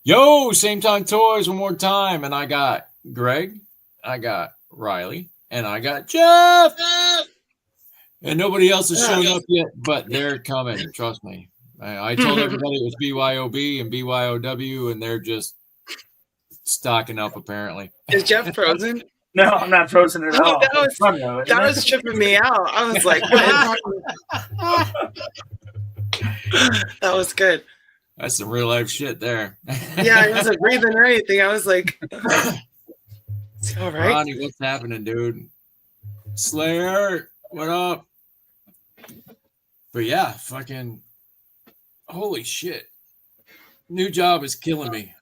Yo, Same Time Toys one more time. And I got Greg, I got Riley, and I got Jeff. And nobody else has shown up yet, but they're coming. Trust me. I told everybody it was BYOB and BYOW, and they're just stocking up apparently. Is Jeff frozen? No, I'm not frozen at all. That was tripping me out. I was like, that was good. That's some real life shit there. Yeah, I wasn't breathing or anything. I was like, it's all right. Ronnie, what's happening, dude? Slayer, what up? But yeah, fucking holy shit. New job is killing me.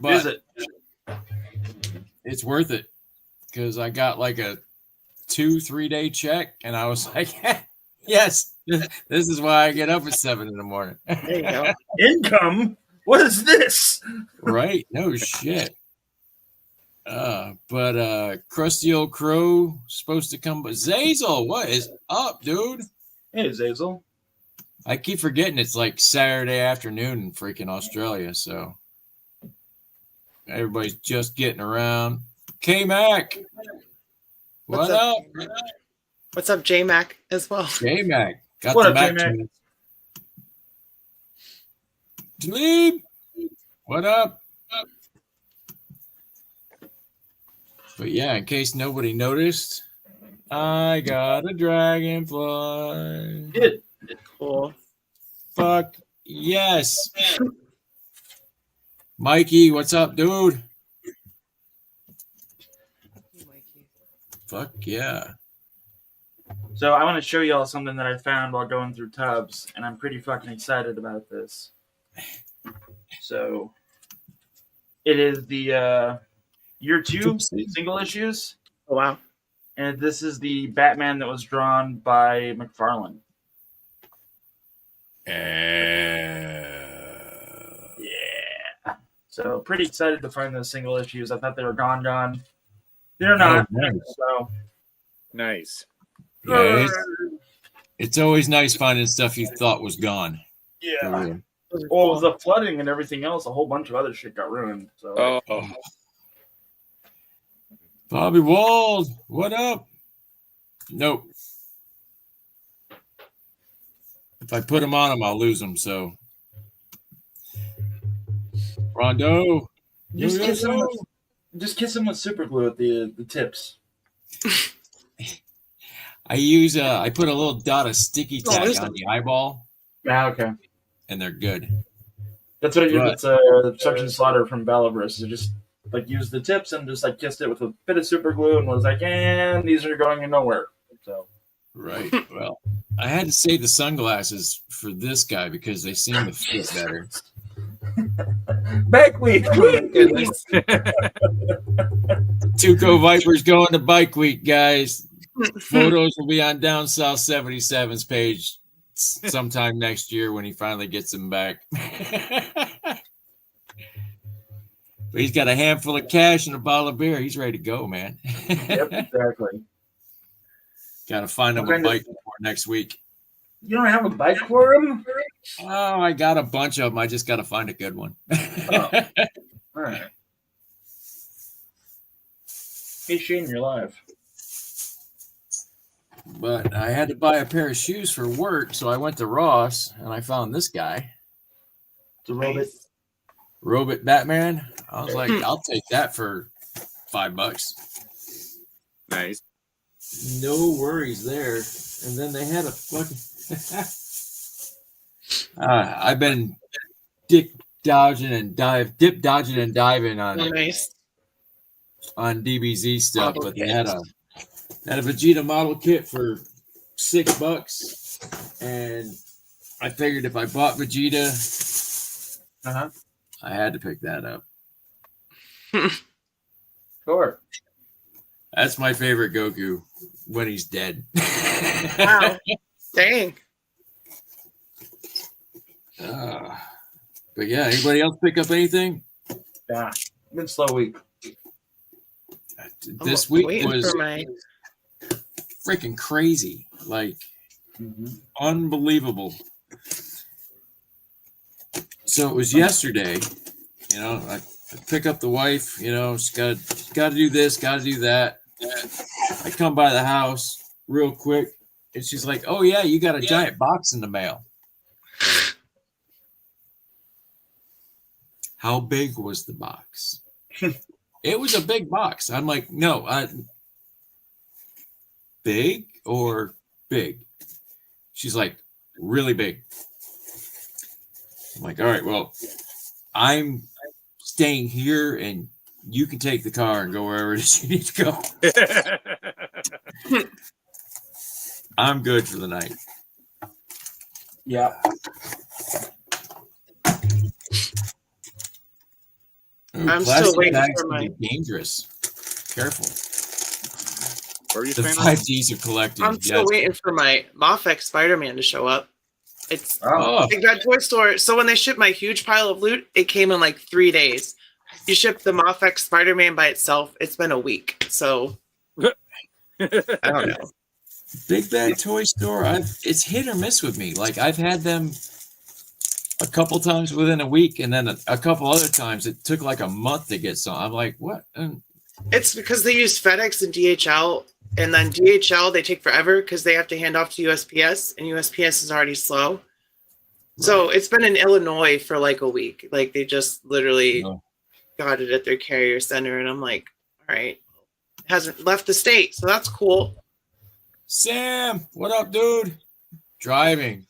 But is it? It's worth it because I got like a 2-3 day check and I was like, yes, this is why I get up at 7 in the morning. There you go. Income? What is this? Right? No shit. But Crusty Old Crow supposed to come. But Zazel, what is up, dude? Hey, Zazel. I keep forgetting it's like Saturday afternoon in freaking Australia, so everybody's just getting around. K-Mac, what up? What's up, J-Mac, as well? J-Mac. Got What the up, Mac J-Mac? tunes. Talib, what up? But yeah, in case nobody noticed, I got a dragonfly. Good. Cool. Fuck yes. Mikey, what's up, dude? Fuck yeah. So I want to show you all something that I found while going through tubs, and I'm pretty fucking excited about this. So it is the year 2 single issues. Oh, wow. And this is the Batman that was drawn by McFarlane. Yeah. So pretty excited to find those single issues. I thought they were gone. They're not. Oh, nice. So Nice. Yeah, it's always nice finding stuff you thought was gone. yeah. Really. Well, with the flooding and everything else, a whole bunch of other shit got ruined. So Oh, Bobby Wald, what up? Nope. If I put him on him, I'll lose him. So, Rondo, just kiss him with super glue at the tips. I put a little dot of sticky tack on the eyeball, Ah, okay. and they're good. That's what I did Right. with Sergeant Slaughter from Bellaverse. I just like used the tips and just like kissed it with a bit of super glue and was like, and these are going nowhere. So Right. Well, I had to save the sunglasses for this guy because they seem to fit better. Bike week. Oh, my goodness. Tuco Vipers going to Bike Week, guys. Photos will be on Down South 77's page sometime next year when he finally gets them back. But he's got a handful of cash and a bottle of beer. He's ready to go, man. Yep, exactly. Got to find him a bike for next week. You don't have a bike for him? Oh, I got a bunch of them. I just got to find a good one. Oh. All right. Hey, Shane, you're live. But I had to buy a pair of shoes for work, so I went to Ross and I found this guy. It's a robot. Robot Batman. I was like, I'll take that for $5. nice. No worries there. And then they had a fucking. I've been dip dodging and diving on Nice. on DBZ stuff, Model but they had a Vegeta model kit for $6, and I figured if I bought Vegeta, I had to pick that up. Sure. That's my favorite Goku when he's dead. Wow. Dang. But yeah, anybody else pick up anything? Yeah. Been a slow week. This I'm week waiting was for my- freaking crazy, like unbelievable. So it was yesterday. I pick up the wife. She's got to do this, got to do that. I come by the house real quick, and she's like, "Oh yeah, you got a giant box in the mail." How big was the box? It was a big box. I'm like, no, big or big? She's like, really big. I'm like, all right, well, I'm staying here and you can take the car and go wherever it is you need to go. I'm good for the night. Yeah. Ooh, I'm still plastic waiting bags for can my. be dangerous. Careful. What are you The saying? 5Ds are collecting. I'm still waiting for my Mofex Spider-Man to show up. It's Oh, like that toy store. So when they shipped my huge pile of loot, it came in like 3 days. You ship the Mofex Spider-Man by itself, it's been a week. So I don't know. Big Bad Toy Store. It's hit or miss with me. Like I've had them a couple times within a week, and then a couple other times it took like a month to get some. I'm like, what? It's because they use FedEx and DHL, and then DHL they take forever because they have to hand off to USPS, and USPS is already slow. So it's been in Illinois for like a week. Like they just literally got it at their carrier center, and I'm like, all right, it hasn't left the state, so that's cool. Sam, what up, dude? Driving.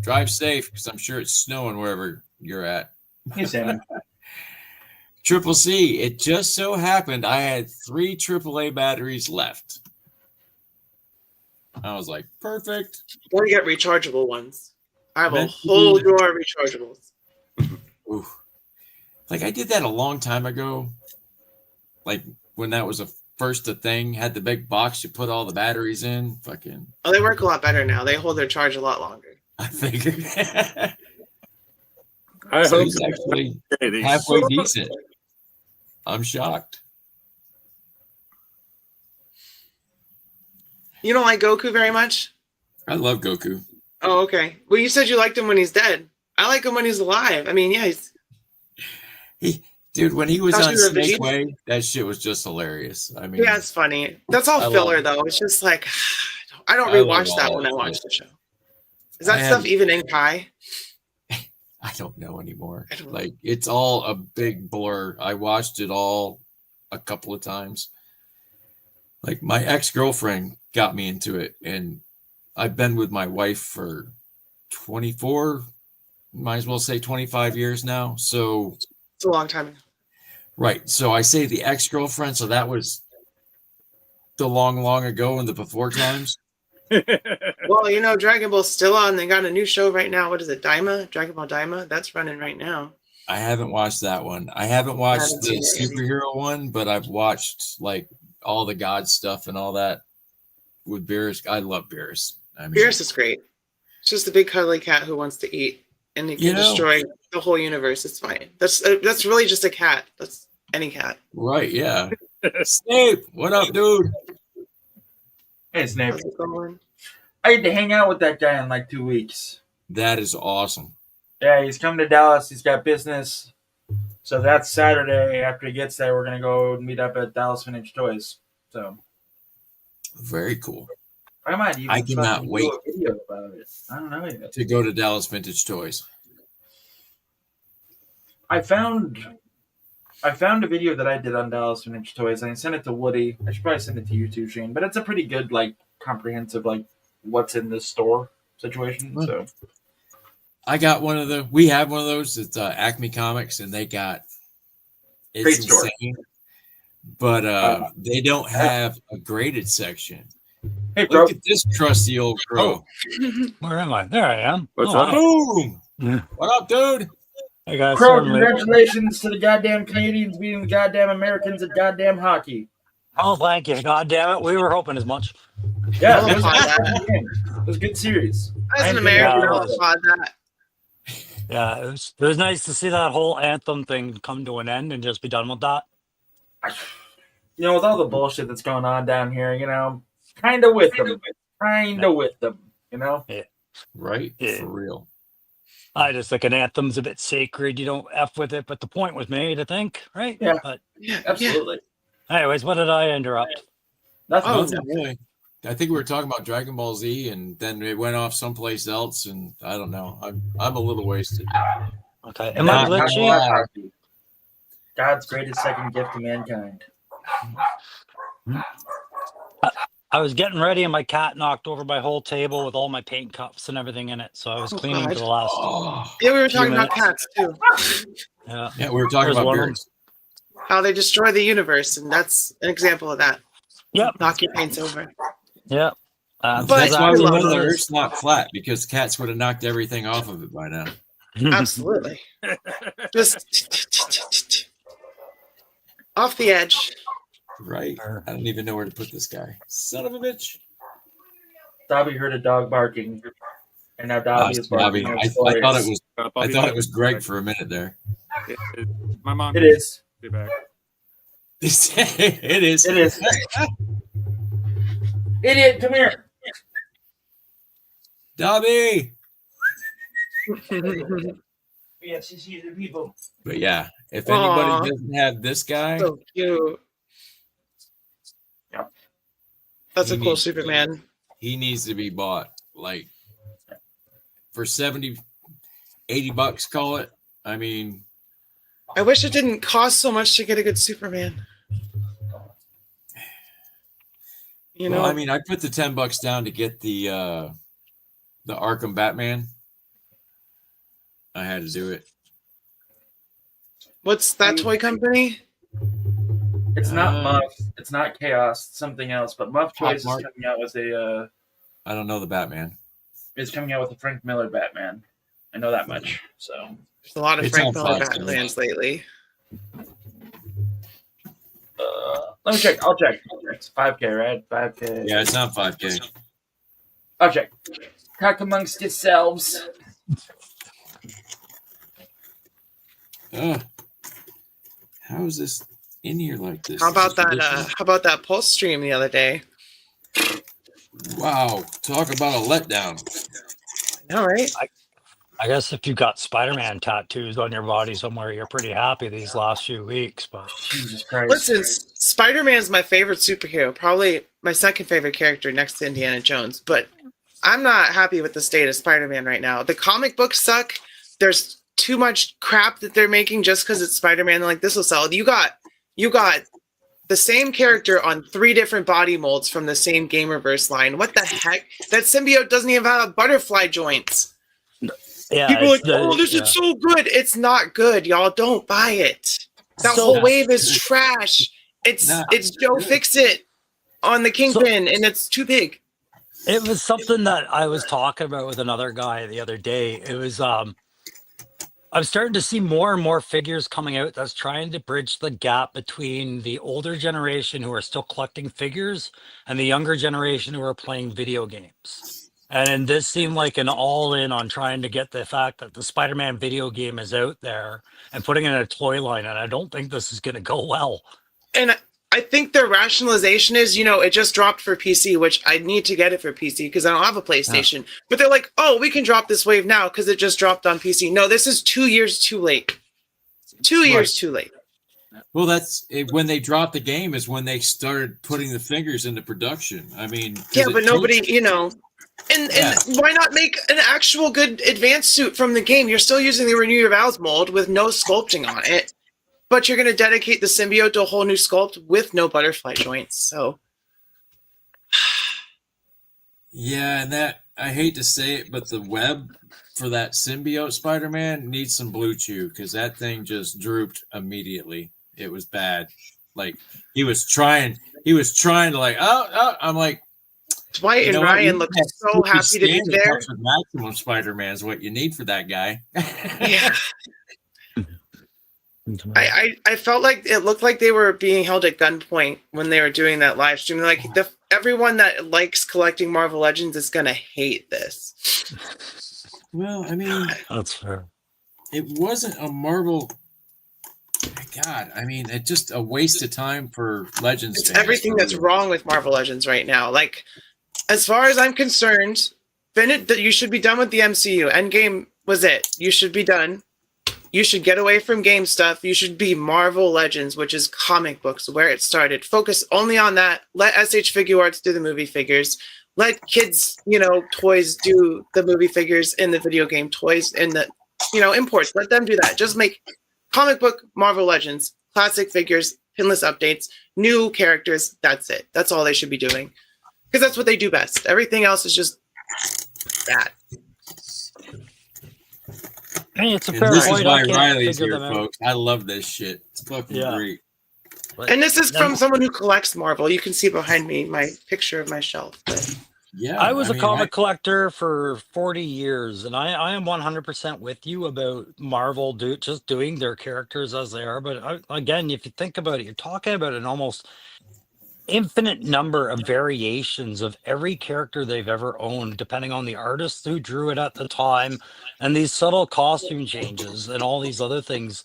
Drive safe, because I'm sure it's snowing wherever you're at. Hey, Sam. Triple C, it just so happened I had 3 AAA batteries left. I was like, perfect. Or you get rechargeable ones. I have a whole drawer of rechargeables. Ooh. Like I did that a long time ago. Like when that was first a thing, had the big box you put all the batteries in. Fucking. Oh, they work a lot better now. They hold their charge a lot longer. I figured. I So hope he's actually Katie. halfway decent. I'm shocked. You don't like Goku very much? I love Goku. Oh, okay. Well, you said you liked him when he's dead. I like him when he's alive. I mean, yeah, Dude, when he was Thought on you were a Snake Vegeta. Way, that shit was just hilarious. I mean, yeah, it's funny. That's all I love filler, it. though. It's just like I don't I love rewatch all that that when I watch shit. the show. Is that I stuff have- even in Kai? I don't know anymore. I don't know. Like it's all a big blur. I watched it all a couple of times. Like my ex-girlfriend got me into it, and I've been with my wife for 24, might as well say 25 years now. So It's a long time ago. right. So I say the ex-girlfriend, so that was the long ago in the before times. Well, you know, Dragon Ball's still on. They got a new show right now. What is it? Daima? Dragon Ball Daima? That's running right now. I haven't watched that one. I haven't watched haven't the seen it. superhero one, but I've watched like all the God stuff and all that with Beerus. I love Beerus. I mean, Beerus is great. It's just a big cuddly cat who wants to eat, and it can destroy the whole universe. It's fine. That's really just a cat. That's any cat. right? Yeah. Snape, what up, dude? Hey, Snape. How's it going? I had to hang out with that guy in like 2 weeks. That is awesome. Yeah, he's coming to Dallas. He's got business. So that's Saturday. After he gets there, we're going to go meet up at Dallas Vintage Toys. So Very cool. I might even I cannot fucking wait. do a video about it. I don't know yet. To go to Dallas Vintage Toys. I found a video that I did on Dallas Vintage Toys. I sent it to Woody. I should probably send it to you too, Shane. But it's a pretty good, like, comprehensive, like, what's in this store situation. So I got one of the. We have one of those. It's Acme Comics, and they got. It's Great store. insane. But they don't have a graded section. hey, bro. Look at this trusty old crow. Where am I? There I am. What's Oh, up? hi. Boom! Yeah. What up, dude? I got Crow, some. congratulations to the goddamn Canadians beating the goddamn Americans at goddamn hockey. Oh, thank you. God damn it. We were hoping as much. Yeah, Oh, it was a my good God. fucking game. It was a good series. As an I enjoyed American, it. I'll applaud that. Yeah, it was nice to see that whole anthem thing come to an end and just be done with that. You know, with all the bullshit that's going on down here, you know, kind of with them. Kind of with them, you know? Right? Yeah. For real. I just think an anthem's a bit sacred. You don't F with it, but the point was made, I think, right? Yeah. But Yeah, Absolutely. anyways, what did I interrupt? Nothing. Oh, Nothing really. I think we were talking about Dragon Ball Z, and then it went off someplace else, and I don't know. I'm a little wasted. Okay. Am I Not gonna glitchy? lie. God's greatest second gift to mankind. I was getting ready and my cat knocked over my whole table with all my paint cups and everything in it. So I was Oh, cleaning God. for the last. Oh, Yeah, we were Few talking about minutes. cats too. Yeah. yeah, we were talking There's about one of 'em. beards. How they destroy the universe, and that's an example of that. Yep. Knock your paints over. Yep. But That's why we I know love the those. Earth's not flat, because cats would have knocked everything off of it by now. Absolutely. Just off the edge. Right? I don't even know where to put this guy. Son of a bitch. Dobby heard a dog barking, and now Dobby is Bobby. barking. I thought it was Greg for a minute there. My mom. It is. Be back. It is. It is. Idiot, come here. Dobby. Yes, you see the people. But yeah, if Aw. anybody doesn't have this guy, So cute. Yep. That's a He cool needs- Superman. he needs to be bought like for 70, 80 bucks, call it. I mean, I wish it didn't cost so much to get a good Superman. You know, well, I mean, I put the $10 down to get the Arkham Batman. I had to do it. what's that toy company? It's not Uh, Muff. It's not Chaos. It's something else. But Muff Pop Toys is Mart. coming out with a I don't know the Batman. Frank Miller Batman. I know that much. So There's a lot of It's Frank on Miller Fox, Batmans lately. let me check. I'll check. It's 5K, right? 5K. Yeah, it's not 5K. I'll check. Talk amongst yourselves. How is this in here like this? How about This is that? ridiculous. How about that Pulse stream the other day? Wow, talk about a letdown. I know, right? I guess if you got Spider-Man tattoos on your body somewhere, you're pretty happy these last few weeks. But Jesus Christ. Listen, Spider-Man's my favorite superhero, probably my second favorite character next to Indiana Jones. But I'm not happy with the state of Spider-Man right now. The comic books suck. There's too much crap that they're making just because it's Spider-Man. Like, this will sell. You got the same character on 3 different body molds from the same Gamerverse line. What the heck? That symbiote doesn't even have butterfly joints. yeah, People are like, it's the- oh, this yeah. is so good. It's not good, y'all. Don't buy it. That So- whole wave is trash. It's Nah. Joe Fix-It on the Kingpin, and it's too big. It was something that I was talking about with another guy the other day. It was I'm starting to see more and more figures coming out that's trying to bridge the gap between the older generation who are still collecting figures and the younger generation who are playing video games. And this seemed like an all-in on trying to get the fact that the Spider-Man video game is out there and putting it in a toy line, and I don't think this is going to go well. And I think their rationalization is, it just dropped for PC, which I need to get it for PC because I don't have a PlayStation. But they're like, oh, we can drop this wave now because it just dropped on PC. No, this is 2 years too late. 2 years too late. Well, that's it, when they dropped the game is when they started putting the fingers into production. I mean, 'cause Yeah, it but takes- nobody, And Yeah. why not make an actual good advanced suit from the game? You're still using the Renew Your Vows mold with no sculpting on it, but you're going to dedicate the symbiote to a whole new sculpt with no butterfly joints. So, Yeah, and that I hate to say it, but the web for that symbiote Spider-Man needs some blue chew because that thing just drooped immediately. It was bad. Like he was trying to like, I'm like, Dwight you and know what? Ryan You look have so Spooky happy to be Stan that there. comes with Maximum Spider-Man is what you need for that guy. Yeah. I felt like it looked like they were being held at gunpoint when they were doing that live stream. Like everyone that likes collecting Marvel Legends is gonna hate this. Well, I mean, That's fair. it wasn't a Marvel. My God, I mean, it's just a waste of time for Legends. It's fans, everything for that's real. wrong with Marvel Legends right now. Like, as far as I'm concerned, Bennett, that you should be done with the MCU. Endgame was it. You should be done. You should get away from game stuff. You should be Marvel Legends, which is comic books, where it started. Focus only on that. Let SH Figure Arts do the movie figures. Let kids, toys do the movie figures and the video game toys and the, imports. Let them do that. Just make comic book Marvel Legends, classic figures, pinless updates, new characters. That's it. That's all they should be doing. Because that's what they do best. Everything else is just bad. Hey, it's a And fair this point. is why I can't Riley's figure here, them out. folks. I love this shit. It's fucking great. And this is from someone who collects Marvel. You can see behind me my picture of my shelf. But Yeah, I was a comic collector for 40 years, and I am 100% with you about Marvel just doing their characters as they are. But again, if you think about it, you're talking about an almost infinite number of variations of every character they've ever owned, depending on the artist who drew it at the time, and these subtle costume changes and all these other things.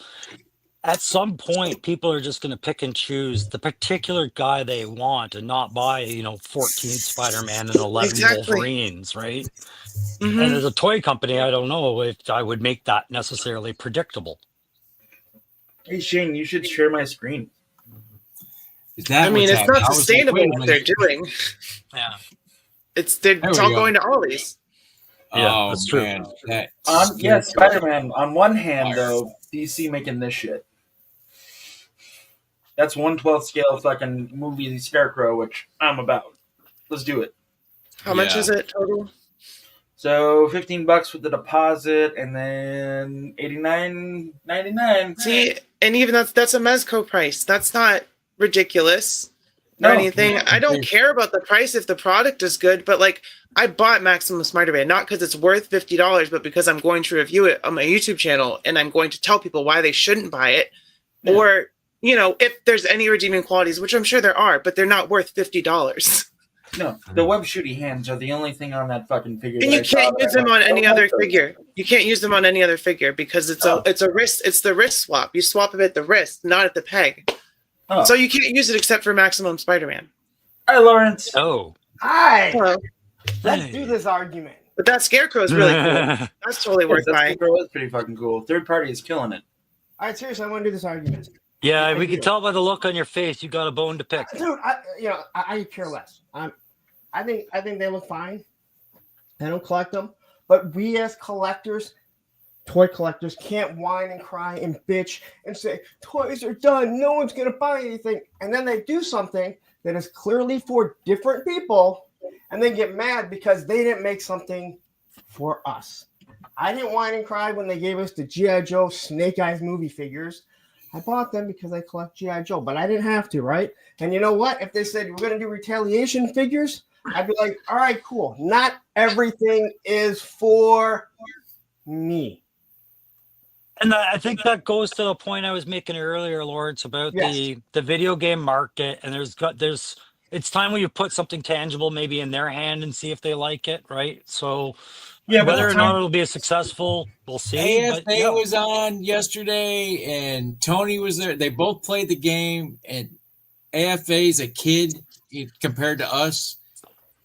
At some point, people are just going to pick and choose the particular guy they want and not buy, 14 Spider-Man and 11 Wolverines, right? Mm-hmm. And as a toy company, I don't know if I would make that necessarily predictable. Hey Shane, you should share my screen. Is that I mean, what's it's not happening? I was like, sustainable wait a what they're minute. doing. Yeah. It's There all we go. going to Ollie's. Yeah, Oh, that's true. man. That Yeah, scares me. Spider-Man. On one hand, though, DC making this shit. That's 1/12 scale fucking movie Scarecrow, which I'm about. Let's do it. How much is it total? So $15 with the deposit, and then $89.99. See, and even that's a Mezco price. That's not ridiculous or No. anything. I don't care about the price if the product is good, but like I bought Maximum Spider-Man not because it's worth $50, but because I'm going to review it on my YouTube channel and I'm going to tell people why they shouldn't buy it, or if there's any redeeming qualities, which I'm sure there are, but they're not worth $50. No, the web shooty hands are the only thing on that fucking figure. And you can't use them on any other figure. You can't use them on any other figure because it's a wrist. It's the wrist swap. You swap it at the wrist, not at the peg. Oh. So you can't use it except for Maximum Spider-Man. Hi, Lawrence. Oh. Hi. Hello. Let's do this argument. But that Scarecrow is really cool. That's totally worth That buying. Scarecrow is pretty fucking cool. Third party is killing it. All right, seriously, I want to do this argument. Yeah, we can tell by the look on your face you got a bone to pick. Dude, I care less. I think they look fine. I don't collect them, but we as collectors, toy collectors, can't whine and cry and bitch and say toys are done. No one's gonna buy anything, and then they do something that is clearly for different people, and they get mad because they didn't make something for us. I didn't whine and cry when they gave us the G.I. Joe Snake Eyes movie figures. I bought them because I collect G.I. Joe, but I didn't have to, right? And you know what? If they said we're going to do retaliation figures, I'd be like, all right, cool. Not everything is for me. And I think that goes to the point I was making earlier, Lawrence, about the video game market. And it's time when you put something tangible maybe in their hand and see if they like it, right? So whether or not it'll be successful, we'll see. AFA was on yesterday, and Tony was there. They both played the game, and AFA is a kid compared to us,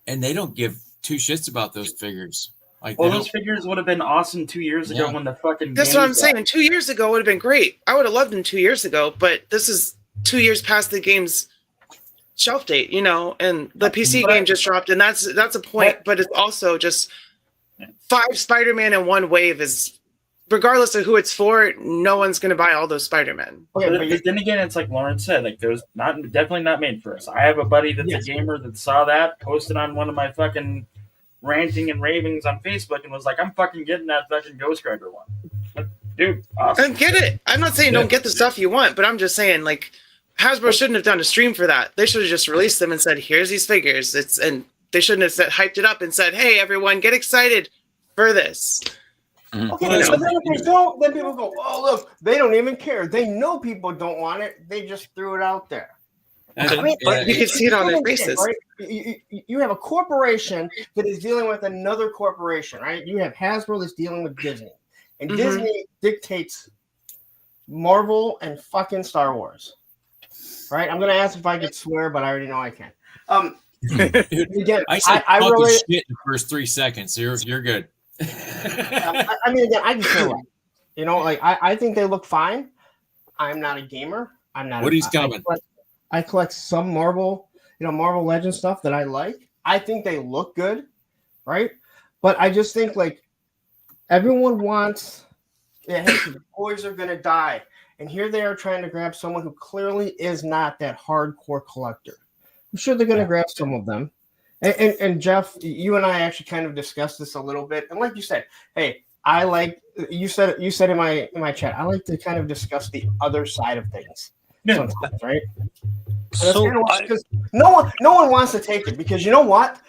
and they don't give two shits about those figures. Like, those figures would have been awesome 2 years ago when the fucking. That's what I'm saying. 2 years ago would have been great. I would have loved them 2 years ago, but this is 2 years past the game's shelf date, and the PC game just dropped, and that's a point. But it's also just 5 Spider-Man in one wave is, regardless of who it's for, no one's going to buy all those Spider-Man. Okay, but then again, it's like Lawrence said, like there's definitely not made for us. I have a buddy that's a gamer that saw that, posted on one of my fucking ranting and ravings on Facebook, and was like, "I'm fucking getting that fucking Ghost Rider one." Like, dude, awesome. And get it. I'm not saying don't get the stuff you want, but I'm just saying like Hasbro shouldn't have done a stream for that. They should have just released them and said, "Here's these figures." And they shouldn't have hyped it up and said, "Hey, everyone, get excited for this." Okay, but then if they don't, then people go, "Oh, look, they don't even care. They know people don't want it. They just threw it out there." I mean, but you can see it on their faces. Right? You have a corporation that is dealing with another corporation, right? You have Hasbro that's dealing with Disney, and Disney dictates Marvel and fucking Star Wars, right? I'm gonna ask if I could swear, but I already know I can. Dude, again, I said I fucking really shit in the first 3 seconds. You're good. I mean, again, I can care less. You know, like I think they look fine. I'm not a gamer. I'm not. Woody's coming. I collect some Marvel, Marvel Legends stuff that I like. I think they look good, right? But I just think like everyone wants. Yeah, hey, the boys are gonna die, and here they are trying to grab someone who clearly is not that hardcore collector. I'm sure they're gonna grab some of them. And Jeff, you and I actually kind of discussed this a little bit, and like you said, hey, I like you said in my chat, I like to kind of discuss the other side of things sometimes, right? So Because no one wants to take it because you know what?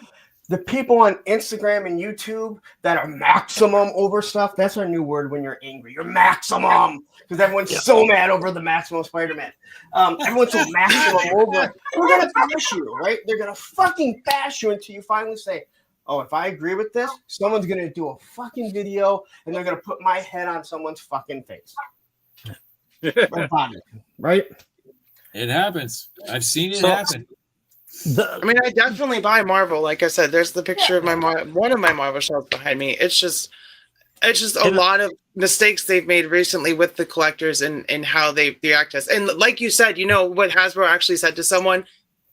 The people on Instagram and YouTube that are maximum over stuff, that's our new word when you're angry. You're maximum. Because everyone's so mad over the maximum Spider-Man. Everyone's so maximum over it. They're going to bash you, right? They're going to fucking bash you until you finally say, oh, if I agree with this, someone's going to do a fucking video and they're going to put my head on someone's fucking face. Right? It happens. I've seen it happen. I mean, I definitely buy Marvel. Like I said, there's the picture of one of my Marvel shelves behind me. It's just a lot of mistakes they've made recently with the collectors and how they react to us. And like you said, what Hasbro actually said to someone.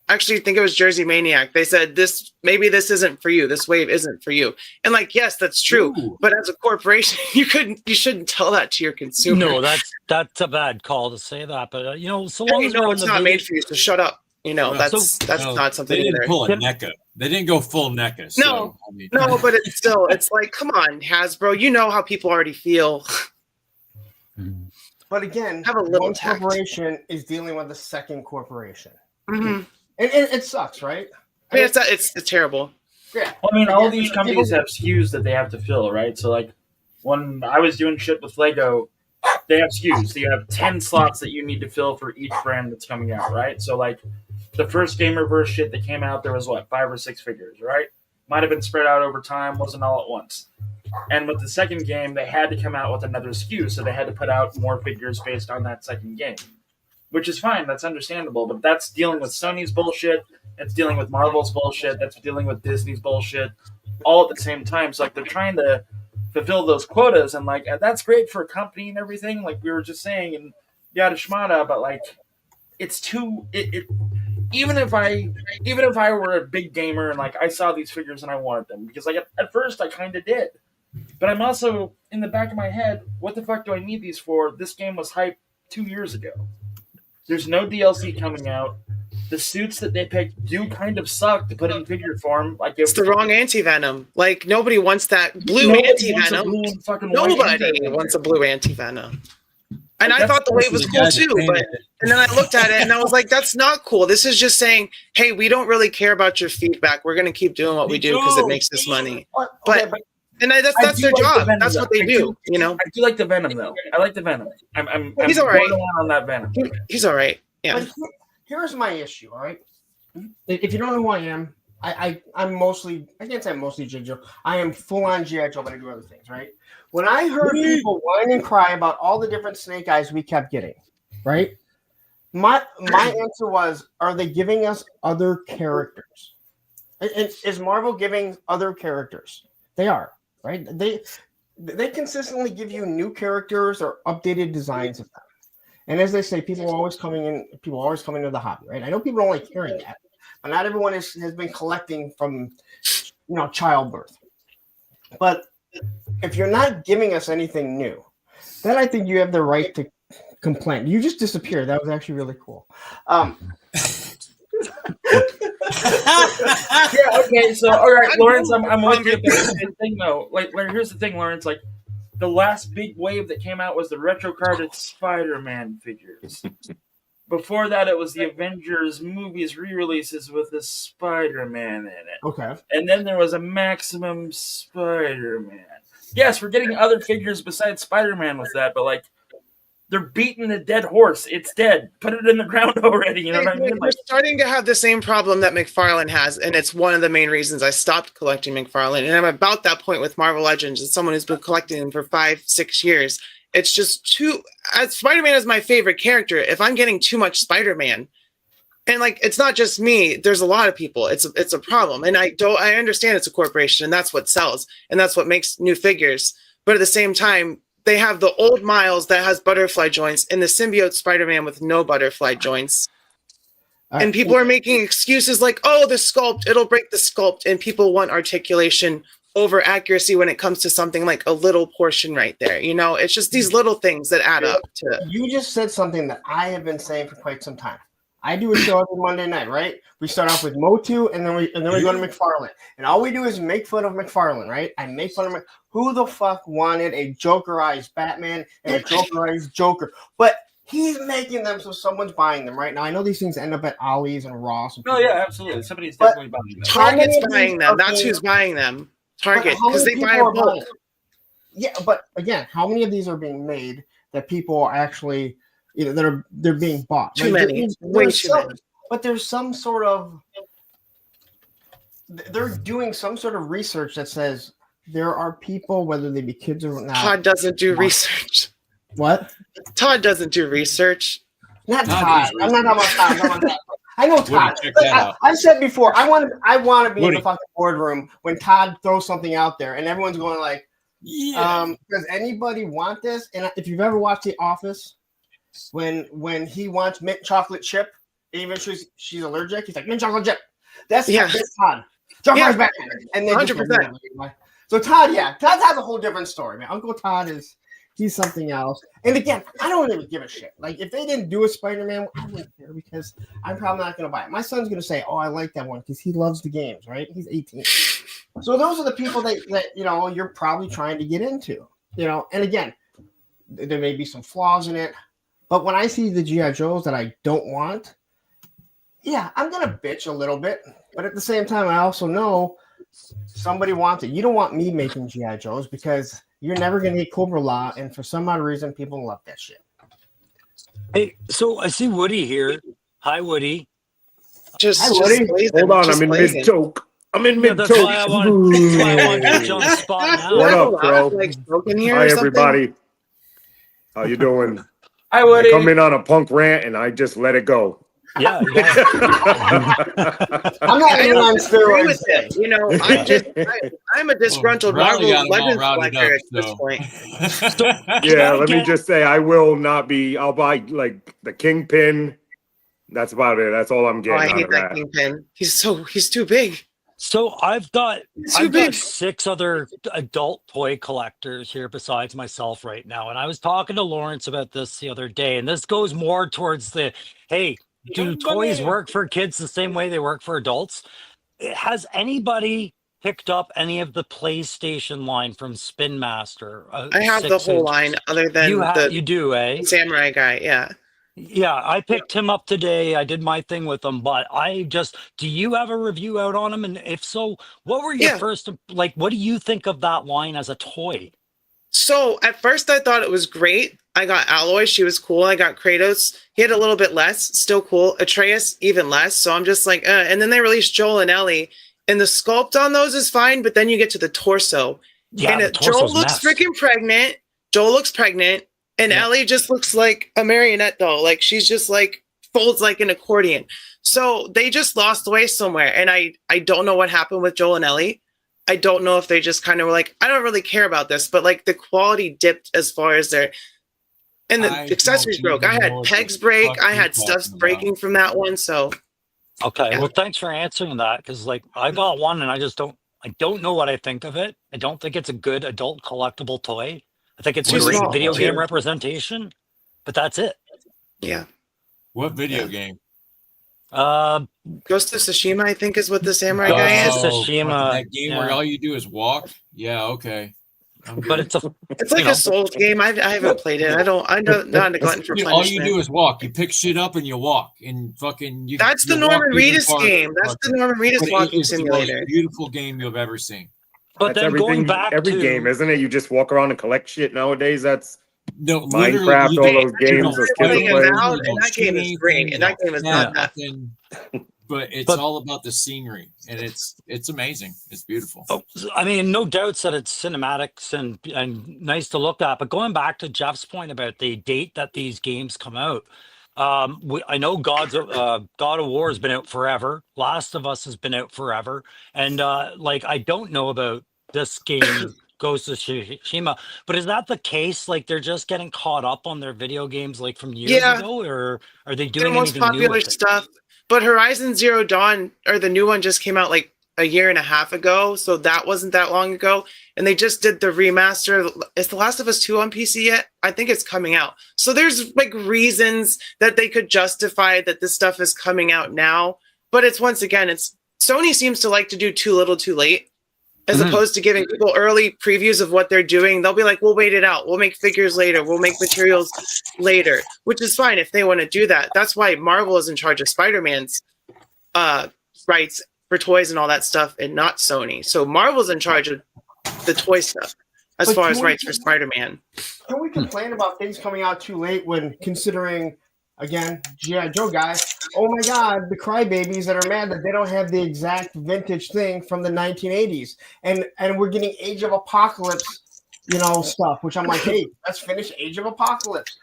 Actually, I think it was Jersey Maniac. They said maybe this isn't for you. This wave isn't for you. And like, yes, that's true. Ooh. But as a corporation, you shouldn't tell that to your consumer. No, that's a bad call to say that. But so long as it's not made for you. So shut up. That's not something. They didn't pull a NECA. They didn't go full NECA. So, no, no, but it's like, come on, Hasbro. You know how people already feel. But again, have a little corporation is dealing with a second corporation. Mm-hmm. And it sucks, right? I mean, it's terrible. Yeah. Well, I mean, all these companies have SKUs that they have to fill, right? So, like, when I was doing shit with Lego, they have SKUs. So you have 10 slots that you need to fill for each brand that's coming out, right? So, like, the first Gamerverse shit that came out, there was, 5 or 6 figures, right? Might have been spread out over time, wasn't all at once. And with the second game, they had to come out with another SKU, so they had to put out more figures based on that second game. Which is fine, that's understandable, but that's dealing with Sony's bullshit, that's dealing with Marvel's bullshit, that's dealing with Disney's bullshit, all at the same time. So, they're trying to fulfill those quotas, and, that's great for a company and everything, like we were just saying, and yada shmada, but, it's too... Even if I were a big gamer and, I saw these figures and I wanted them, because, at first I kind of did. But I'm also, in the back of my head, what the fuck do I need these for? This game was hyped 2 years ago. There's no DLC coming out. The suits that they picked do kind of suck to put in figure form. It's the wrong anti-venom. Nobody wants that blue anti-venom. Nobody wants a blue anti-venom. And I thought the wave was cool too, and then I looked at it and I was like, that's not cool. This is just saying, hey, we don't really care about your feedback. We're going to keep doing what we do because it makes us money. But that's their job. That's what they do. I do like the Venom though. I like the Venom. He's all right. On that Venom. He's all right. Yeah. But here's my issue. All right. If you don't know who I am, I'm mostly, I can't say I'm mostly G.I. Joe. I am full on G.I. Joe, but I do other things, right? When I heard people whine and cry about all the different Snake Eyes we kept getting, right? My answer was, are they giving us other characters? Is Marvel giving other characters? They are, right? They consistently give you new characters or updated designs of them. And as they say, people are always coming to the hobby, right? I know people don't like hearing that, but not everyone has been collecting from, childbirth. But if you're not giving us anything new, then I think you have the right to complain. You just disappeared. That was actually really cool. Yeah, okay, so all right, Lawrence, I'm with you. But the thing though, here's the thing, Lawrence. The last big wave that came out was the retro carded Spider-Man figures. Before that, it was the Avengers movies re-releases with the Spider-Man in it. Okay. And then there was a Maximum Spider-Man. Yes, we're getting other figures besides Spider-Man with that, but they're beating a dead horse. It's dead. Put it in the ground already. You know what I mean? We're starting to have the same problem that McFarlane has, and it's one of the main reasons I stopped collecting McFarlane. And I'm about that point with Marvel Legends, as someone who's been collecting them for 5-6 years. It's just Spider-Man is my favorite character. If I'm getting too much Spider-Man, And like, it's not just me. There's a lot of people. It's a problem. And I understand it's a corporation and that's what sells and that's what makes new figures. But at the same time, they have the old Miles that has butterfly joints and the symbiote Spider-Man with no butterfly joints. And people are making excuses like, oh, the sculpt, it'll break the sculpt. And people want articulation over accuracy when it comes to something like a little portion right there. You know, it's just these little things that add up to. You just said something that I have been saying for quite some time. I do a show every Monday night, right? We start off with Motu, and then we go to McFarlane, and all we do is make fun of McFarlane, right? I make fun of who the fuck wanted a Jokerized Batman and a Jokerized Joker, but he's making them so someone's buying them right now. I know these things end up at Ollie's and Ross. Oh yeah, absolutely. Somebody's definitely buying them. Target's buying them. That's who's buying them. Target, because they buy them both. Yeah, but again, how many of these are being made that people are actually? You know, they're being bought. Too many. Way too many. But there's some sort of they're doing some sort of research that says there are people, whether they be kids or not. Todd doesn't do research. What? Todd doesn't do research. Not Todd. I'm not talking about Todd. I know Todd. I said before, I want to be in the fucking boardroom when Todd throws something out there and everyone's going like, does anybody want this? And if you've ever watched The Office, when he wants mint chocolate chip, even she's allergic, he's like mint chocolate chip. That's Todd. Joker's back, and then 100%. So Todd has a whole different story, man. Uncle Todd he's something else. And again, I don't even give a shit. Like if they didn't do a Spider-Man, I wouldn't care because I'm probably not going to buy it. My son's going to say, "Oh, I like that one" because he loves the games, right? He's 18. So those are the people that you know you're probably trying to get into, you know. And again, there may be some flaws in it. But when I see the G.I. Joes that I don't want, yeah, I'm going to bitch a little bit. But at the same time, I also know somebody wants it. You don't want me making G.I. Joes because you're never going to get Cobra Law. And for some odd reason, people love that shit. Hey, so I see Woody here. Hi, Woody. Hold on, I'm in mid-joke. That's why I want to get you on the spot now. What up, bro? Hi, everybody. How you doing? I would come in on a punk rant and I just let it go. Yeah. I'm not even on steroids. You know, I'm a disgruntled Marvel Legends collector at this point. Let me just say I'll buy like the Kingpin. That's about it. That's all I'm getting. I hate that Kingpin. He's too big. So I've got 6 other adult toy collectors here besides myself right now. And I was talking to Lawrence about this the other day, and this goes more towards the, hey, do toys work for kids the same way they work for adults? Has anybody picked up any of the PlayStation line from Spin Master? I have the whole line other than you do, eh? Samurai guy, yeah. Yeah, I picked him up today. I did my thing with him, but do you have a review out on him? And if so, what were your first, like, what do you think of that line as a toy? So at first I thought it was great. I got Alloy, she was cool. I got Kratos, he had a little bit less, still cool. Atreus, even less. So I'm just like, and then they released Joel and Ellie, and the sculpt on those is fine, but then you get to the torso. Yeah, and Joel looks freaking pregnant. Joel looks pregnant. And Ellie just looks like a marionette doll. Like she's just like folds like an accordion. So they just lost the way somewhere. And I don't know what happened with Joel and Ellie. I don't know if they just kind of were like, I don't really care about this, but like the quality dipped as far as the accessories broke. I had pegs break. I had stuff breaking from that one. So okay. Well, thanks for answering that. Cause like I got one and I don't know what I think of it. I don't think it's a good adult collectible toy. I think it's a great video game representation, but that's it. Yeah. What video game? Ghost of Tsushima, I think, is what the samurai guy is. Ghost of Tsushima. That game where all you do is walk? Yeah, okay. But it's like a Souls game. I haven't played it. I'm not a glutton for punishment. All you do is walk. You pick shit up and you walk and fucking. That's the Norman Reedus game. That's the Norman Reedus walking simulator. The most beautiful game you've ever seen. But that's then going back every game, isn't it? You just walk around and collect shit nowadays. That's no Minecraft, all those games those kids play. And that game is great. And that game is not that. But it's all about the scenery, and it's amazing. It's beautiful. I mean, no doubts that it's cinematics and nice to look at. But going back to Jeff's point about the date that these games come out, I know God of War has been out forever. Last of Us has been out forever, and like I don't know about this game, Ghost of Tsushima. But is that the case? Like they're just getting caught up on their video games like from years Yeah, ago, or are they their doing most anything new popular with it? stuff. But Horizon Zero Dawn, or the new one, just came out like a year and a half ago, so that wasn't that long ago. And they just did the remaster. Is The Last of Us 2 on PC yet? I think it's coming out. So there's like reasons that they could justify that this stuff is coming out now. But it's once again, it's Sony seems to like to do too little too late. As opposed to giving people early previews of what they're doing. They'll be like, we'll wait it out. We'll make figures later. We'll make materials later, which is fine if they want to do that. That's why Marvel is in charge of Spider-Man's rights for toys and all that stuff, and not Sony. So Marvel's in charge of the toy stuff as But far can as we- rights for Spider-Man. Can we complain about things coming out too late when considering, again, G.I. Joe guys? Oh my God, the crybabies that are mad that they don't have the exact vintage thing from the 1980s, and we're getting Age of Apocalypse, stuff. Which I'm like, hey, let's finish Age of Apocalypse.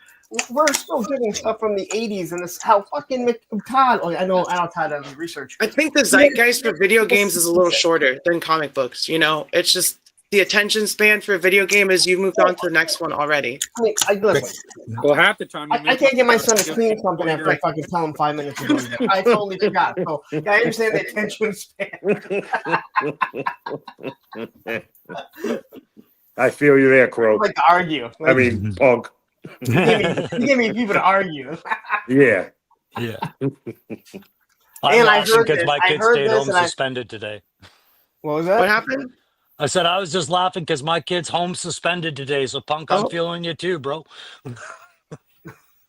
We're still getting stuff from the 80s, and this how fucking Todd. Oh, I know Todd does research. I think the zeitgeist for video games is a little shorter than comic books. It's just the attention span for a video game is you've moved on to the next one already. Listen, Well, half the time I can't get my son to clean something after I fucking tell him 5 minutes ago. I totally forgot. So I understand the attention span. I feel you there, I Crow. like to argue. I mean, Punk. You give me people to argue. Yeah. Yeah. And I'm I laughing heard because this- my I kids heard stayed this home and I- suspended today. What was that? What happened? I said I was just laughing because my kid's home suspended today. So Punk, I'm Oh. feeling you too, bro.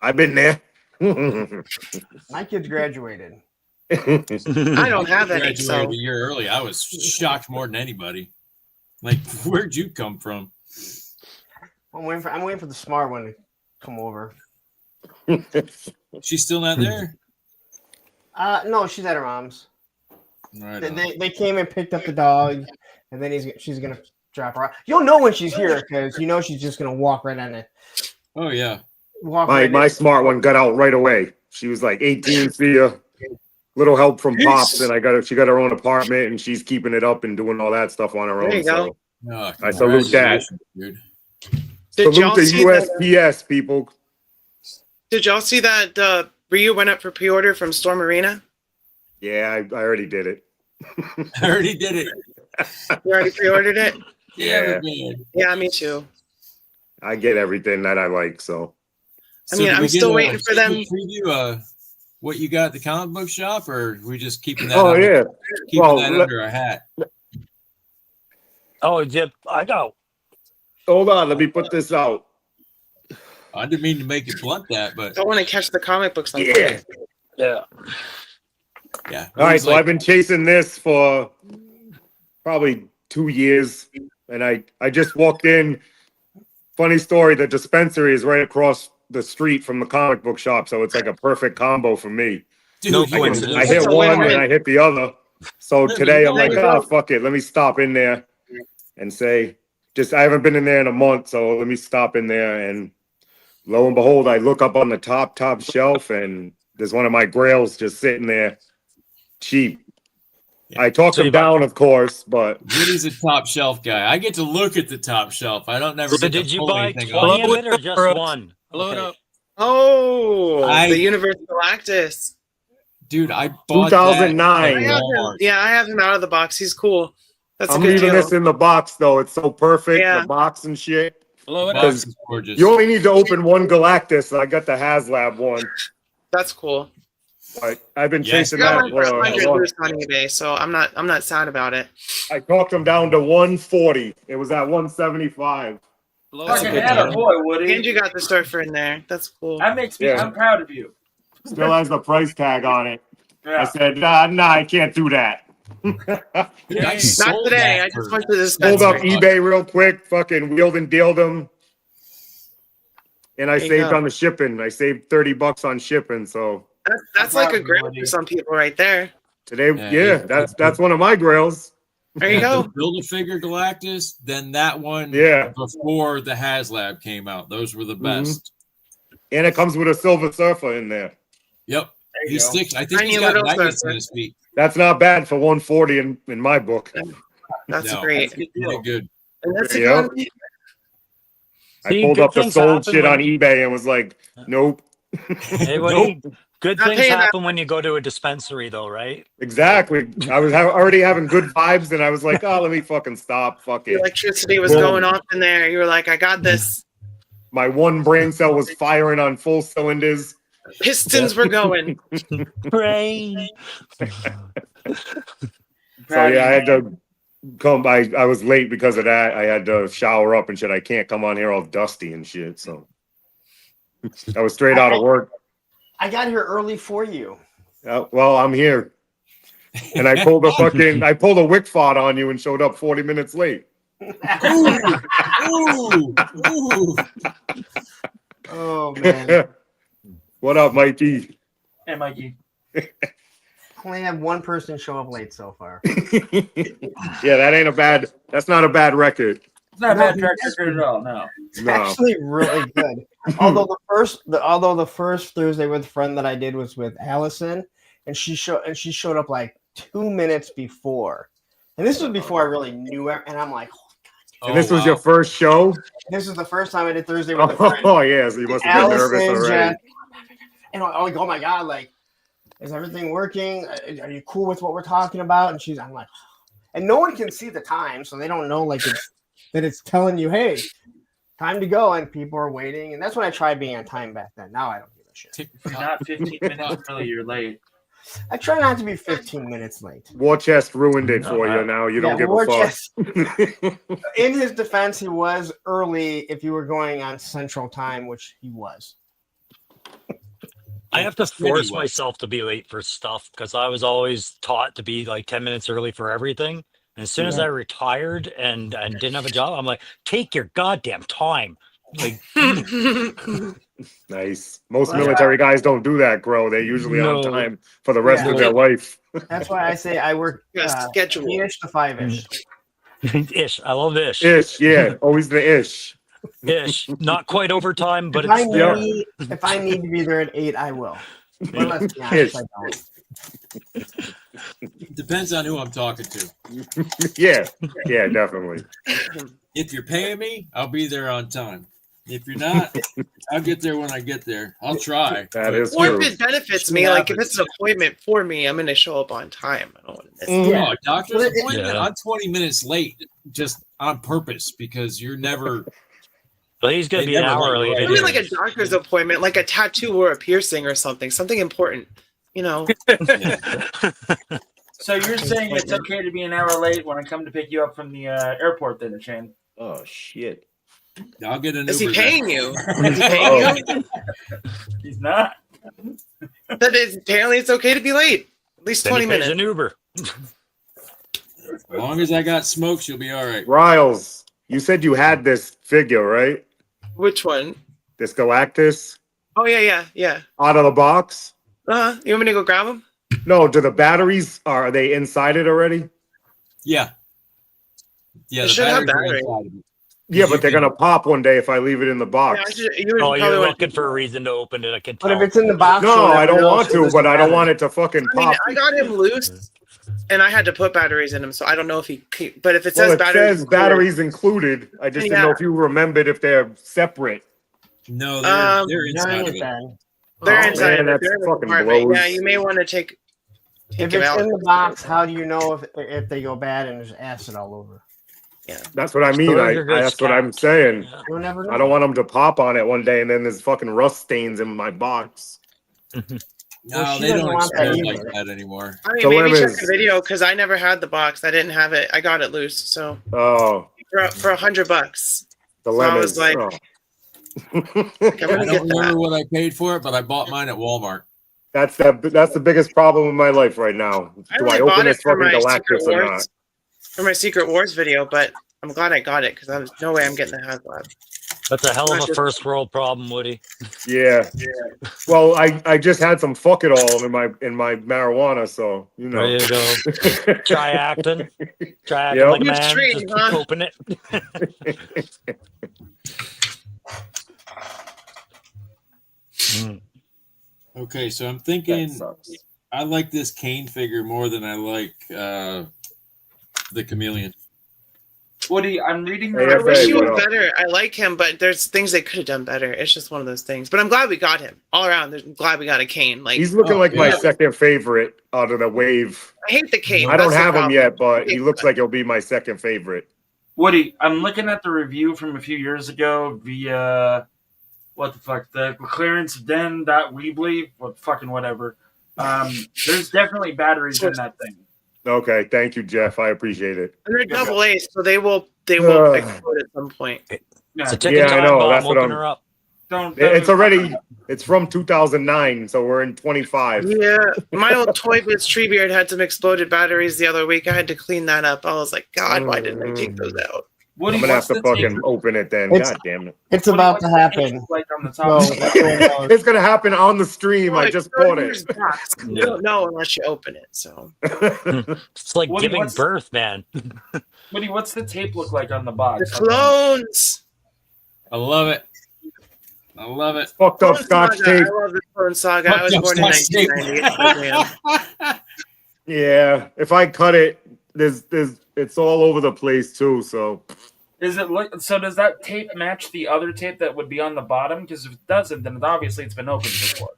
I've been there. My kids graduated. I don't have any. Graduated So a year early. I was shocked more than anybody. Like, where'd you come from? I'm waiting for the smart one to come over. She's still not there. No, she's at her mom's. Right. They came and picked up the dog, and then she's gonna drop her off. You'll know when she's here because she's just gonna walk right on it. Oh yeah. Walk my right my in. smart one got out right away. She was like 18, see ya. Little help from Pops, and she got her own apartment, and she's keeping it up and doing all that stuff on her There own. you go. Oh, I salute that. congratulations, dude. Did Salute y'all the see that? USPS people. Did y'all see that Ryu went up for pre-order from Storm Arena? Yeah, I already did it. I already did it. You already pre-ordered it? Yeah. Man. Yeah, me too. I get everything that I like, so I mean, did I'm we get still a waiting for them. Preview what you got at the comic book shop, or are we just keeping that? oh yeah. keeping Well, that under our hat. Oh, yeah, I know. Hold on, let me put this out. I didn't mean to make it blunt that, but I want to catch the comic books. Like Yeah. Yeah. yeah. All right, He's so like, I've been chasing this for probably 2 years, and I just walked in. Funny story, the dispensary is right across the street from the comic book shop, so it's like a perfect combo for me. dude, No you can- coincidence. I That's hit a one win-win. and I hit the other. So today I'm There like, you go. fuck it, let me stop in there and say, I haven't been in there in a month, so let me stop in there. And lo and behold, I look up on the top shelf, and there's one of my grails just sitting there, cheap. Yeah. I talked So him you bought- down, of course, but Woody's a top shelf guy. I get to look at the top shelf. I don't never So get to did you pull buy anything 20 off. of it or just Bro. one? Load Okay. up. Oh, I- the Universe Galactus. Dude, I bought 2009. that I at have him. Walmart. Yeah, I have him out of the box. He's cool. That's a I'm good leaving deal. this in the box though. It's so perfect, Yeah. the box and shit. Blow it The up. box is gorgeous. You only need to open one Galactus, and I got the HasLab one. That's cool. But I've been Yes. chasing I got that mine for for a 100 long. loose on eBay, so I'm not sad about it. I talked him down to 140. It was at 175. Blow That's it a Fucking good up. deal. attaboy, Woody. And you got the surfer in there. That's cool. That makes me. Yeah. I'm proud of you. Still has the price tag on it. I Yeah. said, nah, I can't do that. Dude, I Not sold today. that I just for- went to the Pulled up dispensary. eBay real quick, fucking wheeled and dealed them. And I There you saved go. on the shipping. I saved $30 on shipping. So That's like a grail for some people right there. today, Yeah, yeah, yeah. that's one of my grails. There you go. Build a figure Galactus, then that one Yeah. before the HasLab came out. Those were the Mhm. best. And it comes with a Silver Surfer in there. Yep. There He you go. sticks. I think Tiny he's got little magnets surfer. in his feet. That's not bad for 140 in my book. That's No, great. That's a good Really deal. good. And that's There you go. economy. I See, pulled good up the things sold happen shit when- on eBay and was like, nope. Hey, Woody, good Not things paying that. happen when you go to a dispensary, though, right? Exactly. I was already having good vibes, and I was like, oh, let me fucking stop. Fuck The it. electricity was Boom. going off in there. You were like, I got this. My one brain cell was firing on full cylinders. Pistons were going. Brain. So yeah, I had to come. I was late because of that. I had to shower up and shit. I can't come on here all dusty and shit. So I was straight out of work. I got here early for you. Well, I'm here, and I pulled a wick fought on you and showed up 40 minutes late. Ooh, ooh. Oh man, What up, Mikey? Hey, Mikey. only had one person show up late so far. Yeah, that's not a bad record. It's not a bad track record at all. No. No. Actually, really good. Although the first Thursday with a friend that I did was with Allison, and she showed up like 2 minutes before, and this was before I really knew her. And I'm like, And this was your first show? this is the first time I did Thursday with a friend. Oh, yeah, so you must have been nervous Allison, already. Jeff, and I'm like, oh my god, like, is everything working? Are you cool with what we're talking about? And I'm like, and no one can see the time, so they don't know like that it's telling you, hey, time to go, and people are waiting. And that's when I tried being on time back then. Now I don't give a shit. Tick If you're tock. not 15 minutes early, you're late. I try not to be 15 minutes late. War Chest ruined it for you now. You don't give War a fuck. Chest- in his defense, he was early if you were going on Central Time, which he was. I have to Pretty force well. myself to be late for stuff because I was always taught to be like 10 minutes early for everything. And as soon as I retired and didn't have a job, I'm like, take your goddamn time. Like, Nice. Most Well, military guys don't do that, Crow. They're usually on No. time for the rest of No. their life. That's why I say I work Yeah, schedule. 3-ish to 5-ish. ish. I love ish. Ish, yeah. Always the ish. Ish. Not quite overtime, but If I, it's there. need, if I need to be there at 8, I will. But let's be honest, I don't. Depends on who I'm talking to. Yeah. Yeah, definitely. If you're paying me, I'll be there on time. If you're not, I'll get there when I get there. I'll try. That is Or true. if it benefits Shit me, like if happens. it's an appointment for me, I'm going to show up on time. I don't want to miss Mhm. it. Yeah. Oh, a doctor's Well, appointment? Yeah. I'm 20 minutes late just on purpose because you're never. But he's going to They be an never hour let you late. write I mean, like a anyways. doctor's appointment, like a tattoo or a piercing or something important. You know, So you're saying it's okay to be an hour late when I come to pick you up from the airport, then, Shane? Oh, shit. I'll get an is he Uber paying then. you? Is he paying you? He's not. That is apparently it's okay to be late. At least Then 20 he pays minutes. an Uber. As long as I got smokes, you'll be all right. Riles, you said you had this figure, right? Which one? This Galactus Oh yeah. out of the box? You want me to go grab him? No, do the batteries, are they inside it already? Yeah. Yeah, It the should have batteries are battery. inside of it. Yeah, You but they're can- going to pop one day if I leave it in the box. Yeah, you would Oh, probably you're want looking for a reason to open it. I can tell. But if it's in the box, No, you'll I never don't know want if to, there's but I don't battery. want it to fucking I mean, pop. I got him loose, and I had to put batteries in him, so I don't know if he. But if it Well, says it batteries, says batteries included. I just didn't know Yeah. if you remembered if they're separate. No, Um, they're inside of Giant it. then. they're Oh, inside man, of it. that's They're in the fucking compartment. blows. Yeah, you may want to take If him it's out. in the box, how do you know if they go bad and there's acid all over? That's what I mean. Storage are good That's what I'm stacked. saying. Yeah. You'll never know. I don't want them to pop on it one day and then there's fucking rust stains in my box. No, Well, she they doesn't don't want that explode like either. that anymore. I mean, So maybe when check is- the video because I never had the box. I didn't have it. I got it loose. So Oh, for $100. the So I lemons. was like- Oh. I'm I gonna don't get remember that. what I paid for it, but I bought mine at Walmart. That's the biggest problem in my life right now. I Do only I bought open it this for fucking my Secret Galactus or not? Wars for my Secret Wars video, but I'm glad I got it because I was no way I'm getting the HasLab. That's a hell of a first world problem, Woody. Yeah. Well, I just had some fuck it all in my marijuana, so you There know. you go. Try acting. Try acting Yep. like a Good man. stream, Just huh? keep open it. Mm. Okay, so I'm That thinking sucks. I like this Kane figure more than I like the Chameleon. Woody, I'm reading Hey, the I wish FA, he what was up? better. I like him, but there's things they could have done better. It's just one of those things. But I'm glad we got him all around. I'm glad we got a Kane. Like, He's looking Oh, like my yeah. second favorite out of the wave. I hate the Kane. I don't That's the have him problem. yet, but he looks like he'll be my second favorite. Woody, I'm looking at the review from a few years ago via what the fuck, the clearance den Weebly, what fucking whatever. There's definitely batteries in that thing. Okay, thank you, Jeff. I appreciate it. And they're double A, so they will Ugh. explode at some point. Yeah, It's a ticking Yeah, I time know, bomb. that's what Open I'm- her up. don't It's already, it's from 2009, so we're in 25. Yeah, my old Toy Biz Treebeard had some exploded batteries the other week. I had to clean that up. I was like, God, why didn't I take those out? Woody, I'm gonna have what's to the fucking tape- open it then. It's- God damn it. It's Woody, about what's to the tape happen. look like on the top No, of the it's It's gonna happen on the stream. I just bought it. You don't know unless you open it. So It's like Woody, giving what's- birth, man. Woody, what's the tape look like on the the box? clones. I love it. I love it. Fucked up Clone Scotch Saga. tape. I love the Clone Saga. I was born in 1990. Yeah, if I cut it, it's all over the place too. So Is it look so? Does that tape match the other tape that would be on the bottom? Because if it doesn't, then obviously it's been opened before.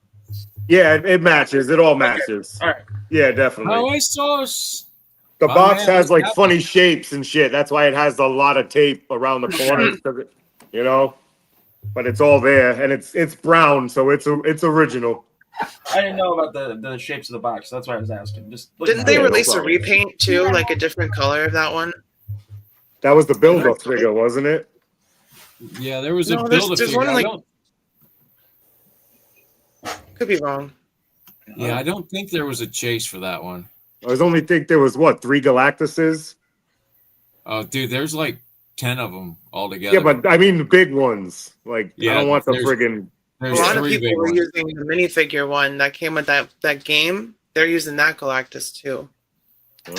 yeah, it matches. It all matches. All right. Yeah, definitely. Soy sauce. The Oh, box man, has like that's- funny shapes and shit. That's why it has a lot of tape around the corners, 'cause it- you know. But it's all there, and it's brown, so it's original. I didn't know about the shapes of the box. That's why I was asking. Just Didn't they Yeah, no release a problem. repaint too, like a different color of that one? That was the build-up figure, wasn't it? Yeah, there was a No, there's- build there's one, I like- don't- Could be wrong. yeah, I don't think there was a chase for that one. I was only think there was what 3 Galactuses. Oh, dude, there's like 10 of them all together. Yeah, but I mean the big ones. Like I Yeah, don't want the there's- friggin' A there's lot of 3 people big were ones. using the minifigure one that came with that game. They're using that Galactus too.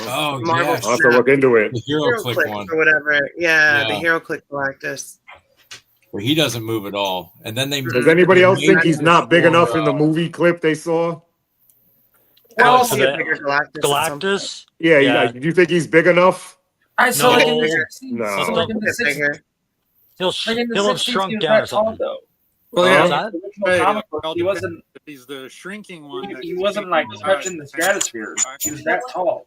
Oh, Marvel yes. I'll have to look into it. The Hero Hero Click Click one, or whatever. Yeah, the Yeah. Hero Click Galactus. where he doesn't move at all. And then they Does anybody else think he's not big for, enough in the movie clip they saw? I'll for see a the bigger Galactus. at some point. Galactus. Yeah, Yeah. do you think he's big enough? I saw No. like in the 60s. No. So like in the Bit 60s. bigger. He'll Like in the he'll have 60s, shrunk he was down or that tall, something. though. Well, Huh? yeah, What's that? The original comic book, he wasn't. He's the shrinking one. He wasn't like touching the stratosphere. He was that tall.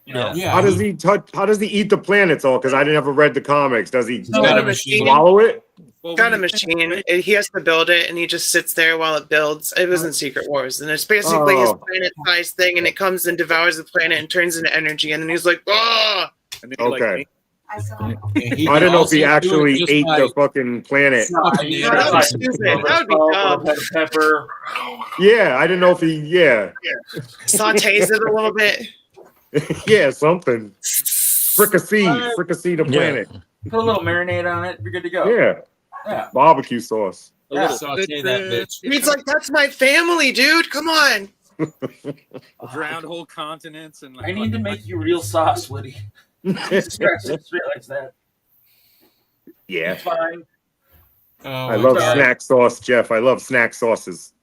You know. Yeah, How does he touch? How does he eat the planets all? Because I never read the comics. Does he No, got a the machine. swallow it? Well, Got a when you- machine. He has to build it, and he just sits there while it builds. It was in Secret Wars, and it's basically his Oh. planet-sized thing, and it comes and devours the planet and turns into energy, and then he's like, "Ah!" and then he, like, Okay. And he I didn't know if also he do it actually just ate by- the fucking planet. No, Fucking he yeah, had, that would like, be stupid. a little That would be salt, a dumb. little bit of pepper. Yeah, I didn't know if he. Yeah, Sautés it a little bit. yeah, something. Fricassee the planet. Put a little marinade on it. You're good to go. Yeah, Yeah. barbecue sauce. a Yeah. little Saute citrus, that bitch. He's like, "That's my family, dude. Come on." drowned whole continents, and like, I need to make you real sauce, Woody. I just realized that. Yeah, It's fine. Oh, I my love God. snack sauce, Jeff. I love snack sauces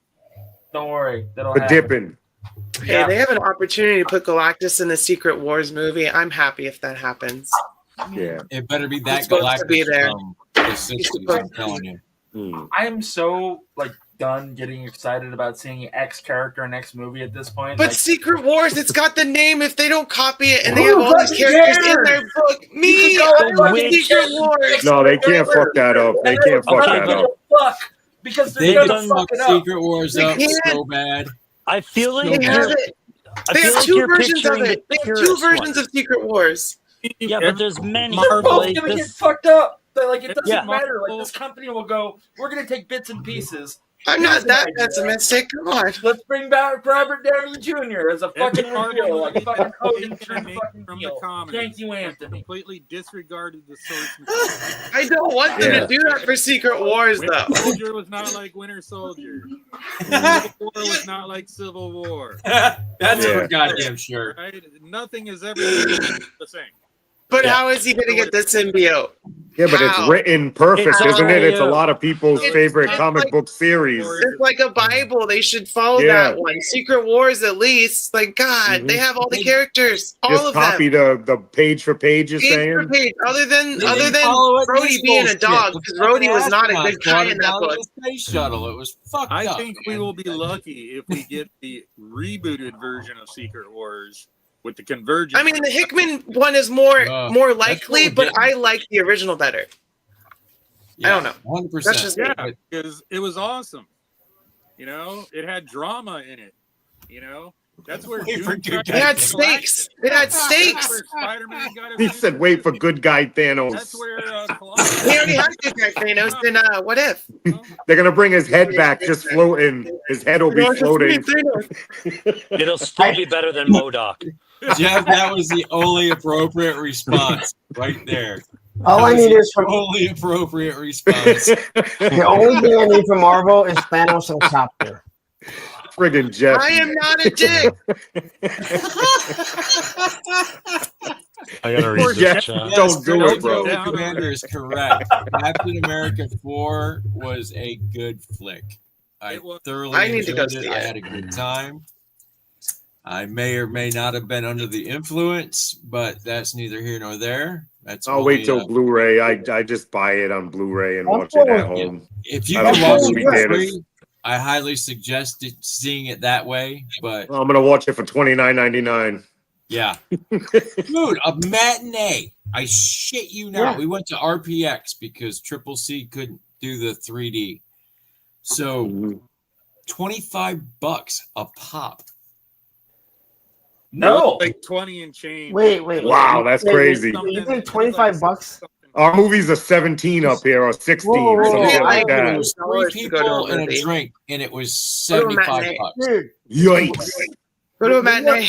Don't worry. That'll for happen. dipping. Hey, Yeah. they have an opportunity to put Galactus in the Secret Wars movie. I'm happy if that happens. Yeah. It better be that He's supposed to be Galactus there. from the 60s, I'm telling you. Hmm. I am so like done getting excited about seeing X character in X movie at this point. But Like, Secret Wars, it's got the name. If they don't copy it and they Who have all these fucking characters in cares? their book, me, You can go I love Witch. Secret Wars. No, they can't fuck that up. They can't fuck Okay, that but- up. Fuck, because They they're done gonna fuck fuck it up. Secret Wars They up can't. so bad. I feel like They have you're, it. I They feel have like two you're versions of picturing the it. They have two purest versions one. of Secret Wars. Yeah, but there's many. They're both Like gonna get this, fucked up. But like, it doesn't Yeah. matter. Like, this company will go, we're gonna take bits and pieces. I'm not that pessimistic. Come on. Let's bring back Robert Downey Jr. as a fucking Every part reveal, of like the fucking Hogan information turned they fucking from the heel. comics. Thank you, Anthony. completely disregarded the source material. I don't want them Yeah. to do that for Secret Wars, Winter though. Soldier was not like Winter Soldier. Civil War was not like Civil War. That's Yeah. for goddamn sure. Right? Nothing is ever the same. But Yeah. how is he gonna get the symbiote? Yeah, but it's How? written perfect, It's isn't it? already It's a out. lot of people's It's- favorite it's comic like- book series. It's like a Bible. They should follow Yeah. that one. Secret Wars, at least. Like God, they have all the characters, all Just of copy them. the page for page, you're Page for saying? page. Other than They didn't Rhodey follow it in this being a bullshit. dog, The because fucking Rhodey was not a astronauts good guy brought in it that down to book. the space shuttle. It was fucked I up. think we man. will be lucky if we get the rebooted version of Secret Wars with the convergence. I mean, the Hickman one is more what likely, we're but getting. I like the original better. I don't know. 100%. That's just me. yeah, because it was awesome. You know, it had drama in it. You know, that's where Wait for Doom good tried guy to It had Thanos. stakes. It had That's stakes. where Spider-Man got He his said, wait for good guy That's Thanos. where He already had good guy Thanos in What If? They're going to bring his head back, just floating. His head will be floating. It'll still be better than MODOK. Jeff, that was the only appropriate response right there. All I That was need the is from only appropriate response. the only thing I need from Marvel is Thanos and Copter. Friggin' Jeff. I am not a dick. I gotta read Jeff, this chat. don't do it, bro. Joe Commander is correct. Captain America 4 was a good flick. I It was. thoroughly I need to go enjoyed see it. I it. had a good time. I may or may not have been under the influence, but that's neither here nor there. That's I'll only, wait till Blu-ray. I just buy it on Blu-ray and I'm watch it at cool. home. if you I can don't watch know it movie for theaters. free, I highly suggest seeing it that way. But I'm gonna watch it for $29.99. yeah, dude, a matinee. I shit you not. Yeah. We went to RPX because Triple C couldn't do the 3D. So $25 a pop. No. like 20 and change. Wait. Wow, that's crazy. You think $25? Our movies are 17 up here or 16, Whoa, some shit I like think that. it It was was three $3 to go to people a and a movie. drink, and it was Go to a 75 matinee. bucks. Dude, Yikes! Go to a matinee.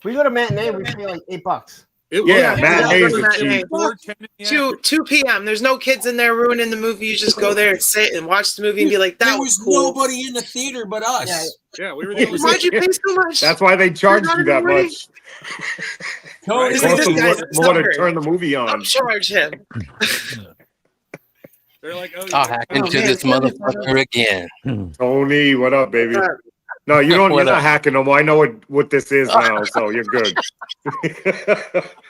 we go to matinee, we pay like $8. It Yeah, was- matinees are cheap. 4:10 in the 2 p.m. There's no kids in there ruining the movie. You just go there and sit and watch the movie and be like, that There was was cool. nobody in the theater but us. Yeah. Yeah, we were the only Why'd you pay so much? That's why they charge You're you not that in the much. Tony, He's It like, costs this you guy's more to stubborn. turn the movie on. Upcharge him. They're like, oh, I'll hack into man, this motherfucker again. Tony, what up, baby? No, you don't. You're What not up? hacking no more. I know what this is now, so you're good.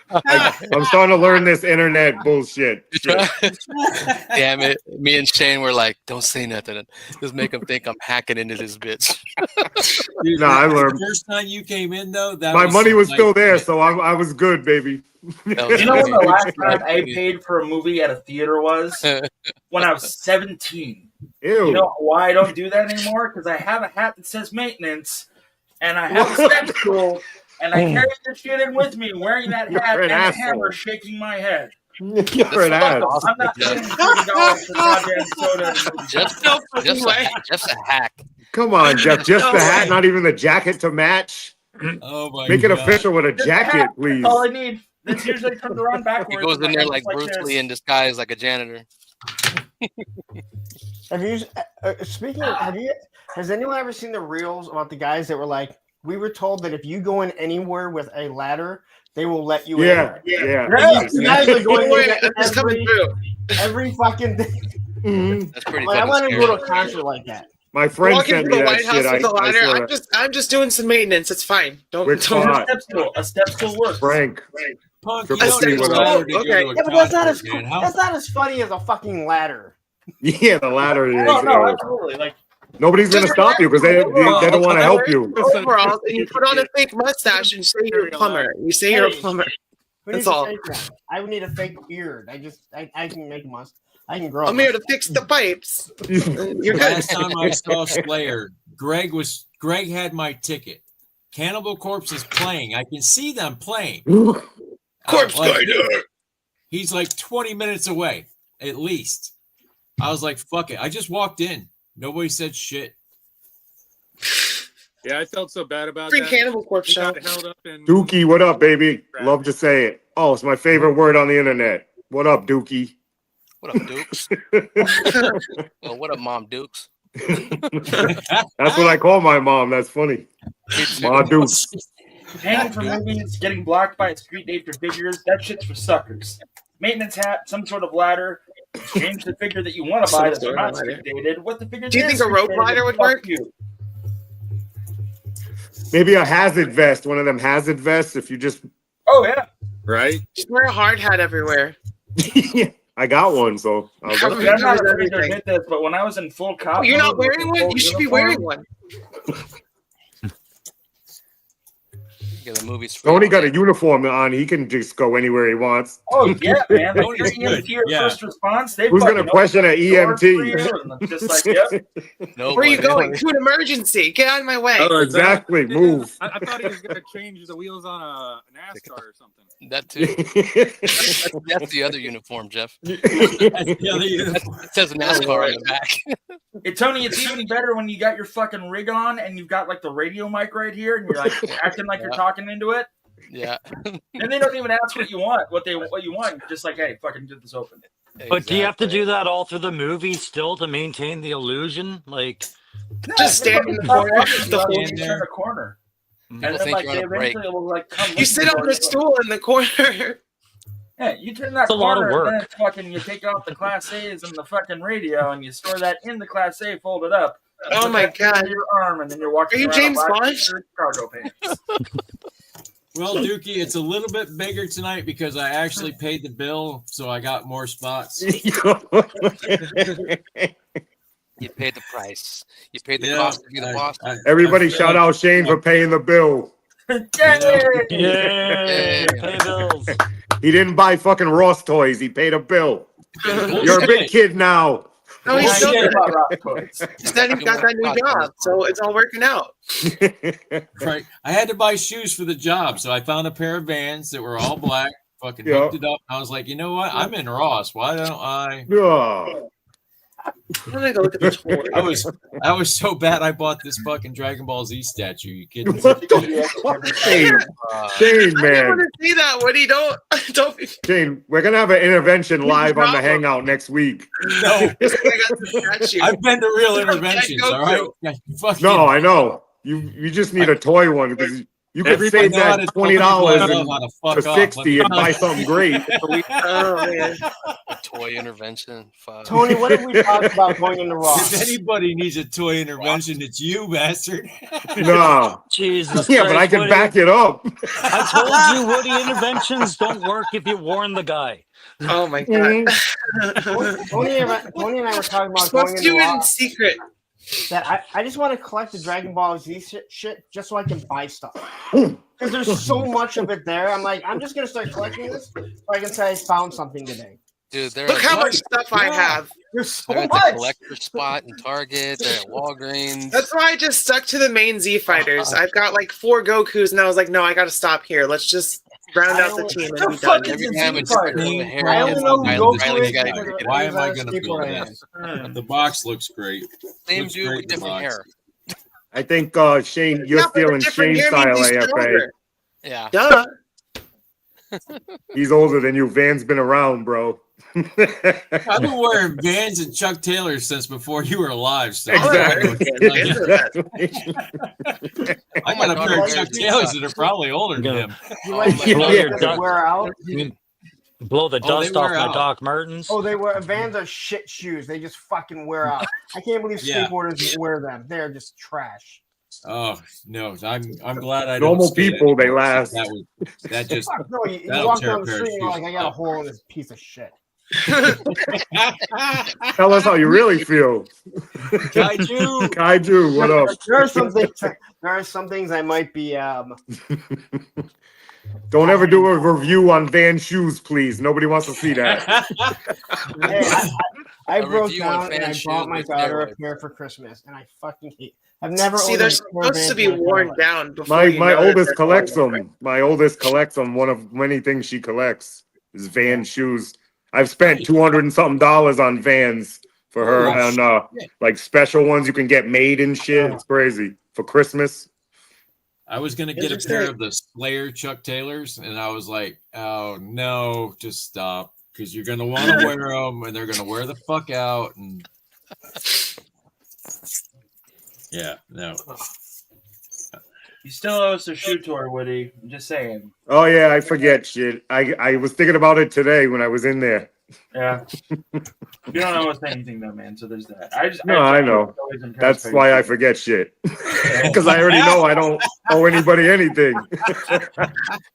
I'm starting to learn this internet bullshit. Shit. Damn it. Me and Shane were like, don't say nothing. Just make him think I'm hacking into this bitch. Dude, No, I the learned. first time you came in, though, that My money was like- still there, so I was good, baby. That was You know when the last Right. time I paid for a movie at a theater was? When I was 17. Ew. You know why I don't do that anymore? Because I have a hat that says maintenance, and I have a step stool, and I carry this shit in with me, wearing that hat You're an and a asshole. hammer, shaking my head. You're an Fuck ass. 'em. I'm not paying $30 for goddamn soda. and movie. Just a hack. Come on, Jeff. Just the hat, not even the jacket to match. Oh my Make it God. official with a Just jacket, hat. please. That's all I need. This usually comes around He backwards. goes and in my there head's like Bruce this. Lee in disguise, like a janitor. Have you has anyone ever seen the reels about the guys that were like, we were told that if you go in anywhere with a ladder, they will let you Yeah, in. yeah. You guys are going Wait, in I'm just coming through. every fucking day. Mhm. That's pretty Like, I fucking want to scary. go to a concert like that. My friend Walking sent to me the that White House shit. with a I ladder. swear. I'm just doing some maintenance. It's fine. Don't. Which don't spot? A step stool works. Frank. Punk, you Triple don't need C, a what ladder up? to go Okay. to a Yeah, but that's not concert, as man. How that's not as funny as a fucking ladder. Yeah, the ladder is. No, absolutely. Like, Nobody's gonna stop you because they don't want to help you. Overalls, and you put on a fake mustache and say you're a plumber. You say you're a plumber. Who That's needs a all. fake one? I would need a fake beard. I can make a must. I can grow. I'm here to fix the pipes. You're good. last time I saw Slayer, Greg had my ticket. Cannibal Corpse is playing. I can see them playing. Corpse Like, Grinder. he's like 20 minutes away, at least. I was like, fuck it. I just walked in. Nobody said shit. Yeah, I felt so bad about Free that. Cannibal Corpse We show. got held up in Dookie, what up, baby? Love to say it. Oh, it's my favorite word on the internet. What up, Dookie? What up, Dukes? Oh, what up, Mom Dukes? That's what I call my mom. That's funny. Me too. Ma Dukes. Paying for movies, getting blocked by street nature figures, that shit's for suckers. Maintenance hat, some sort of ladder, exchange the figure that you want to buy that's not street dated. What the figure Do you is think a street rope dated, ladder would fuck work? You. Maybe a hazard vest, one of them hazard vests. If you just, Oh yeah, Right? Just wear a hard hat everywhere. I got one, so I'll How just- would you I'm not cover afraid to everything? admit this, but when I was in full cop, Oh, you're not mode with wearing a one? full You should be uniform, wearing one. Get the movies. Tony got a uniform on. He can just go anywhere he wants. Oh yeah, man! Like Tony's your good, EMT or yeah. first response, they Who's fucking gonna question an open the doors for EMT? you, and just like, yep. No, Where are you going? To an emergency. Get out of my way. Oh, Exactly. Move. I thought he was going to change the wheels on a NASCAR or something. That too. That's the other uniform, Jeff. That's the other uniform. It says NASCAR on the back. Hey, Tony, it's even better when you got your fucking rig on and you've got like the radio mic right here, and you're like acting like you're talking into it, Yeah. and they don't even ask what you want, what you want. You're just like, hey, fucking get this open. But do you have to do that all through the movie still to maintain the illusion? Like, Just stand in the corner. in the corner. People And then think like you're they on a break. eventually will like come. You listen sit to on you. the stool in the corner. Yeah, you turn that It's a lot of corner and then work. it's fucking you take out the class A's and the fucking radio and you store that in the class A folded up. Oh Put my that under God. Your arm and then you're walking Are you around James a black Bond? t-shirt, cargo pants. Well, Dookie, it's a little bit bigger tonight because I actually paid the bill, so I got more spots. You paid the price. You paid the Yeah, cost to be the boss. Everybody shout out Shane for paying the bill. Yay! yay, pay bills. He didn't buy fucking Ross toys. He paid a bill. You're a big kid now. No, he's I still hear good. about rock toys. He's not even got that new job, so it's all working out. Right. I had to buy shoes for the job, so I found a pair of Vans that were all black. Fucking Yeah. hooked it up. I was like, you know what? I'm in Ross. Why don't I? Yeah. I'm gonna go look at the toy. I was so bad. I bought this fucking Dragon Ball Z statue. You kidding? What the Shane, Shane, I didn't man. want to see that, Woody. Don't be. Shane, we're gonna have an intervention live on the Hangout next week. No, I got the statue. I've been to real That's what I interventions. go All right. to. Yeah, fucking- No, I know. You just need a toy one because you could Everybody save know how that to- $20 how to and fuck to off. 60 and buy something great. Oh man. A toy intervention. Fuck. Tony, what have we talked about going into Raw? If anybody needs a toy intervention, it's you, bastard. No. Jesus Yeah, but I Christ, can Woody. back it up. I told you, Woody, interventions don't work if you warn the guy. Oh my God. Tony and I were talking We're about supposed going to do into it Raw. in secret. That I just want to collect the Dragon Ball Z shit just so I can buy stuff. Because there's so much of it there. I'm like, I'm just gonna start collecting this so I can say I found something today. Dude, they're Look at, how much stuff I have. There's so they're at the much. collector spot in Target. They're at Walgreens. That's why I just stuck to the main Z fighters. I've got like 4 Gokus, and I was like, no, I got to stop here. Let's just round out the team and be done. Fucking Every Z time it's fighter. the hair I only know Riley, Goku Riley, is you gotta because get of- it. Why am I because going to people feel are that? in. The box looks great. Same Looks dude great with in the different box. hair. I think Shane, you're Yeah, but the stealing different Shane hair means style he's AFA. stronger. Yeah. Duh. He's older than you. Van's been around, bro. I've been wearing Vans and Chuck Taylors since before you were alive. So Exactly. I got a pair of Chuck Taylors that are probably older than him. You like Yeah. blow Yeah. your wear out? Blow the Oh, dust they off wear my out. Doc Martens. Oh, they wear Vans are shit shoes. They just fucking wear out. I can't believe Yeah. skateboarders wear them. They're just trash. Oh no, I'm glad I Normal don't skate people, they anymore. last. That just Fuck no, you that'll walk tear a down the pair of street and you're like, shoes I got a up. hole in this piece of shit. Tell us how you really feel. Kaiju. Kaiju, what up? There are some things. There are some things I might be. Don't ever do a review on Van shoes, please. Nobody wants to see that. Hey, I A broke review on down and fan I shoes bought my with daughter a steroids. pair for Christmas, and I fucking hate. I've never. See, owned they're a pair of supposed to Vans be in my worn life. down before My you my know that oldest they're collects worn. them. My oldest collects them. One of many things she collects is Van shoes. I've spent $200 and something on Vans for her, Oh, and like special ones you can get made and shit. It's crazy for Christmas. I was gonna get a pair of the Slayer Chuck Taylors, and I was like, "Oh no, just stop!" Because you're gonna want to wear them, and they're gonna wear the fuck out, and yeah, no. You still owe us a shoe tour, Woody. I'm just saying. Oh yeah, I forget shit. I was thinking about it today when I was in there. Yeah. You don't owe us anything though, man. So there's that. I know. That's why I forget shit. Because I already know I don't owe anybody anything.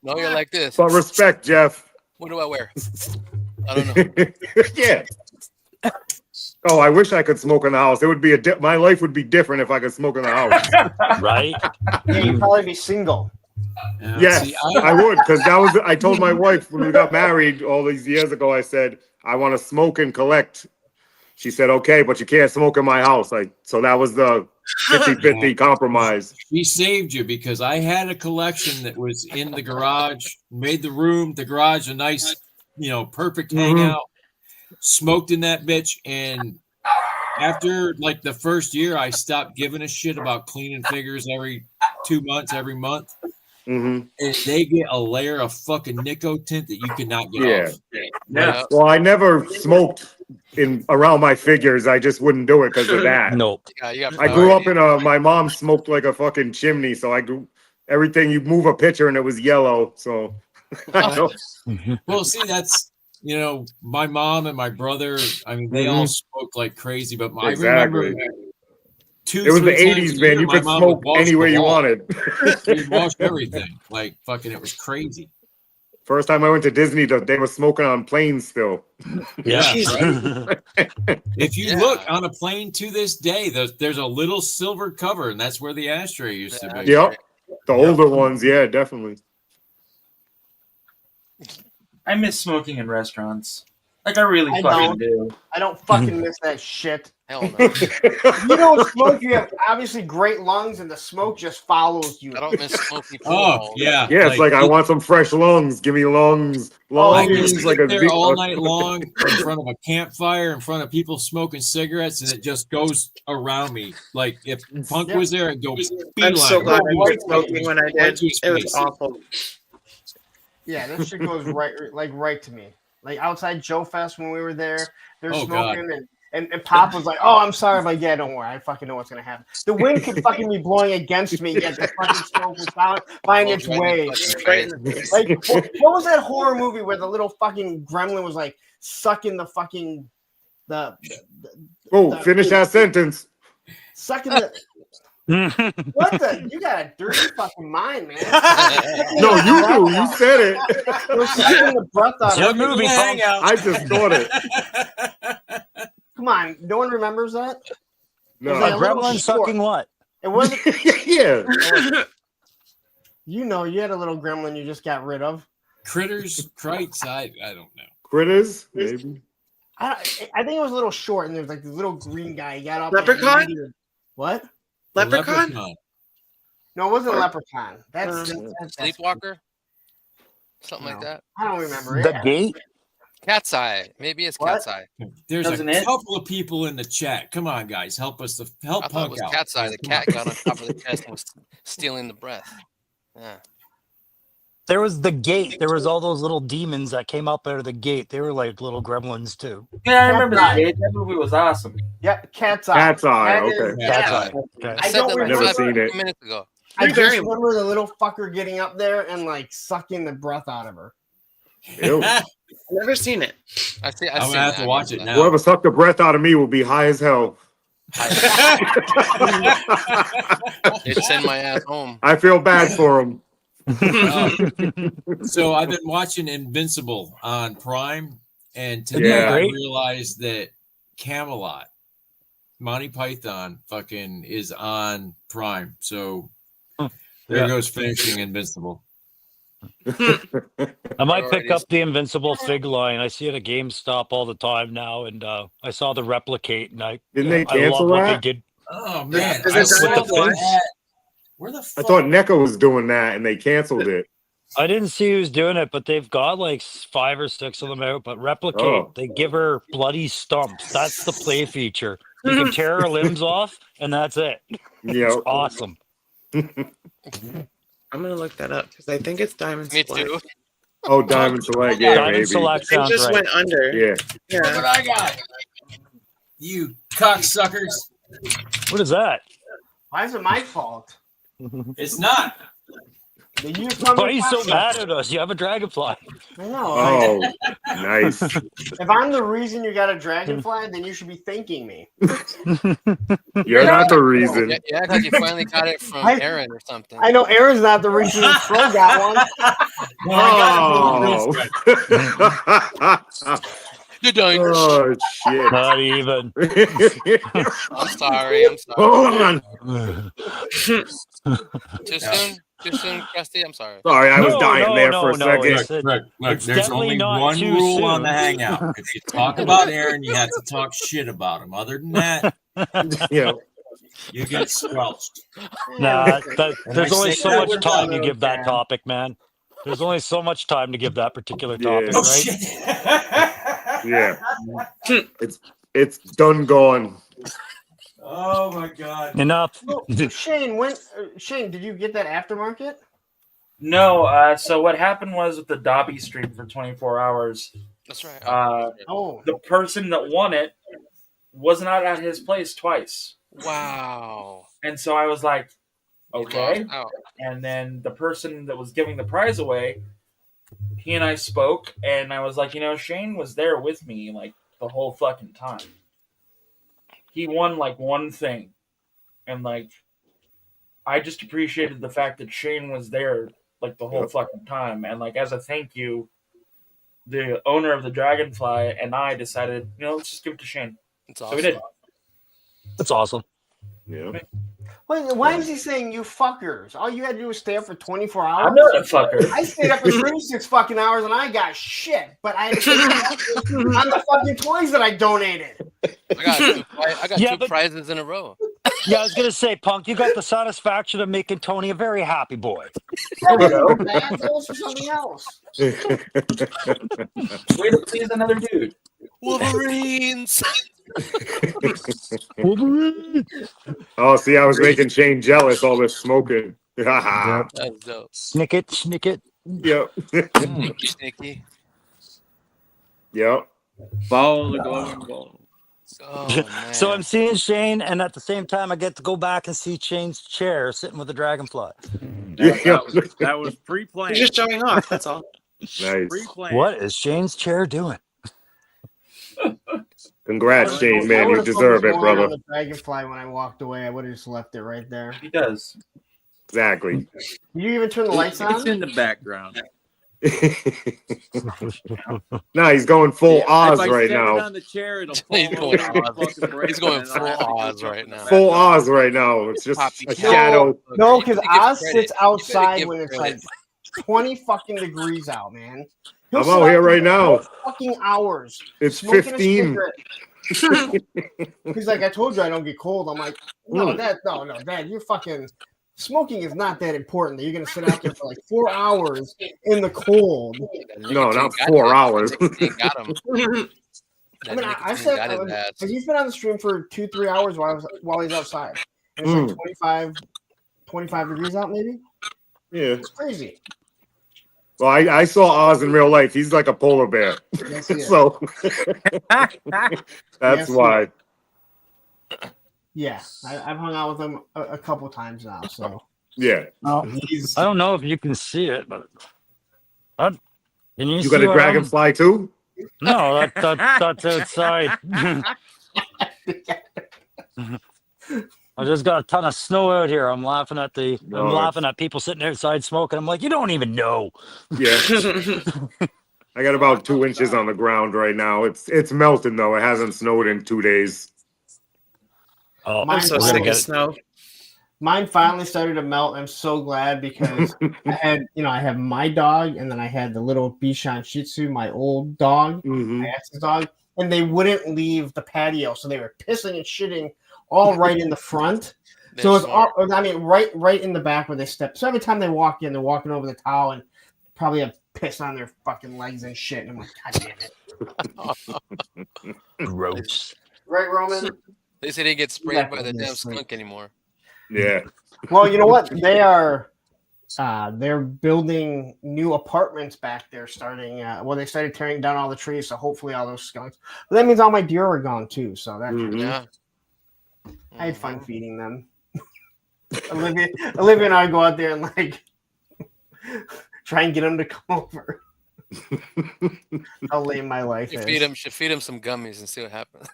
No, you're like this. But respect, Jeff. What do I wear? I don't know. Yeah. Oh, I wish I could smoke in the house. It would be my life would be different if I could smoke in the house. Right? Yeah, you'd probably be single. Yes, I would, because that was. I told my wife when we got married all these years ago. I said I want to smoke and collect. She said, "Okay, but you can't smoke in my house." So that was the 50-50 compromise. She saved you because I had a collection that was in the garage, made the garage a nice, perfect hangout. Smoked in that bitch, and after like the first year, I stopped giving a shit about cleaning figures every 2 months, every month. Mm-hmm. And they get a layer of fucking nicotine that you cannot get off. Yeah. Well, I never smoked around my figures. I just wouldn't do it because of that. Nope. I grew up in my mom smoked like a fucking chimney, so I grew everything. You move a picture and it was yellow. So I don't. Well, see, that's my mom and my brother. I mean, they all smoked like crazy. But I remember it was the 80s, man. You could smoke anywhere you wanted. You'd wash everything. Like fucking, it was crazy. First time I went to Disney, they were smoking on planes still. Yeah. Right? If you look on a plane to this day, there's a little silver cover, and that's where the ashtray used to be. Yep. The older ones, yeah, definitely. I miss smoking in restaurants. Like I really fucking do. I don't fucking miss that shit. Hell no. You don't smoke, you have obviously great lungs, and the smoke just follows you. I don't miss smoking. Oh, yeah. Yeah, it's like I want some fresh lungs. Give me lungs. I can Lungs. sit there all night long in front of a campfire, in front of people smoking cigarettes, and it just goes around me. Like if Punk was there, I'd go. I'm so glad I quit smoking when I did. It was awful. Yeah, that shit goes right to me. Like outside Joe Fest when we were there, they're smoking and Pop was like, "Oh, I'm sorry, but yeah, don't worry, I fucking know what's gonna happen. The wind could fucking be blowing against me, yet the fucking smoke was finding its way." Like, what was that horror movie where the little fucking gremlin was like sucking the fucking finish that sentence. Sucking the. What the? You got a dirty fucking mind, man. No, you do. You said it. We're sucking the breath out of movie. I just thought it. Come on, no one remembers that. No. Like A gremlin sucking what? It wasn't. Yeah. You had a little gremlin you just got rid of. Critters, Krites, I don't know. Critters, maybe. I think it was a little short, and there's like this little green guy. He got up. Leprechaun? What? Leprechaun? No, it wasn't Leprechaun. That's Sleepwalker? Something like that. I don't remember. The Gate? Cat's Eye. Maybe it's What? Cat's Eye. There's Doesn't a it? couple of people in the chat. Come on, guys, help us to help I thought it Punk was out. Cat's Eye. The cat got on top of the chest and was stealing the breath. Yeah. There was the Gate. There was all those little demons that came up out of the gate. They were like little gremlins too. Yeah, I remember that. That movie was awesome. Yeah, Cat's Eye. Cat's Eye. That is- Okay. Cat's Eye. Okay. I said don't that like remember 5 seen it. minutes ago. I just remember the little fucker getting up there and like sucking the breath out of her. Ew. Never seen it. I'm I'm gonna have to watch it now. Whoever sucked the breath out of me will be high as hell. They'd send my ass home. I feel bad for him. So I've been watching Invincible on Prime, and today Yeah. I realized that Camelot, Monty Python, fucking is on Prime. So there goes finishing Invincible. I might pick up the Invincible fig line. I see it at GameStop all the time now, and I saw the Replicate, and Didn't they I cancel love what they that? did. Oh man, Is I it saw with the figs? that. Where the I fuck? thought NECA was doing that and they canceled it. I didn't see who's doing it, but they've got like 5 or 6 of them out. But Replicate, Oh. they give her bloody stumps. That's the play feature. You can tear her limbs off, and that's it. Yeah. It's awesome. I'm gonna look that up because I think it's Diamond Me Select. too. Oh, Diamond Select. Yeah, Diamond maybe. Select It sounds just right. went under. Yeah. Look what I got. You cocksuckers. What is that? Why is it my fault? It's not. They use some Why are you so pasta. mad at us? You have a dragonfly. I know. Oh, nice. If I'm the reason you got a dragonfly, then you should be thanking me. You're not the reason. Yeah, because you finally got it from I- Aaron or something. I know Aaron's not the reason that Fro got one. No, I got Oh. You're doing. Oh, shit. Not even. I'm sorry. I'm sorry. Hold on. Too soon? Too soon, Krusty? I'm sorry. Sorry, I was No, dying no, there no, for a no, second. it's- Look, it's there's definitely only not one too rule on soon. the hangout. If you talk about Aaron, you have to talk shit about him. Other than that, Yeah. you get squelched. Nah, And there's I only say so that much with time love, you give that man. topic, man. There's only so much time to give that particular Yeah. topic, Oh right? shit! Yeah. It's done gone. Oh my god! Enough. So, Shane, did you get that aftermarket? No, so what happened was with the Dobby stream for 24 hours, That's right. Oh, the person that won it was not at his place twice. Wow. And so I was like, You okay. lost out. And then the person that was giving the prize away, he and I spoke, and I was like, Shane was there with me like the whole fucking time. He won like one thing, and like I just appreciated the fact that Shane was there like the whole fucking time, and like as a thank you, the owner of the Dragonfly and I decided, let's just give it to Shane. It's So awesome. we did. That's awesome. Yeah. wait, why is he saying you fuckers? All you had to do was stay up for 24 hours. I'm not a fucker. I stayed up for 36 fucking hours and I got shit, but I had to on the fucking toys that I donated. I got Yeah, two but- prizes in a row. Yeah, I was gonna say, Punk, you got the satisfaction of making Tony a very happy boy. That wasn't bad. That was for something else. Way to please another dude. Wolverines. Oh, see, I was making Shane jealous, all this smoking. Haha. That's dope. Snick it. Yep. Sneaky, sneaky. Yep. Follow the glowing ball. Oh, man. So I'm seeing Shane, and at the same time, I get to go back and see Shane's chair sitting with the dragonfly. That was pre-planned. He's just showing off. That's all. Nice. Pre-planned. What is Shane's chair doing? Congrats, Shane, I man. You would've deserve focused it, more on brother. the dragonfly when I walked away. I would have just left it right there. He does. Exactly. Did you even turn the lights It's on? in the background. Nah, he's going full Oz if I right set it now. on the chair, it'll fall He's over going and Oz. fucking break, He's going and then I'll have to full go Oz jump right in the now. back. Full Oz right now. It's just Poppy a cat. shadow. No, You because gotta give Oz credit. sits You gotta outside give when it's credit. like 20 fucking degrees out, man. He'll I'm sit out here right for now. 12 fucking hours. It's smoking a 15. cigarette. He's like, I told you I don't get cold. I'm like, no, Mm. Dad, you're fucking smoking is not that important. That you're gonna sit out there for like 4 hours in the cold. No, not Nicotine 4 got hours. him. Nicotine got him. I mean, I Nicotine said got his ass. he's been on the stream for 2-3 hours while he's outside. And it's like 25 degrees out, maybe. Yeah. It's crazy. Well, I saw Oz in real life. He's like a polar bear. Yes, he is. So that's Yes, he why. Yeah, I've hung out with him a couple times now. So Yeah. he's I don't know if you can see it, but can you You see got a what I'm- dragonfly too? No, that's outside. I just got a ton of snow out here. I'm laughing at No, laughing at people sitting outside smoking. I'm like, you don't even know. Yeah. I got about 2 inches on the ground right now. It's melting though. It hasn't snowed in 2 days. Oh, I'm so we're gonna sick get of snow. mine finally started to melt. I'm so glad because I have my dog and then I had the little Bichon Shih Tzu, my old dog, Mhm. my ex's dog, and they wouldn't leave the patio, so they were pissing and shitting all right in the front. So They're it's smart. all, I mean, right in the back where they step. So every time they walk in, they're walking over the towel and probably have piss on their fucking legs and shit. And I'm like, God damn it. gross. Right, Roman? They say they get sprayed Yeah, by the damn yes, right. skunk anymore. Yeah. Well, you know what? They are they're building new apartments back there starting they started tearing down all the trees, so hopefully all those skunks. But that means all my deer are gone too, so that Mhm. Yeah. I had fun feeding them. Olivia and I go out there and like try and get him to come over. How lame my life You is. should feed him some gummies and see what happens.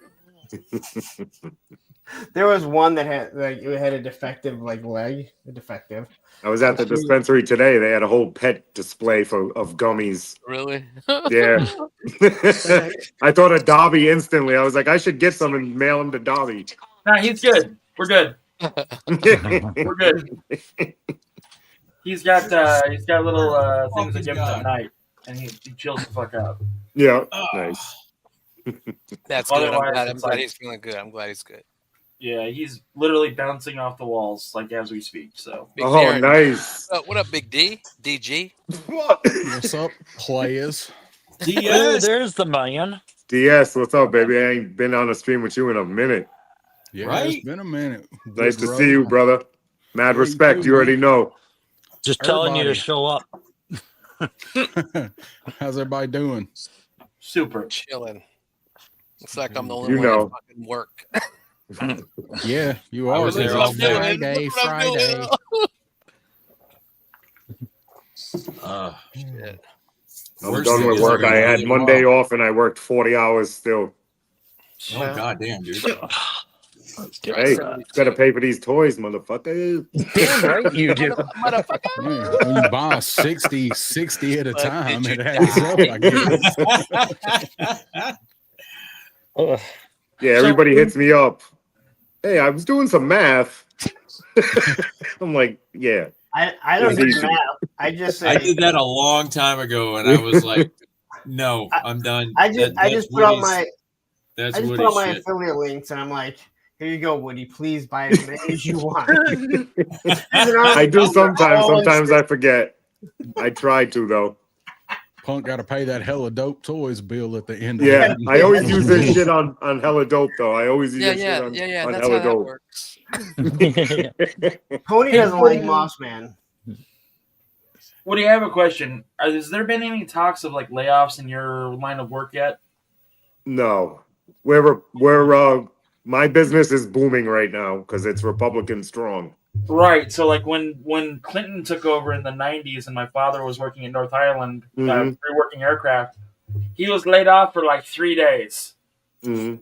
There was one that had it had a defective leg. A defective. I was at the dispensary today. They had a whole pet display of gummies. Really? Yeah. I thought of Dobby instantly. I was like, I should get some and mail him to Dobby. Nah, he's good. We're good. We're good. He's got little things that give him at night, and he chills the fuck out. Yeah, nice. That's good. Otherwise, I'm it's glad like- he's feeling good. I'm glad he's good. Yeah, he's literally bouncing off the walls like as we speak. So Big Oh, Darren. nice. What up, Big D? DG? What's up, players? Oh, DS. there's the man. DS, what's up, baby? I ain't been on a stream with you in a minute. Yeah, Right? it's been a minute. Nice Good to see you, road. brother. Mad Yeah, you respect. too, You already know. Just telling you to Everybody. show up. How's everybody doing? super. Chilling. Looks like I'm the only You one know. that fucking work. Yeah, you I are. was It's there all day. Friday, Look what I'm Friday. Uh, Shit. I'm Worst done thing with is work. I had everybody- Monday off and I worked 40 hours still. oh goddamn, dude. Hey, gotta pay for these toys, motherfucker. Damn right you do. Motherfucker. Yeah, when you buy 60 at a Let time, you it adds up, I guess. Ugh. Yeah, everybody hits me up. Hey, I was doing some math. I'm like, yeah. I don't It's do easy. math. I just say I did that a long time ago, and I was like, "No, I'm done." I just That's put out Woody's- my That's I just put Woody's out my shit. affiliate links and I'm like, here you go, Woody. Please buy as many as you want. I do sometimes. All in Sometimes I forget. I try to though. Punk got to pay that hella dope toys bill at the end of Yeah, it. I always use this shit on hella dope though. I always use Yeah, this yeah, shit on, yeah. on That's how hella that dope. works. Tony doesn't like Moss Man. Woody, I have a question. Has there been any talks of like layoffs in your line of work yet? No, we're my business is booming right now because it's Republican strong. Right. So like when Clinton took over in the 90s and my father was working in North Ireland, Mhm. reworking aircraft, he was laid off for like 3 days. hmm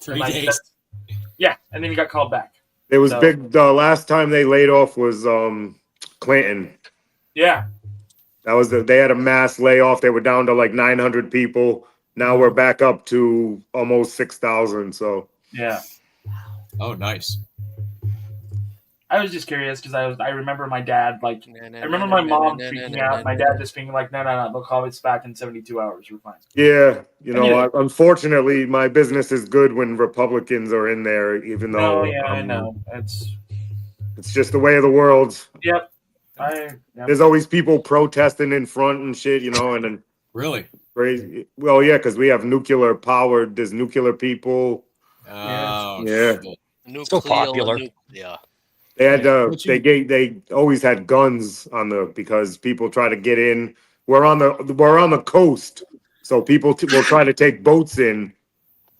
3 Like, days. that's- Yeah, and then he got called back. It was So- big. The last time they laid off was Clinton. Yeah. That was they had a mass layoff. They were down to like 900 people. Now we're back up to almost 6,000. So Yeah. Oh, nice. I was just curious because I remember my dad I remember my mom freaking out. My dad just being like, no, they'll call us back in 72 hours. We're fine. yeah, you know, Yeah. unfortunately, my business is good when Republicans are in there. Even though Oh yeah, I know. It's it's just the way of the world. yep. There's always people protesting in front and shit, you know, and then Really? crazy. Well, yeah, because we have nuclear power. There's nuclear people. Oh, Yeah. shit. So popular. Yeah. They had But they always had guns on because people try to get in. We're on the coast, so people will try to take boats in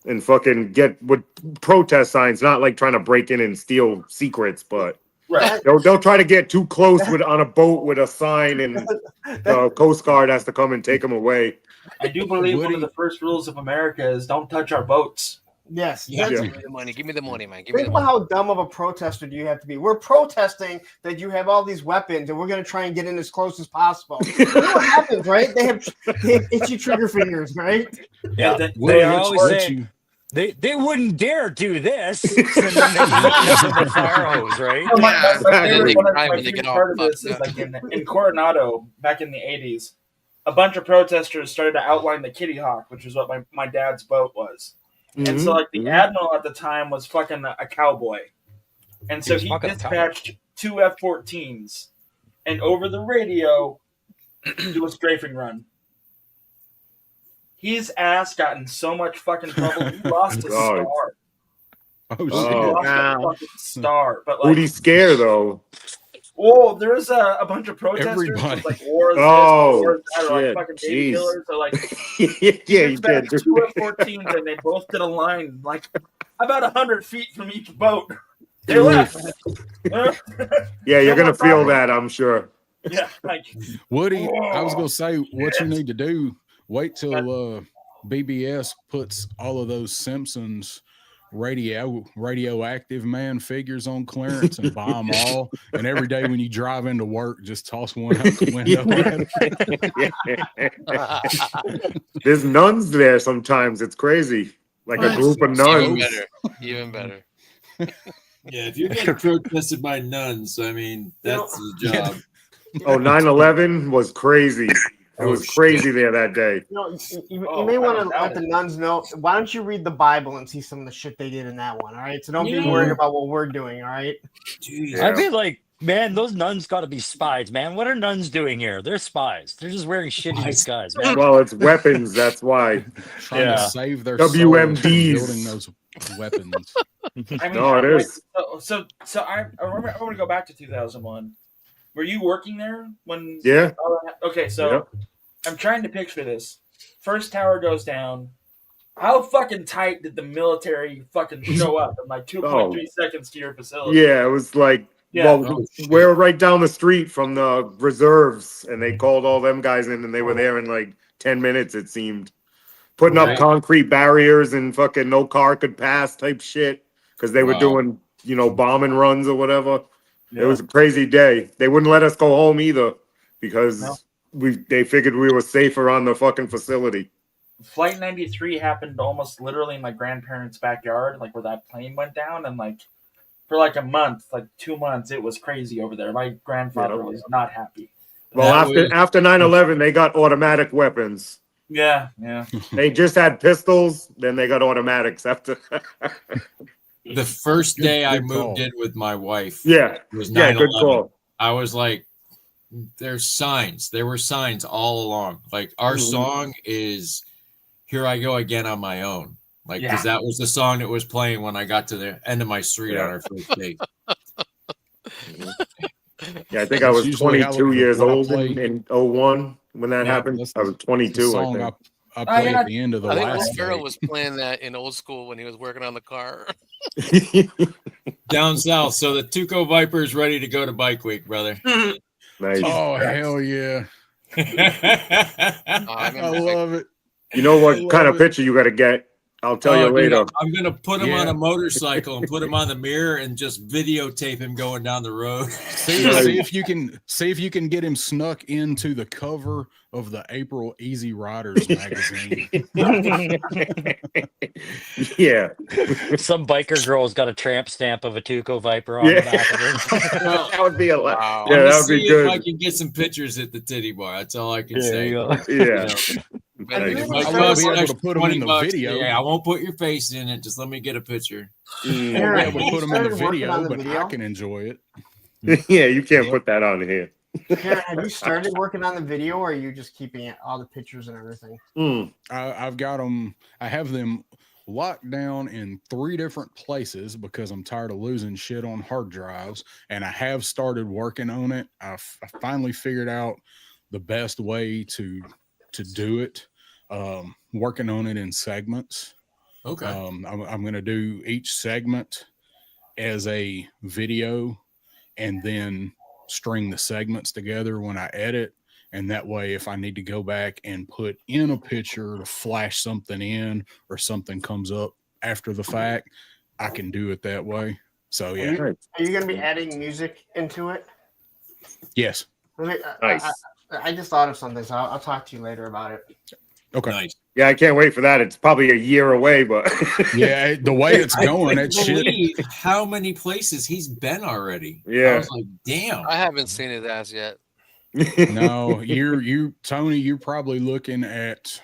and fucking get with protest signs, not like trying to break in and steal secrets, but Right. they'll try to get too close on a boat with a sign, and the Coast Guard has to come and take them away. I do believe one Woody- of the first rules of America is don't touch our boats. Yes. Yeah. that's- Yeah. Give me the money. Give me the money, man. Give me Think the about money. how dumb of a protester do you have to be. We're protesting that you have all these weapons and we're going to try and get in as close as possible. You know what happens, right? They have itchy trigger fingers, right? Yeah. Woody, They let's are always let say- you- They wouldn't dare do this. And then they use the fire hose, right? Oh, my Yeah. favorite, one of Right, my when they favorite get all part of this fucked is like in Coronado back in the 80s, a bunch of protesters started to outline the Kitty Hawk, which is what my dad's boat was. And so like the admiral at the time was fucking a cowboy. And so was he fucking a dispatched 2 F-14s and over the radio do a strafing run. His ass got in so much fucking trouble. He lost a God. star. Oh, He shit. Oh. lost Wow. a fucking star. But like, Booty scare though. oh, there was a bunch of protesters Everybody. with, like war is this, Oh, war is that, or like shit, fucking baby jeez. killers, or like Yeah, you dispatched did. 2 F-14s and they both did a line like about 100 feet from each boat. They left. Yeah, you're No gonna more feel problem. that, I'm sure. Yeah, like Woody, I was gonna say what you need to do. Wait till BBS puts all of those Simpsons radioactive man figures on clearance and buy them all. And every day when you drive into work, just toss one out the window. There's nuns there sometimes. It's crazy. Like a group of Even nuns. better. Even better. Yeah, if you're getting protested by nuns, I mean, that's the job. Oh, 9/11 was crazy. It Oh, was shit. crazy there that day. You know, you Oh, may I want to don't doubt let the it. nuns know. Why don't you read the Bible and see some of the shit they did in that one? All right, so don't be Yeah. worried about what we're doing. All right. Jeez. Yeah. I feel like, man, those nuns got to be spies, man. What are nuns doing here? They're spies. They're just wearing shitty Spies. disguise, man. Well, it's weapons. That's why. Trying Yeah. to save their souls from WMDs. building those weapons. I mean, No, it is. So I remember. I want to go back to 2001. Were you working there when? Yeah. Okay, so Yep. I'm trying to picture this. First tower goes down. How fucking tight did the military fucking show up in like 2.3 seconds to your facility? Yeah, it was like, Yeah. well, we're right down the street from the reserves, and they called all them guys in, and they were there in like 10 minutes, it seemed. Putting up Right. concrete barriers and fucking no car could pass type shit because they were Wow. doing, bombing runs or whatever. Yeah. It was a crazy day. They wouldn't let us go home either because No. they figured we were safer on the fucking facility. Flight 93 happened almost literally in my grandparents' backyard, like where that plane went down, and like for like a month, like 2 months, it was crazy over there. My grandfather was not happy. Well, That after 9/11, they got automatic weapons. Yeah. They just had pistols, then they got automatics after. The first day I Good moved call. in with my wife Yeah, was yeah, 9/11. good call. I was like, there's signs. There were signs all along. Like our Mhm. song is "Here I Go Again on My Own." Like, because Yeah. that was the song that was playing when I got to the end of my street Yeah. on our first date. Yeah, I think I That's was usually how 22 years what I old play. in 01 when that Yeah, happened. that's I was the 22, I song think. I play yeah. at the end of the I think Will last Ferrell day. was playing that in old school when he was working on the car. Down south. So the Tuco Viper is ready to go to Bike Week, brother. Nice. Oh, hell yeah. I I remember love it. You know I what kind of love it. picture you got to get? I'll tell you Dude, later. I'm gonna put him on Yeah. a motorcycle and put him on the mirror and just videotape him going down the road. See if you can get him snuck into the cover of the April Easy Riders magazine. Yeah. Some biker girl's got a tramp stamp of a Tuco Viper on Yeah. the back of her. Well, That would be a lot. Wow. Yeah, I'm that gonna would be see if I good. can get some pictures at the titty bar. That's all I can There say. you go. Yeah. Better And get you Might were I won't cost be able extra to put 'em in 20 the bucks. video. Yeah, I won't put your face in it. Just let me get a picture. Mm. I'll Aaron, be able to you put them in the started working video, on the but I video? can enjoy it. Yeah, you can't put that on here. Karen, have you started working on the video, or are you just keeping all the pictures and everything? I've got them. I have them locked down in 3 different places because I'm tired of losing shit on hard drives, and I have started working on it. I finally figured out the best way to do it. Working on it in segments. Okay. I'm going to do each segment as a video and then string the segments together when I edit. And that way, if I need to go back and put in a picture to flash something in or something comes up after the fact, I can do it that way. So, yeah. Are you going to be adding music into it? Yes. Nice. I just thought of something, so I'll talk to you later about it. Okay. Nice. Yeah, I can't wait for that. It's probably a year away, but Yeah, the way it's going, I that can't shit. believe how many places he's been already. I Yeah. was like, damn. I haven't seen his ass yet. No, Tony, you're probably looking at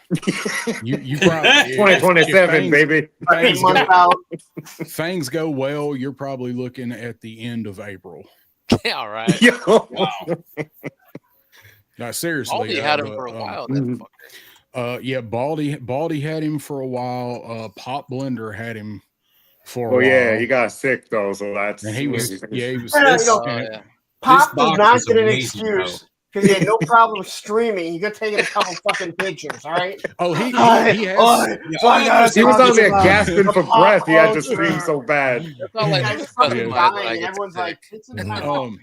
you probably 2027, if baby. things, Month out. things go well, you're probably looking at the end of April. Yeah, all right. Yo. No, seriously. Baldy had him for a while. That mhm. fucker. Yeah, Baldy had him for a while. Pop Blender had him for a Oh while. yeah, he got sick though, so that's and he was You know, Oh, yeah. Pop does box not is get an amazing, excuse. because he had no problem streaming. He could take a couple fucking pictures. All right. Oh, he He has. He was on there gasping for breath. He had to scream so bad. That's all I Guy's do. fucking Yeah. dying, I and get everyone's sick. like, "Take some time off."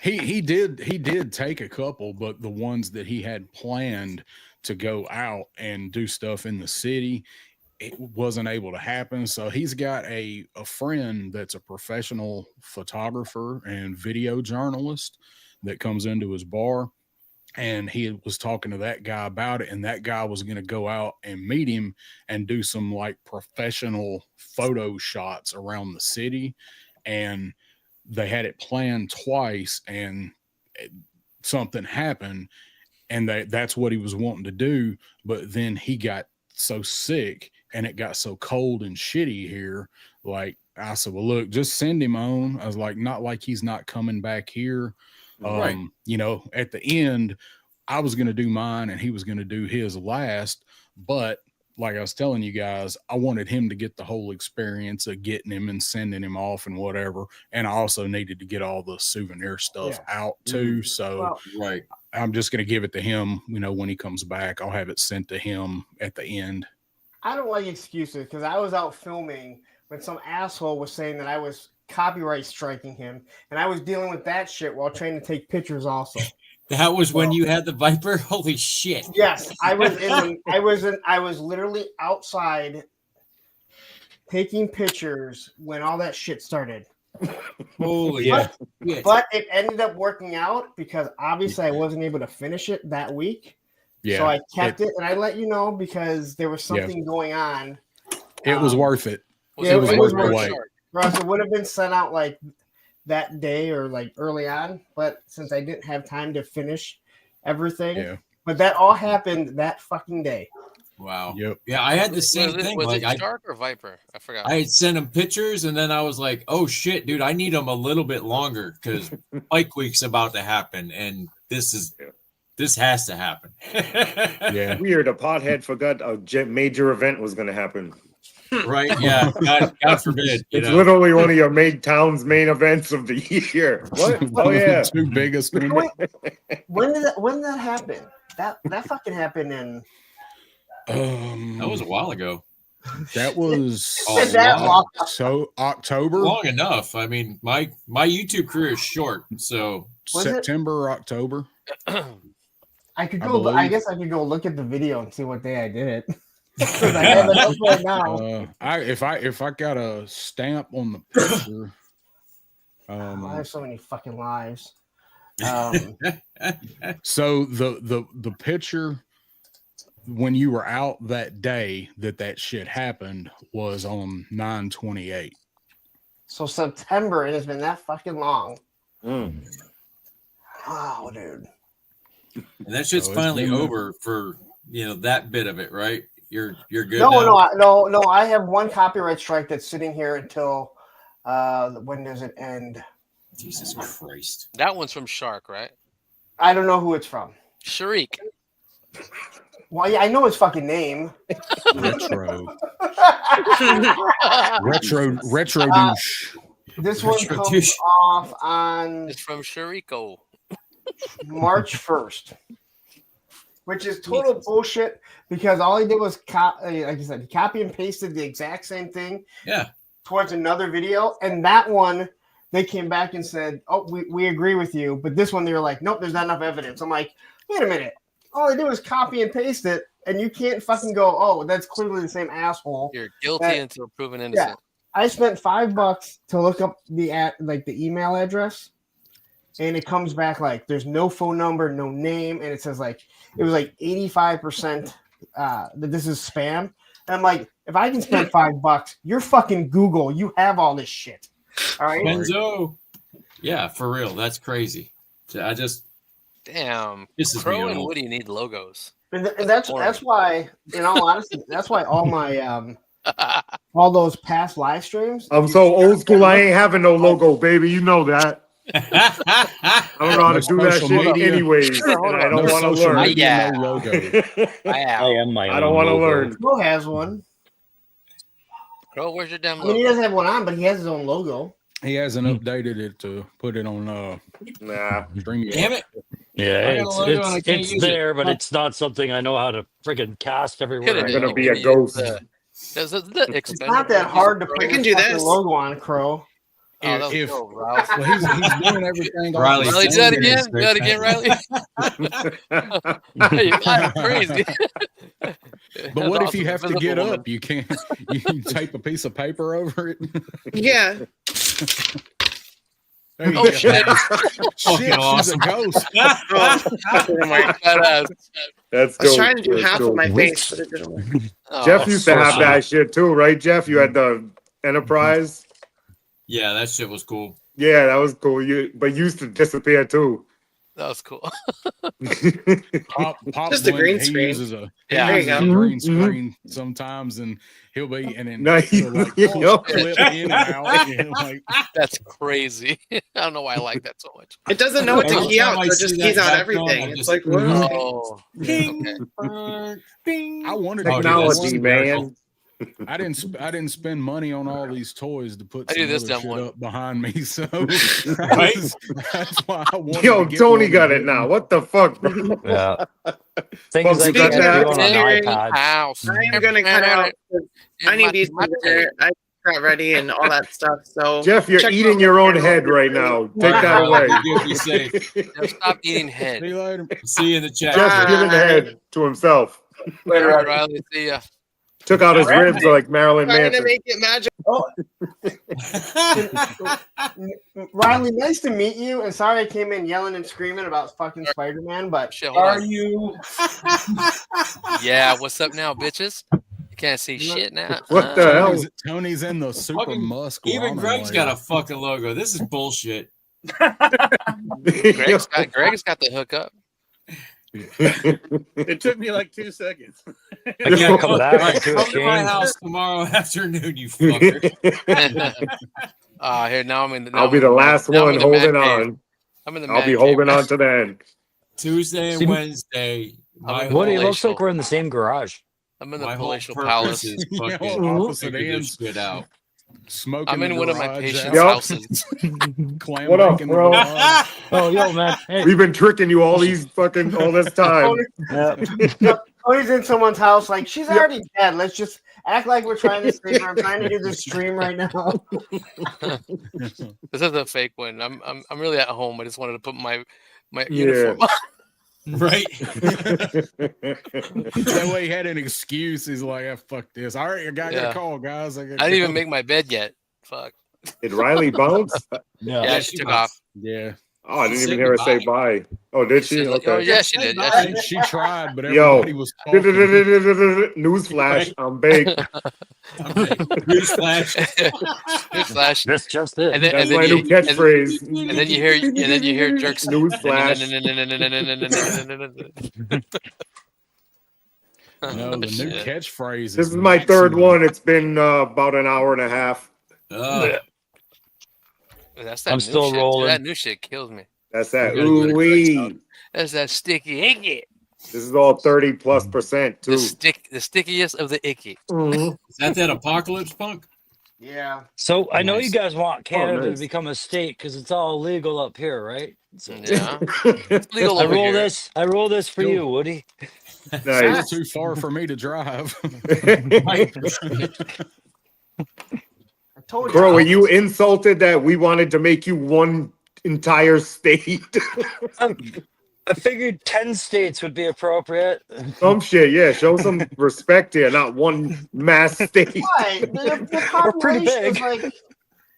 He did take a couple, but the ones that he had planned to go out and do stuff in the city, it wasn't able to happen. So he's got a friend that's a professional photographer and video journalist that comes into his bar. And he was talking to that guy about it, and that guy was going to go out and meet him and do some like professional photo shots around the city. And they had it planned twice, and something happened, and that's what he was wanting to do. But then he got so sick, and it got so cold and shitty here. Like I said, well, look, just send him on. I was like, not like he's not coming back here. Right. You know, at the end, I was going to do mine and he was going to do his last. But like I was telling you guys, I wanted him to get the whole experience of getting him and sending him off and whatever. And I also needed to get all the souvenir stuff out too. So Right. I'm just going to give it to him. You know, when he comes back, I'll have it sent to him at the end. I don't like excuses because I was out filming when some asshole was saying that I was copyright striking him, and I was dealing with that shit while trying to take pictures also. That was when you had the Viper? Holy shit. Yes, I was literally outside taking pictures when all that shit started. Holy But, shit. but it ended up working out because obviously I wasn't able to finish it that week. Yeah. So I kept it, and I let you know because there was something going on. It was worth it. It was worth the worth wait. it. Russ, it would have been sent out like that day or like early on, but since I didn't have time to finish everything, but that all happened that fucking day. Wow. Yep. Yeah, I had the same thing. Was Like it Shark or Viper? I forgot. I had sent him pictures, and then I was like, "Oh shit, dude! I need them a little bit longer because Pike Week's about to happen, and this has to happen." Yeah. Weird. A pothead forgot a major event was going to happen. Right? Yeah. God forbid. It's literally one of your town's main events of the year. What? Oh yeah. The two biggest. When did that happen? That fucking happened in. That was a while ago. That was October. Long enough. I mean, my YouTube career is short, so September, October. I could go. I guess I could go look at the video and see what day I did it. Because I have it up right now. If I got a stamp on the picture, I have so many fucking lives. So the picture when you were out that day that shit happened was on 9/28. So September, it has been that fucking long. Mm. Wow, dude. And that shit's finally over for that bit of it, right? You're good. No. I have one copyright strike that's sitting here until when does it end? Jesus Christ. That one's from Shark, right? I don't know who it's from. Sharik. Well, yeah, I know his fucking name. Retro douche. This one Retro comes douche. off on It's from Shariko. March 1st, which is total bullshit because all he did was like I said, he copy and pasted the exact same thing towards another video, and that one they came back and said, "Oh, we agree with you," but this one they were like, "Nope, there's not enough evidence." I'm like, wait a minute, all they did was copy and paste it, and you can't fucking go, "Oh, that's clearly the same asshole." You're guilty until proven innocent. Yeah, I spent $5 to look up the email address. And it comes back like there's no phone number, no name, and it says like it was like 85% that this is spam. And I'm like, if I can spend $5, you're fucking Google. You have all this shit. All right, Benzo. Yeah, for real. That's crazy. I just damn. This is Crow and Woody need logos. And that's why, in all honesty, that's why all my all those past live streams. I'm so old school. I ain't having no logo, baby. You know that. I don't know how to do that shit anyways. And I don't want to learn. Yeah. No logo. I am my I don't want to learn. Crow has one. Crow, where's your damn I logo? mean, he doesn't have one on, but he has his own logo. He hasn't updated it to put it on Nah. streaming. Damn it. Yeah, I got a logo and I can't it's use there, it. but it's not something I know how to freaking cast everywhere. I'm Could've- gonna you be a could've used ghost. There's the It's not that expendable hard to Crow. put I your can do fucking this. logo on, Crow. Oh, that was If dope, Ralph. well, he's doing everything. off Riley, his Riley, do send that me phone. this again. Do that again, Riley. You got crazy. But what if you have to get up? You can't. You can tape a piece of paper over it. Yeah. There you Oh go. shit! Shit, she's a ghost. Badass. That's I was dope. trying to do That's half of dope. my face, but it didn't work. Jeff Oh, used to so have cool. that shit too, right? Jeff, you had the Enterprise. Yeah, that shit was cool. Yeah, that was cool. But you used to disappear too. that was cool. Pop Just a went- green he screen. uses a Yeah. There you uses go. a green Mhm, screen sometimes, and he'll be and then Nice. he'll like Yo. flip in and out. And like That's crazy. I don't know why I like that so much. It doesn't know what to Every key time out, I so it just see keys that out background, everything. I It's just- like, what? Oh, Ding, okay. ding. I wanted Oh, dude, Technology, that's man. I didn't spend money on all these toys to put I some do this other dumb shit one. up behind me. So Right? that's why I wanted Yo, to get Tony one got and it now. What the fuck, bro? Yeah. Things Folks, I you got can't that? do on an iPad. House. I am gonna cut out. I need these my dinner. I got ready and all that stuff. So Jeff, you're check eating out your my own channel. head right now. Take All right, that Riley, away. you be safe. Now stop eating head. See you later. See you in the chat. Jeff's giving the head to himself. Later, All right, Riley. Riley, see ya. Took out his ribs like Marilyn Trying to Manson. make it magic. Riley, nice to meet you. And sorry I came in yelling and screaming about fucking Spider-Man, but Shit, hold Are on. you? Yeah, what's up now, bitches? You can't see shit now. What the hell? Tony's in the super Fucking- musk. Even ramen Greg's layer. got a fucking logo. This is bullshit. Greg's got the hookup. It took me like 2 seconds. I can't come, That all right, to a come to my king. house tomorrow afternoon, you fucker. Here now I'm in. Now I'll be the last now I'm one in the man holding cave. on. I'm in the. I'll man be cave. holding on to the end. Tuesday and See- Wednesday. My Woody, it whole, looks like we're in the same garage. I'm in the my whole palatial purpose palace. is You know, fucking opposite figure ends. this shit out. Smoking. I'm in the one of my garage patients' out, houses. clam What up, bake in the bro? garage. Oh, yo, man. Hey. We've been tricking you all this time. Tony's in someone's house, like she's already dead. Let's just act like we're trying to save her. I'm trying to do this stream right now. This is a fake one. I'm really at home. I just wanted to put my Yeah. uniform on. Right? That way he had an excuse. He's like, fuck this. All right, I got Yeah. a call, guys. I didn't even make my bed yet. Fuck. Did Riley bounce? Yeah, she took off. Yeah. Oh, I didn't Say even hear her say bye. Oh, did She she? said, Okay. oh yeah, she did. Yeah, she did. She tried, but Yo. everybody was talking. Newsflash, I'm baked. Newsflash. Newsflash. That's just it. And then, That's and then my you, new catchphrase. and then you hear jerks. Newsflash. No, the new Shit. catchphrase. This is my third maximum. one. It's been about an hour and a half. That's that I'm new still shit. rolling. That new shit kills me. That's that. We gotta go to Greg's house. Ooh-wee. That's that sticky icky. This is all 30+% The too. the stickiest of the icky. Mhm. Is that apocalypse punk? Yeah. So I know Nice. you guys want Canada nice. to become a state because it's all legal up here, right? So Yeah. It's legal I over roll here. this. I roll this for Cool. you, Woody. It's Nice. too far for me to drive. Right. I told Bro, were you. you insulted that we wanted to make you one entire state? I figured 10 states would be appropriate. Some shit, yeah. Show some respect here, not one mass state. Why? The We're pretty population is big.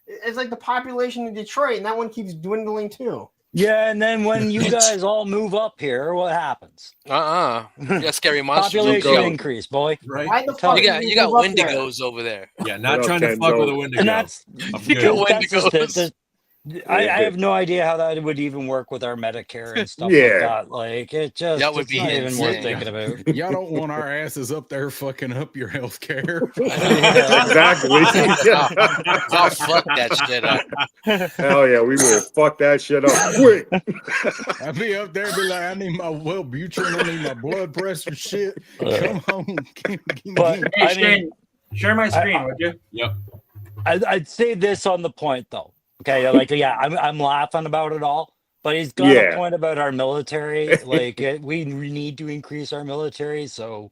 it's like the population of Detroit, and that one keeps dwindling too. Yeah, and then when you guys all move up here, what happens? You got scary monsters. Population go. increase, boy. Right? Why the Tell fuck? You did got you got move up there? Wendigos over there. Yeah, not What up, trying to fuck Kenzo? with a Wendigo. And that's I'm You good. got that's just Wendigos. I have no idea how that would even work with our Medicare and stuff Yeah. like that. Like it just That would it's be not even worth insane. thinking about. Y'all don't want our asses up there fucking up your health care. Exactly. I'll fuck that shit up. Hell yeah, we will fuck that shit up quick. I'd be up there, be like, I need my Wellbutrin, I need my blood pressure shit. Come on. But Hey, I Shane, mean, share my screen, would you? Yep. I'd say this on the point though. Okay, like yeah, I'm laughing about it all, But he's got Yeah. a point about our military. Like we need to increase our military. So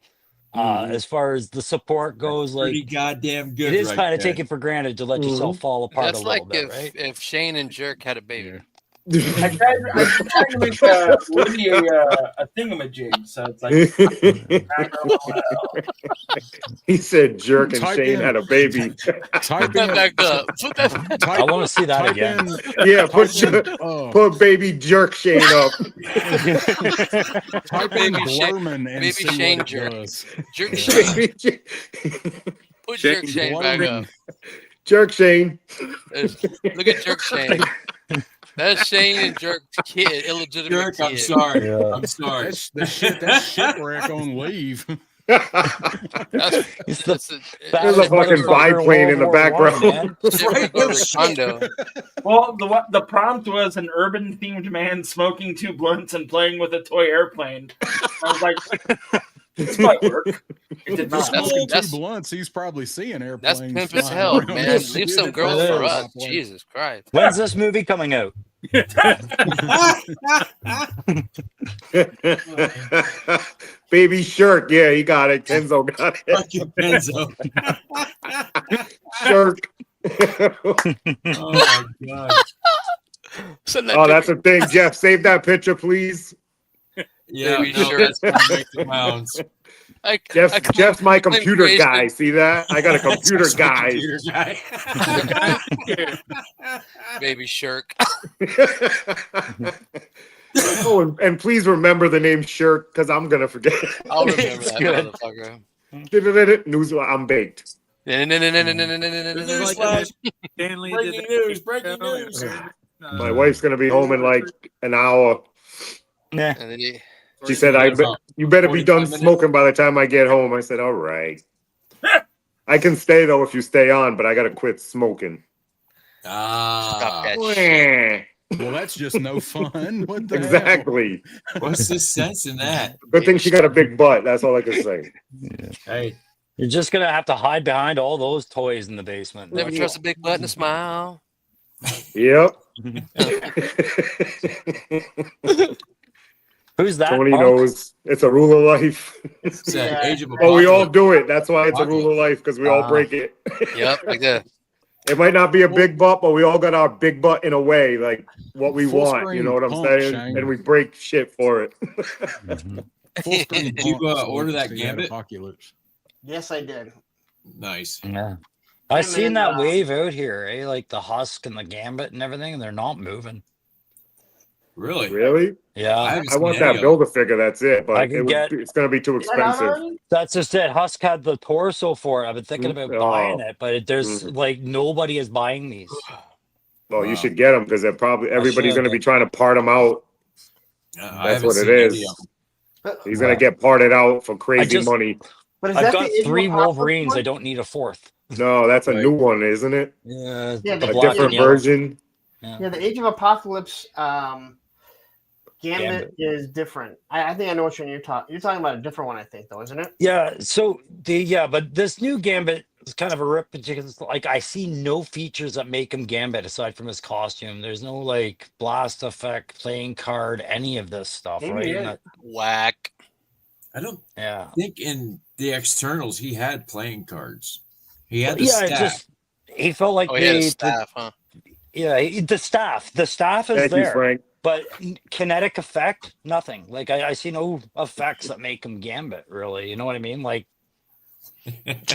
as far as the support goes, Pretty like goddamn it good, is right kind of there. taken for granted to let yourself fall apart That's a little like bit, right? if Shane and Jerk had a baby. I tried to make Liddy a thingamajig, so it's like He said Jerk and Type Shane in- had a baby. Type Put that in. back up. Put that back I want to see that type again. in. Yeah, Type in, put baby Jerk Shane up. type in Baby Shane- Blurman and baby see Shane what it Jerk. does. Jerk Yeah. Shane. Put Shane Jerk Shane back up. Jerk Shane. Look at Jerk Shane. That's Shane and Jerk's kid, illegitimate Jerk, kid. I'm sorry. Yeah. I'm sorry. That's shipwreck on leave. That's, He's that's the a, There's a baddest fucking motherfucker biplane in the World War I, background. man. shipwreck no over shit. condo. well, the prompt was an urban themed man smoking 2 blunts and playing with a toy airplane. I was like, this might work. It did not. Smoking That's- two blunts, he's probably seeing That's airplanes. pimp as flying hell, around man. and shit. Leave some It's girls all for us. top like- Jesus Christ. When's this movie coming out? Baby Shirk. Yeah, he got it. Kenzo got it. Fucking Benzo. Shirk. Oh my god. Send that Oh, that's picture. a thing. Jeff, save that picture, please. Yeah, Baby no, Shirk. that's gonna make the rounds. I Jeff's my claim computer creation. guy. See that? I got a computer That's my guy. computer guy. Baby Shirk. Oh, and please remember the name Shirk because I'm gonna forget. I'll remember It's that good. motherfucker. News. I'm baked. Newsflash. Stanley did Breaking that. news. Breaking news. My wife's gonna be home in like an hour. Nah. And then he, She said, "You better be 45 done minutes. smoking by the time I get home." I said, "All right." I can stay though if you stay on, but I gotta quit smoking. stop that shit. Wah. Well, that's just no fun. What the hell? Exactly. What's the sense in that? Good thing she got a big butt. That's all I can say. Hey, You're just gonna have to hide behind all those toys in the basement. Never trust a big butt and a smile. Yep. Who's that? Tony Punk? knows it's a rule of life. it's that age of Oh, we all apocalypse. do it. That's why it's a rule of life because we all break it. Yep, like that. It might not be a big butt, but we all got our big butt in a way, like what we Full want. screen You know what I'm punk, saying? Shane. And we break shit for it. Full screen Did you punk, order that so you had Gambit? Apocalypse. Yes, I did. Nice. Yeah. I Hey, seen man, that wave out here, eh? Like the husk and the gambit and everything, and they're not moving. Really? Really? Yeah. haven't I want seen any that of builder figure. That's it. I But can it's going to be too Is that out expensive. already? That's just it. Husk had the torso for it. I've been thinking about buying it, but there's like nobody is buying these. Well, Wow. you should get them because they're probably everybody's should. going to be trying to part them out. I That's haven't what it seen any is. of 'em. He's going to get parted out for crazy just- money. But is I've that got the Age of 3 Apocalypse Wolverines. one? I don't need a 4th. No, that's a Right. new one, isn't it? Yeah, Yeah, the the A black different and yellow. version. Yeah, the Age of Apocalypse Gambit Gambit. is different. I think I know what you're talking. You're talking about a different one, I think, though, isn't it? Yeah, so but this new Gambit is kind of a rip because like I see no features that make him Gambit aside from his costume. There's no like blast effect, playing card, any of this stuff, Maybe right? it And is. that- Whack. I don't yeah. think in the externals he had playing cards. He had the Yeah, it staff. just he felt like Oh, he had a the staff, huh? the staff is Thank you, there, Frank. but kinetic effect, nothing. Like I see no effects that make him Gambit, really. You know what I mean? Like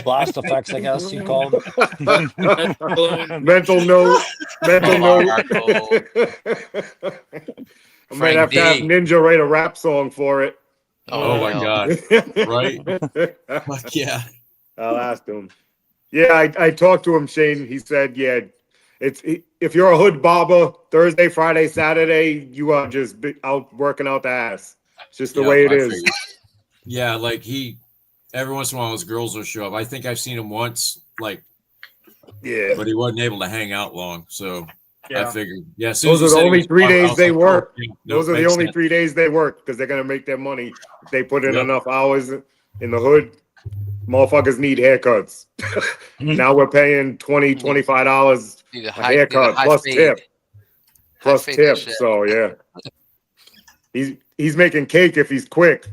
blast effects, I guess you call them. Mental note. Mental note. Marco. I might have to have D. Ninja write a rap song for it. Oh my hell. god. Right? Fuck yeah. I'll ask him. Yeah, I talked to him, Shane. He said, yeah, if you're a hood barber, Thursday, Friday, Saturday, you are just out working out the ass. It's just the Yeah, way it I is. figured. Yeah, like every once in a while his girls will show up. I think I've seen him once, like, Yeah. but he wasn't able to hang out long. So I Yeah. figured, yeah. as Those soon as are he the said he only was 3 on, I days was they like, work. oh, yeah, no, Those are the makes only sense. 3 days they work because they're gonna make their money. If they put in Yep. enough hours in the hood. Motherfuckers need haircuts. Now we're paying $20, $25 Need a high- haircut high plus fade. tip. High Plus fade tip. that shit. So yeah. He's making cake if he's quick.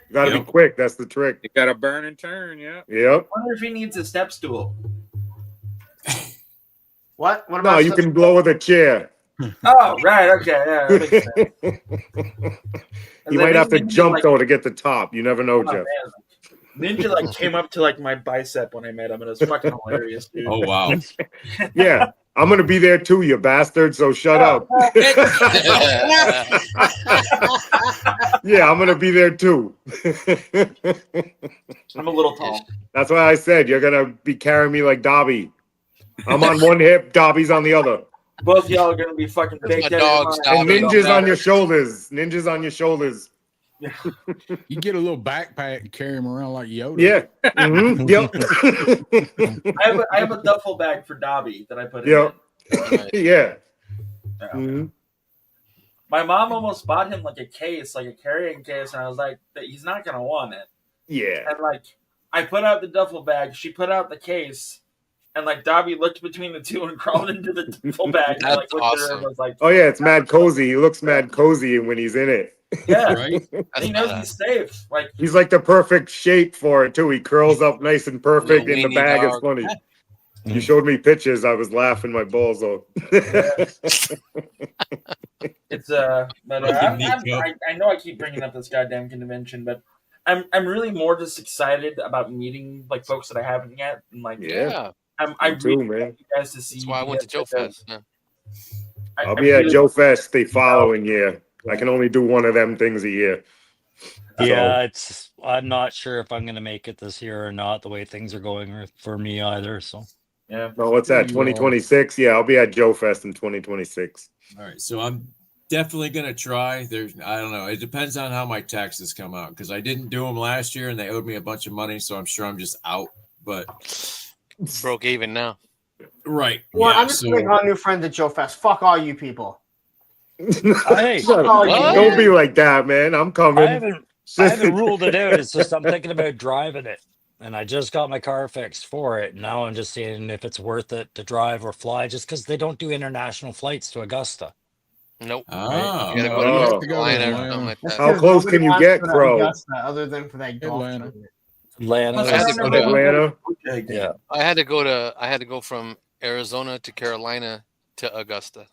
You gotta be quick. That's the trick. You got to burn and turn. Yeah. Yep. I wonder if he needs a step stool. What? What No, about you can blow with a chair. Oh, right. Okay. Yeah. That makes sense. You might have to jump though to get the top. You never know, Jeff. Man. Ninja like came up to like my bicep when I met him, and it was fucking hilarious, dude. Oh wow. Yeah, I'm gonna be there too, you bastard. So shut up. Yeah, I'm gonna be there too. I'm a little tall. That's why I said you're gonna be carrying me like Dobby. I'm on one hip, Dobby's on the other. Both y'all are gonna be fucking baked out. And ninjas on your shoulders. Ninjas on your shoulders. You get a little backpack and carry him around like Yoda. Yeah. Mm-hmm. Yep. I have a duffel bag for Dobby that I put in. Yep. It. Yeah. Mm-hmm. My mom almost bought him like a case, like a carrying case, and I was like, he's not gonna want it. Yeah. And like, I put out the duffel bag, she put out the case, and like Dobby looked between the two and crawled into the duffel bag. And, like, looked at her and was like, oh yeah, it's mad cozy. He looks mad cozy when he's in it. Yeah, Right? he knows he's safe. Like he's like the perfect shape for it too. He curls up nice and perfect in the bag. It's funny. You showed me pictures. I was laughing my balls off. It's but I know I keep bringing up this goddamn convention, but I'm really more just excited about meeting like folks that I haven't yet, and like I too, really man. want you guys to see. That's why I went to Joe Fest. Yeah. I'll be at Joe Fest the following year. I can only do one of them things a year. Yeah, I'm not sure if I'm going to make it this year or not. The way things are going for me either. So yeah. No, what's that? 2026? Yeah, I'll be at Joe Fest in 2026. All right, so I'm definitely gonna try. I don't know. It depends on how my taxes come out because I didn't do them last year and they owed me a bunch of money, so I'm sure I'm just out. But broke even now. Right. Well, yeah, I'm just making our new friend at Joe Fest. Fuck all you people. hey, don't be like that, man. I'm coming. I haven't ruled it out. It's just I'm thinking about driving it, and I just got my car fixed for it. Now I'm just seeing if it's worth it to drive or fly, just because they don't do international flights to Augusta. Nope. Oh. You gotta go to North Carolina or something like that. How close can you get, Crow? Augusta, other than for that golf tournament. Atlanta. I had to go to Atlanta. Yeah. I had to go from Arizona to Carolina to Augusta.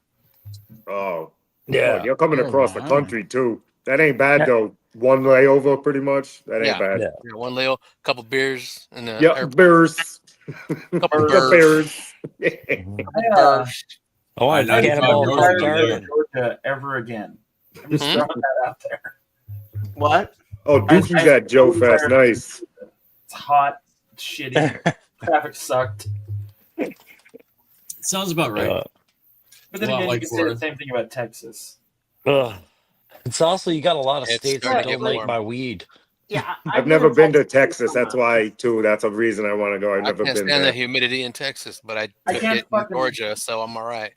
Oh. Yeah. Oh, you're coming across the country too. That ain't bad though. One layover, pretty much. That ain't bad. Yeah, one layover, couple beers, and beers. Couple beers. Oh, I never can't ball Georgia ever again. I'm just throwing that out there. What? Oh, Dookie's at Joe Fest. Nice. It's hot, shitty. Traffic sucked. Sounds about right. But then again, you can say the same thing about Texas. It's also you got a lot of states that don't like warm. my weed. Yeah, I've never been to Texas. That's why too. That's a reason I want to go. I've I never can't been stand there. the humidity in Texas, but I I took can't it in fucking- Georgia, so I'm all right.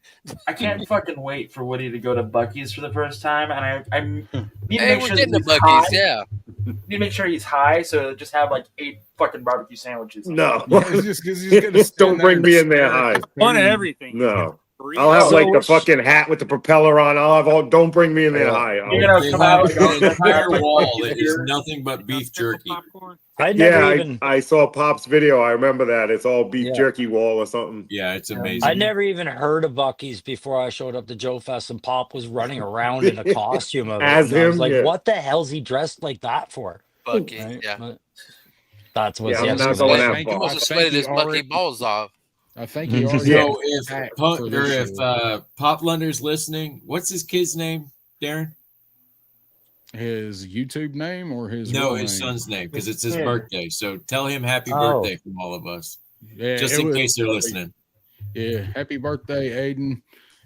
I can't fucking wait for Woody to go to Buc-ee's for the first time, and I need to Hey, make we're sure getting that to he's Buc-ee's, high. yeah. Need to make sure he's high, so just have like 8 fucking barbecue sandwiches. No, just don't bring me in there high. One of everything. No, I'll have like the fucking hat with the propeller on. I'll have all. Don't bring me in there high. You're gonna come out an entire wall that is nothing but beef jerky. I never even I saw Pop's video. I remember that. It's all beef jerky wall or something. Yeah, it's amazing. I never even heard of Buc-ee's before I showed up to Joe Fest, and Pop was running around in a costume of it. As And I was him, like, yeah. what the hell's he dressed like that for? Bucky, Right? yeah. But that's what's Yeah, I'm not yesterday. going out. He must have sweated his Bucky balls off. I think he already So had if for this year. Pop Lunder's listening, what's his kid's name, Darren? His YouTube name or his No, real his name? son's name because it's his Yeah. birthday. So tell him happy Oh. birthday from all of us, Yeah, just it in was- case they're listening. Yeah, happy birthday, Aiden.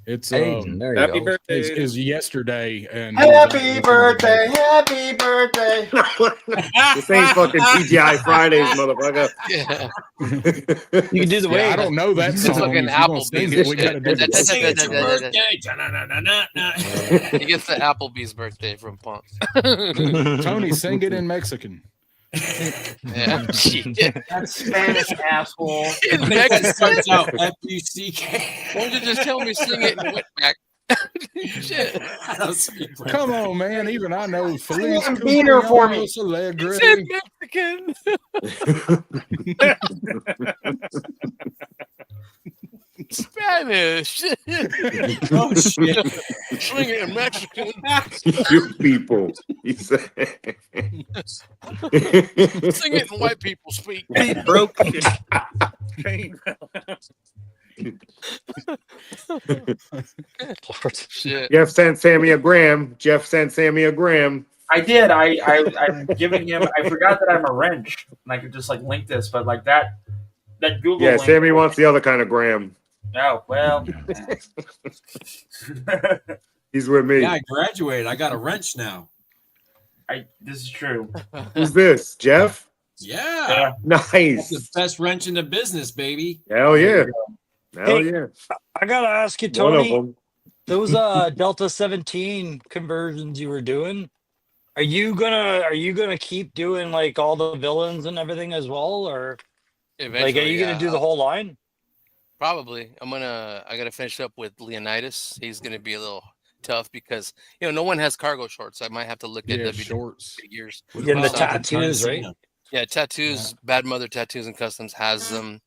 It's Aiden, there you Happy go. birthday. is yesterday and Happy birthday, happy birthday. This ain't fucking TGI Fridays, motherfucker. Yeah. You can do the Yeah, way. I don't know that It's song. fucking If you're gonna Applebee's. sing it, we gotta do the Say it's your birthday. He gets the Applebee's birthday from Punk. Tony, sing it in Mexican. Yeah. That's Spanish, asshole. In It Mexican. starts out F-U-C-K. Why don't you just tell me sing it and went back? Shit. I don't speak French. Come on, man. Even I know Feliz and Peter for me. cumpleaños alegre. He said Mexican. Spanish. Oh shit! Sling it in Mexican. You people. He said. Sing it in white people speak. He broke shit. Chain fell out. Shit. Jeff sent Sammy a gram. I did. I'm giving him. I forgot that I'm a wrench, and I could just like link this, but like that Google. Yeah, link, Sammy wants the other kind of gram. Oh well. He's with me. Yeah, I graduated. I got a wrench now. This is true. Who's this? Jeff? Yeah, Nice. that's the best wrench in the business, baby. Hell yeah. Hell Hey, yeah. I gotta ask you, One of Tony. them. Those Delta 17 conversions you were doing, are you gonna keep doing like all the villains and everything as well, or Eventually, like are you gonna do the whole line? Probably. I gotta finish up with Leonidas. He's gonna be a little tough because no one has cargo shorts. I might have to look at Yeah, WWE shorts. figures. What In the about tattoos, right? Yeah, tattoos. Bad Mother Tattoos and Customs has them,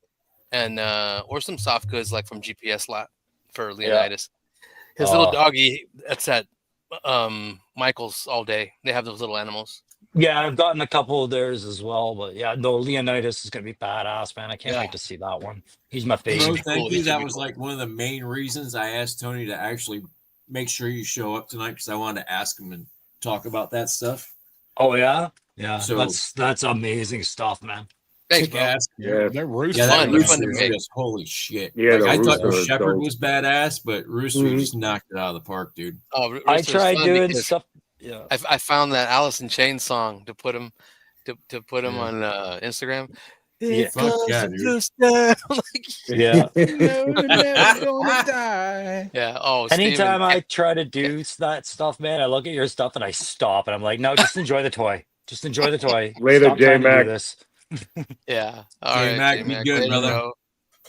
and or some soft goods like from GPS Lot for Leonidas. His little doggy. That's at Michael's all day. They have those little animals. Yeah, I've gotten a couple of theirs as well, but yeah, no, Leonidas is gonna be badass, man. I can't wait to see that one. He's my Bro, favorite. thank you. That was like one of the main reasons I asked Tony to actually make sure you show up tonight because I wanted to ask him and talk about that stuff. Oh yeah, yeah. So- That's amazing stuff, man. Thanks, Kick bro. ass. Yeah. They're roosters. Yeah, that Fun. They're rooster fun to was make. just holy shit. Yeah, Like, the I thought rooster the is shepherd dope. was badass, but rooster Mhm. just knocked it out of the park, dude. Oh, I Rooster's tried fun doing because stuff. Yeah. I found that Alice in Chains song to put him on Instagram. Yeah. Fuck yeah, dude. Yeah. Never gonna die. Yeah. Oh, Anytime Steven. I try to do that stuff, man, I look at your stuff and I stop and I'm like, no, just enjoy the toy. Just enjoy the toy. Later, Stop trying to J-Mac. do this. Yeah. All J right, Mac, be J-Mac. good, Later, brother. bro.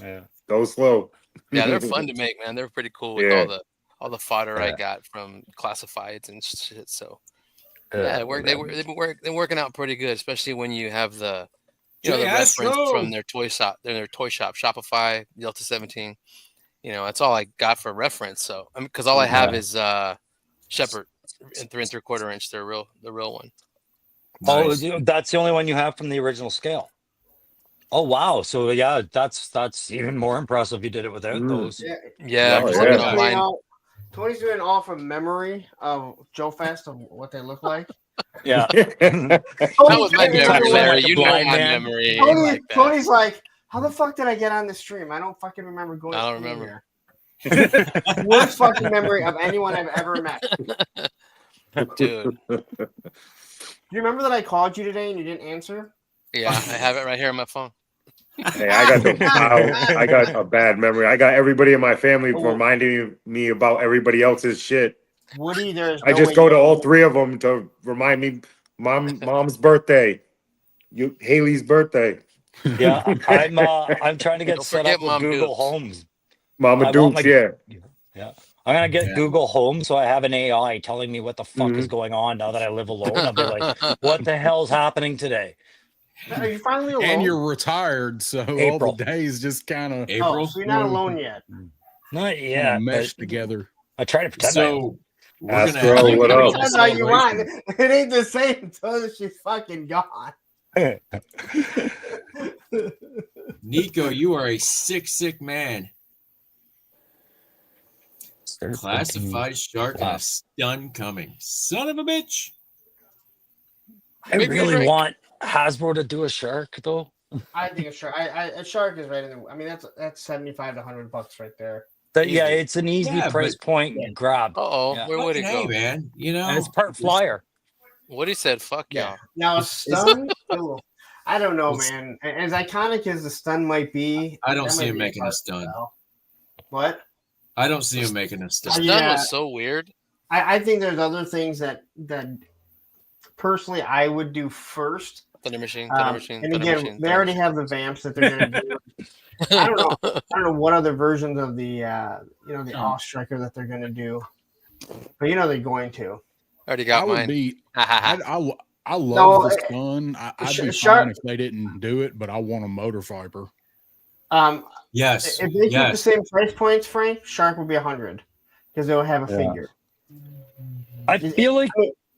Yeah. Go slow. Yeah, they're fun to make, man. They're pretty cool with Yeah. all the fodder I Yeah. got from classifieds and shit. So Yeah. they've been working out pretty good, especially when you have the the Jay reference Astro! from their toy shop, Shopify, Delta 17. That's all I got for reference. So because all I have is Shepherd in 3 3/4 inch. The real one. Nice. Oh, that's the only one you have from the original scale. Oh wow! So yeah, that's even more impressive. You did it without those. Yeah. Yeah, Oh, just yeah. looking Tony's online. Tony's doing all from memory of Joe Fest of what they look like. Yeah. That was my Every time memory, you Larry. like a You know blind my man. memory. Tony, like that. Tony's like, how the fuck did I get on the stream? I don't fucking remember going. I don't through remember. here. Worst fucking memory of anyone I've ever met. Dude. Do you remember that I called you today and you didn't answer? Yeah, I have it right here on my phone. Hey, I got a bad memory. I got everybody in my family reminding me about everybody else's shit. Woody, there's I no just way go you- to all three of them to remind me mom's birthday, Haley's birthday, Yeah, I'm trying to get Don't set forget up with Mom Google Dukes. Homes. Mama I want Dukes. my- Yeah, Yeah, I'm gonna get Yeah. Google Home so I have an AI telling me what the fuck is Mhm. going on now that I live alone. I'll be like, what the hell's happening today? Are you finally alone? And you're retired, so April. all the days just kind of oh, April. so you're not alone yet. Not yet. mesh but together. I try to pretend. I am. So we're Astro, gonna have what up? That's how you want. It ain't the same until she's fucking gone. Nico, you are a sick man. Classified shark and a stun coming. Son of a bitch. I Maybe really Drake. want Hasbro to do a shark though. I think a shark. A shark is right in there. I mean, that's $75 to $100 right there. Yeah, it's an easy Yeah, price but- point grab. Uh-oh, Yeah. where would it Hey, go? man. And it's part flyer. Woody said, fuck y'all. Now a stun. Ooh, I don't know, man. As iconic as the stun might be, I don't that see might him be making a hard to stun. sell. What? I don't see him making a stun. Stun Yeah. was so weird. I think there's other things that personally I would do first. Thunder Machine, And again, they already have the vamps that they're going to do. I don't know. I don't know what other versions of the the off striker that they're going to do, but they're going to. Already got mine. I love the Sun. I'd be Shark- fine if they didn't do it, but I want a motor viper. Yes. If they keep the same price points, Frank, Shark will be 100 because they'll have a figure. I feel like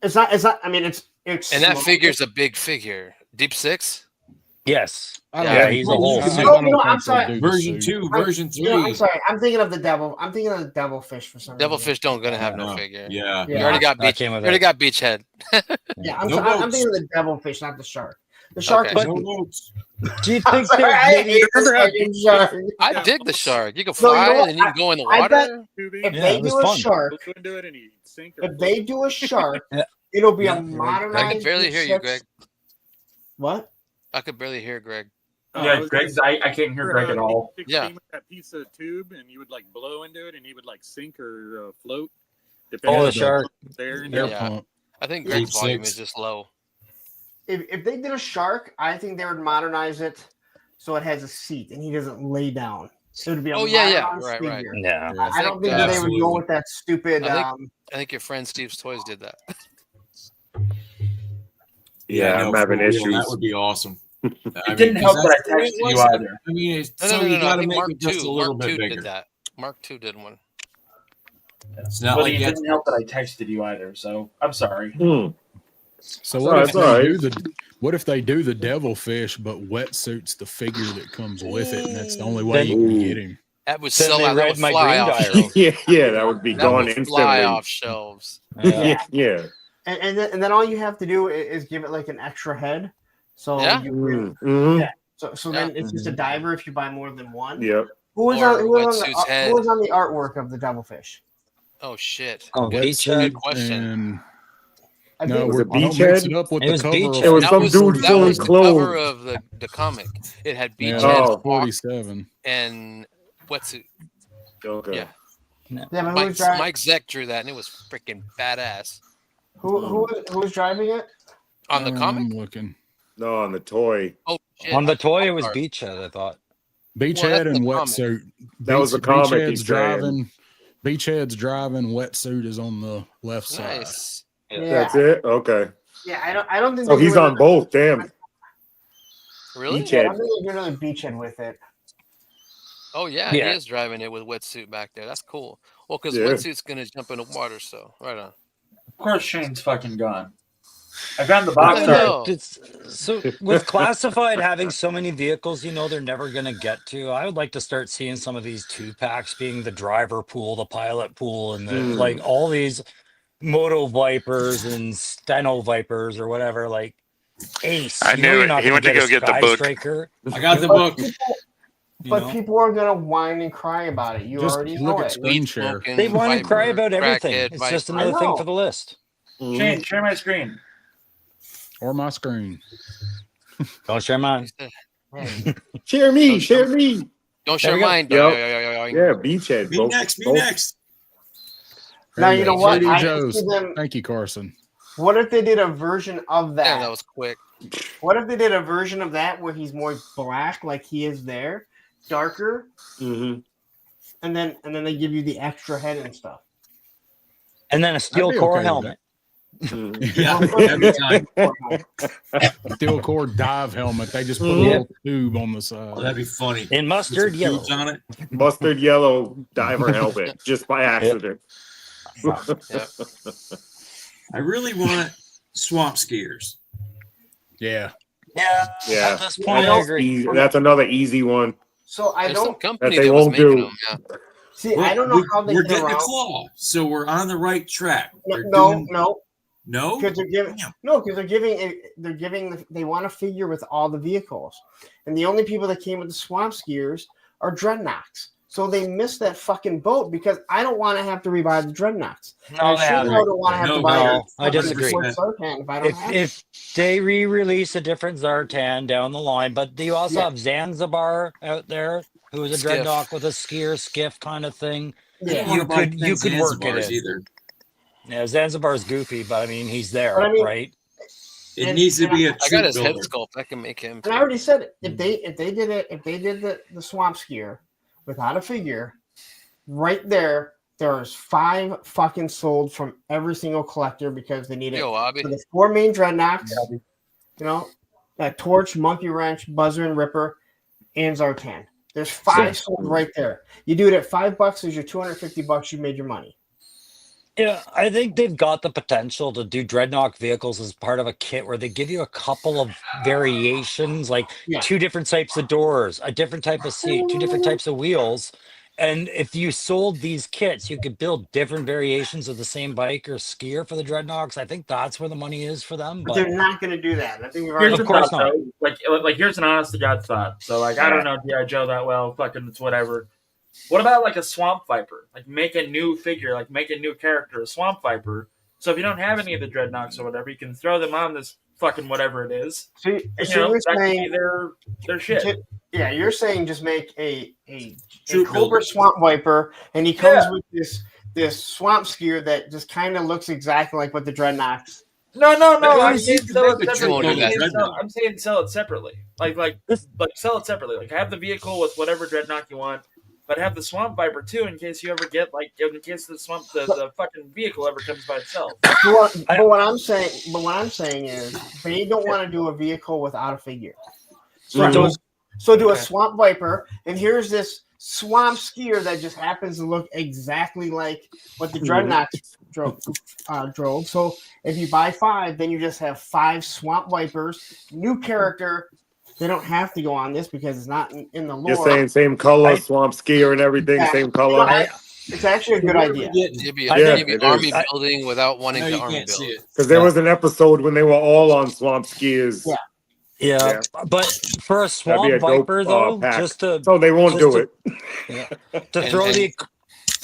it's not. I mean, it's And that small. figure's a big figure. Deep 6? Yes. Yeah, he's a whole suit. I'm sorry. Version 2, version 3. I'm sorry. I'm thinking of the devil. I'm thinking of the devilfish for some reason. Devilfish don't gonna have no figure. Yeah. You already got beach. You already got Beachhead. Yeah, I'm thinking of the devilfish, not the shark. The shark. Okay. Is Do you I'm think sorry, I hate this fucking shark. I dig the shark. You can No, fly you know what? and you can go in the I bet water. if they do a shark, if they do a shark, it'll be a modernized. I can barely hear you, Greg. What? I could barely hear Greg. Yeah, I can't hear Greg at all. Yeah. That piece of tube, and you would like blow into it, and he would like sink or float. Oh, the shark. There. Yeah. I think Greg's volume is just low. If they did a shark, I think they would modernize it so it has a seat and he doesn't lay down. So it'd be a modernized right. figure. Yeah. I don't think that they would go with that stupid. I think your friend Steve's Toys did that. Yeah, I'm having issues. That would be awesome. It didn't help that I texted you either. I mean, it's, No, so you I got to think make Mark it just a little Mark bit II bigger. did that. Mark II did one. It's not But like it you have didn't help that I texted you either, so I'm sorry. So what if they do the devilfish, but wetsuits the figure that comes with it, and that's the only way you can get him? That would Then sell they out. That read would my fly green off. diary. yeah, that would be That gone would instantly. fly off shelves. Yeah. yeah. And then all you have to do is give it like an extra head. So Yeah. you can, Mhm. yeah. So then it's just a diver if you buy more than one. Yep. Who was Or on wetsuit's head. who was on the artwork of the devilfish? Oh shit. Oh, Good Beachhead. question. And I no, think it was we're it don't mix Beachhead? it up with It the was cover. Beachhead. It was That some was, dude that full was in the cover clothes. of the comic. It had Yeah. Beachhead, Oh, Hawk, 47. and wetsuit. Okay. Yeah. yeah, but who Mike, was driving? Mike Zeck drew that, and it was freaking badass. Who was driving it? On the comic? I'm looking. No, on the toy. Oh shit. On the toy, it was Sorry. Beachhead, I thought. Beachhead that's and the comic. wetsuit. That was the comic Beachhead's he's saying. driving. Beachhead's driving. Wetsuit is on the left side. Nice. Yeah. That's it? Okay. Yeah, I don't think. So they he's do on both. Damn. Really? Beachhead. Yeah, I don't think they're doing a beachhead with it. Oh yeah, Yeah. he is driving it with wetsuit back there. That's cool. Well, because Yeah. wetsuit's gonna jump in the water, so right on. Of course, Shane's fucking gone. I found the box I art. know. So with classified having so many vehicles, they're never going to get to. I would like to start seeing some of these 2-packs being the driver pool, the pilot pool, and the like all these Moto Vipers and Steno Vipers or whatever. Like Ace, I knew it. He went to go get the book. Striker. I got the book. But people are gonna whine and cry about it. You Just already look know at it. screen share. They want to cry about everything. crackhead, It's just Viper. another I thing know. for the list. Shane, share my screen. Or my screen. Don't share mine. Share me. Share me. Don't share we go. mine. Yep. Doing. Yeah, Beachhead. Me both- next. Me both- next. Now you know what? JD I Joe's. see them. Thank you, Carson. What if they did a version of that? Damn, that was quick. What if they did a version of that where he's more black, like he is there, darker, Mhm. and then they give you the extra head and stuff. And then a steel I'd be core okay with helmet. Mhm. Yeah, every time. Steel core dive helmet. They just put a Mhm. little tube on the side. Oh, that'd be funny. In mustard Put some yellow. tubes on it. Mustard yellow diver helmet just by accident. I really want swamp skiers. Yeah. Yeah. Yeah. At this point, I don't- agree. Easy. That's another easy one. So I There's some don't company that they that was won't making do. them. Yeah. see. I don't know how they We're get getting a around. claw, so we're on the right track. They're No, doing- no, no. because they're giving Damn. no, because they're giving they want a figure with all the vehicles, and the only people that came with the swamp skiers are dreadnoughts. So they missed that fucking boat because I don't want to have to rebuy the dreadnoughts. No, I they sure haven't. don't want to have to No, buy no, a I disagree. Ford Sartan if I don't have If they re-release a different Zartan down the line, but do you also Yeah. have Zanzibar out there, who is a Skiff. dreadnought with a skier skiff kind of thing? I don't Yeah. wanna buy you could work it Zanzibars in. either. Yeah, Zanzibar's goofy, but I mean he's there, But I mean- right? It needs to be a I got his troop head builder. sculpt. I can make him. And I already said it. If they did the swamp skier without a figure, right there's 5 fucking sold from every single collector because they need it Yo, Abby. for the 4 main dreadnoughts. You know, Torch, Monkey Wrench, Buzzer and Ripper, and Zartan. There's 5 sold right there. You do it at $5, there's your $250. You made your money. Yeah, I think they've got the potential to do Dreadnought vehicles as part of a kit where they give you a couple of variations, like 2 different types of doors, a different type of seat, 2 different types of wheels. And if you sold these kits, you could build different variations of the same bike or skier for the Dreadnoughts. I think that's where the money is for them. But they're not going to do that. I think we've Here's already the Of course thought, not. though. Like here's an honest to God thought. So like I don't know G.I. Joe that well, fucking it's whatever. What about like a Swamp Viper? Like make a new figure, like make a new character, a Swamp Viper. So if you don't have any of the Dreadnoughts or whatever, you can throw them on this fucking whatever it is. So, And, so you know, you're that can saying be their shit. Yeah, you're saying just make a Troop Cobra builder. Swamp Viper, and he comes with this swamp skier that just kind of looks exactly like what the Dreadnoughts. No. I'm You saying can sell make it a separately. troop builder I'm saying sell it separately. Like sell it separately. Like have the vehicle with whatever Dreadnought you want, but have the Swamp Viper too in case you ever get in case the fucking vehicle ever comes by itself. But what I'm saying is they don't want to do a vehicle without a figure. So do a Swamp Viper, and here's this swamp skier that just happens to look exactly like what the Dreadnoughts drove. So if you buy 5, then you just have 5 Swamp Vipers, new character. They don't have to go on this because it's not in the lore. You're saying same color, swamp skier and everything, same color. It's actually a good idea. You'd be it army is. building without wanting No, to you army can't build. see it. Because there was an episode when they were all on swamp skiers. Yeah, but for a That'd be Swamp a dope, Viper though, pack. just to So they won't do it. To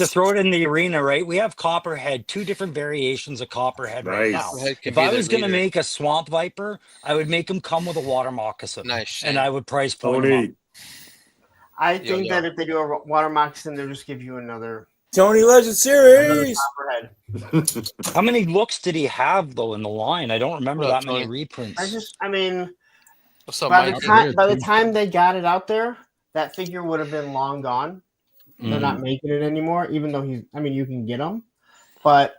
throw it in the arena, right? We have Copperhead, 2 different variations of Copperhead right now. Copperhead can If be I their was going to leader. make a Swamp Viper, I would make him come with a water moccasin. Nice. And I would price point him up. Tony. I think that if they do a water moccasin, they'll just give you another Tony Legend Series. Copperhead. How many looks did he have though in the line? I don't remember that many reprints. I mean, What's up, by Mike? the time they got it out there, that figure would have been long gone. They're not making it anymore, even though you can get them, but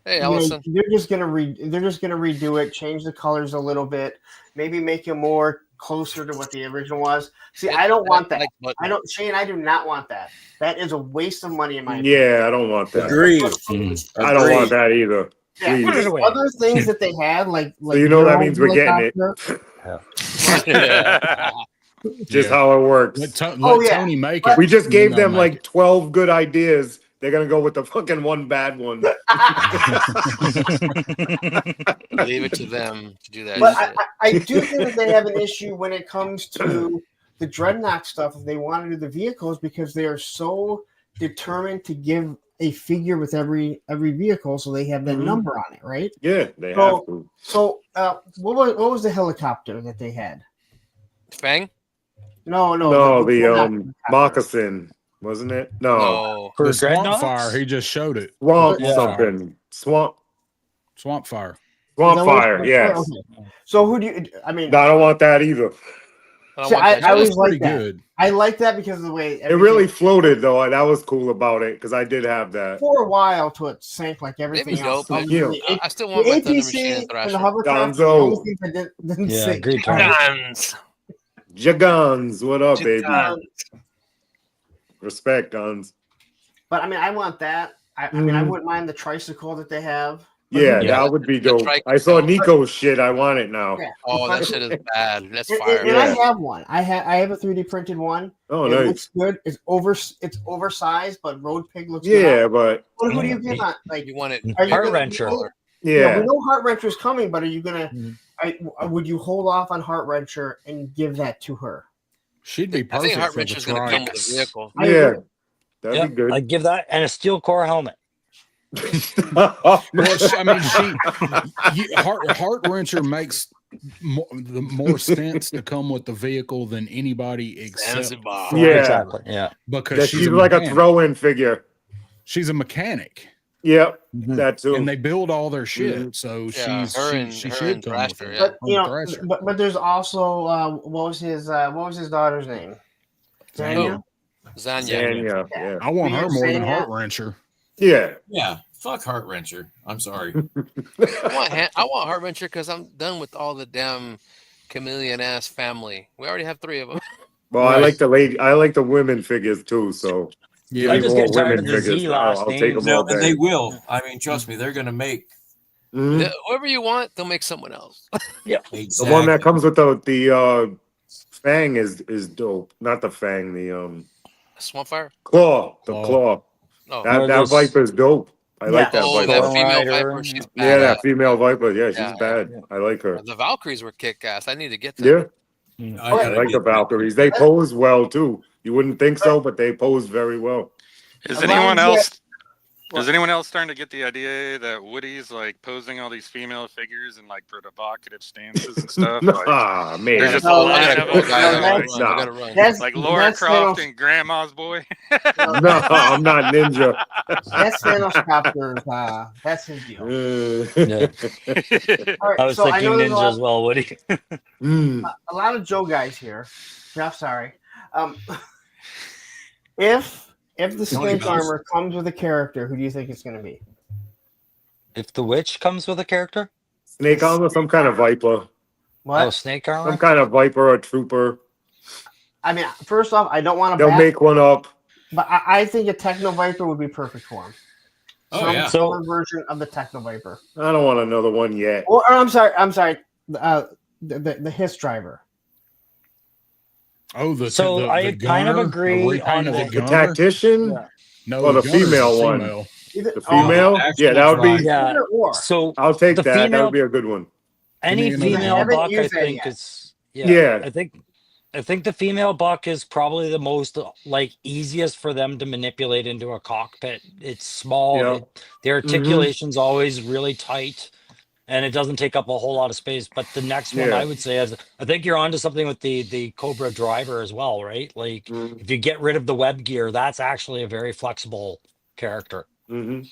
Hey, Allison. they're just gonna redo it, change the colors a little bit, maybe make it more closer to what the original was. See, I don't want that. Shane, I do not want that. That is a waste of money in my opinion. Yeah, I don't want that. Agreed. I don't want that either. Yeah, Please. put it away. Other things that they had, like So you know that means we're getting helicopter. Just how it works. Let Tony make it. We just and gave then they'll them make like 12 good ideas. They're gonna go with the fucking one bad one. Leave it to them to do that. But I do think that they have an issue when it comes to the Dreadnought stuff. If they want to do the vehicles, because they are so determined to give a figure with every vehicle, so they have that number on it, right? Yeah, they have to. So, what was the helicopter that they had? Fang? No, the moccasin, wasn't it? No, the swamp fire. He just showed it. Swamp Yeah. something. Swamp fire. Swamp fire. Yes. Okay. So who do you? I mean, No, I don't want that either. I always like that. Good. I like that because of the way It really floated though. That was cool about it because I did have that. for a while till it sank like everything Maybe else. go, but The I still want my Thunder Machine APC and and Thrasher. the hovercraft, the Gonzo. only thing that didn't Yeah, sink. agreed, Tony. Guns. Jagons, what up, baby? Guns. Respect, guns. But I mean, I want that. I mean, I wouldn't mind the tricycle that they have. Yeah, that would be dope. I saw Nico's shit. I want it now. Yeah. Oh, that shit is bad. That's And fire. I have one. I have a 3D printed one. Oh, it nice. looks good. It's oversized, but Road Pig looks Yeah, good. but Who do you get on? Like, You want it are you Heart gonna- Wrencher. yeah, we know Heart Wrencher's coming, but are you gonna? Would you hold off on Heart Wrencher and give that to her? She'd be I perfect think Heart for the Wrencher's going to come with trikes. a vehicle. yeah, that'd Yeah, be good. I'd give that and a steel core helmet. Well, I mean, Heart Wrencher makes more sense to come with the vehicle than anybody except Zanzibar. Yeah. Exactly. Yeah. because She's like a throw-in figure. She's a mechanic. Yep, that too. And they build all their shit, so Yeah, she should come with Thrasher, it. yeah. But you know, Thrasher. but there's also what was his daughter's name? Zanya. Zanya. Yeah. I want We her are more than saying Heart that. Wrencher. Yeah. Yeah. Fuck Heart Wrencher. I'm sorry. I want Heart Wrencher because I'm done with all the damn chameleon ass family. We already have 3 of them. Well, I like the lady. I like the women figures too. So Yeah. give I me just more get tired women of the figures. Z last I'll take names. them all No, and day. they will. I mean, trust me, they're gonna make Whoever you want, they'll make someone else. Yeah. The one that comes with the fang is dope. Not the fang. The Swampfire? claw. The claw. Oh. That viper is dope. I like that viper. that female viper, she's badass. Yeah, that female viper. Yeah, she's bad. I like her. The Valkyries were kick ass. I need to get them. Yeah. I like the Valkyries. They pose well too. You wouldn't think so, but they pose very well. Is anyone else? Is anyone else starting to get the idea that Woody's like posing all these female figures in like provocative stances and stuff? Ah, man. There's just a No, line of them. that's Like Laura Thanos. Croft and Grandma's Boy. No, I'm not Ninja. That's Thanos Copter's. That's his deal. Yeah. All right, I was so thinking know there's a ninja lot- as well, Woody. a lot of Joe guys here. Jeff, sorry. If the snake armor comes with a character, who do you think it's going to be? If the witch comes with a character? Snake armor, some kind of viper. What? Oh, snake armor? Some kind of viper or trooper. I mean, first off, I don't want to. They'll make one up. But I think a Techno Viper would be perfect for him. Some version of the Techno Viper. I don't want another one yet. Or I'm sorry. The Hiss driver. Oh, I kind of agree on the the tactician. Yeah. No, or the gunner's female one. female. Either, The female. Yeah, that would be. Yeah. So I'll take the that. That female- would be a good one. Any female buck, I think, is Yeah. I think the female buck is probably the most like easiest for them to manipulate into a cockpit. It's small. Yeah. The articulation's always really tight, and it doesn't take up a whole lot of space. But the next one Yeah. I would say is I think you're onto something with the Cobra driver as well, right? Like if you get rid of the web gear, that's actually a very flexible character. Yeah,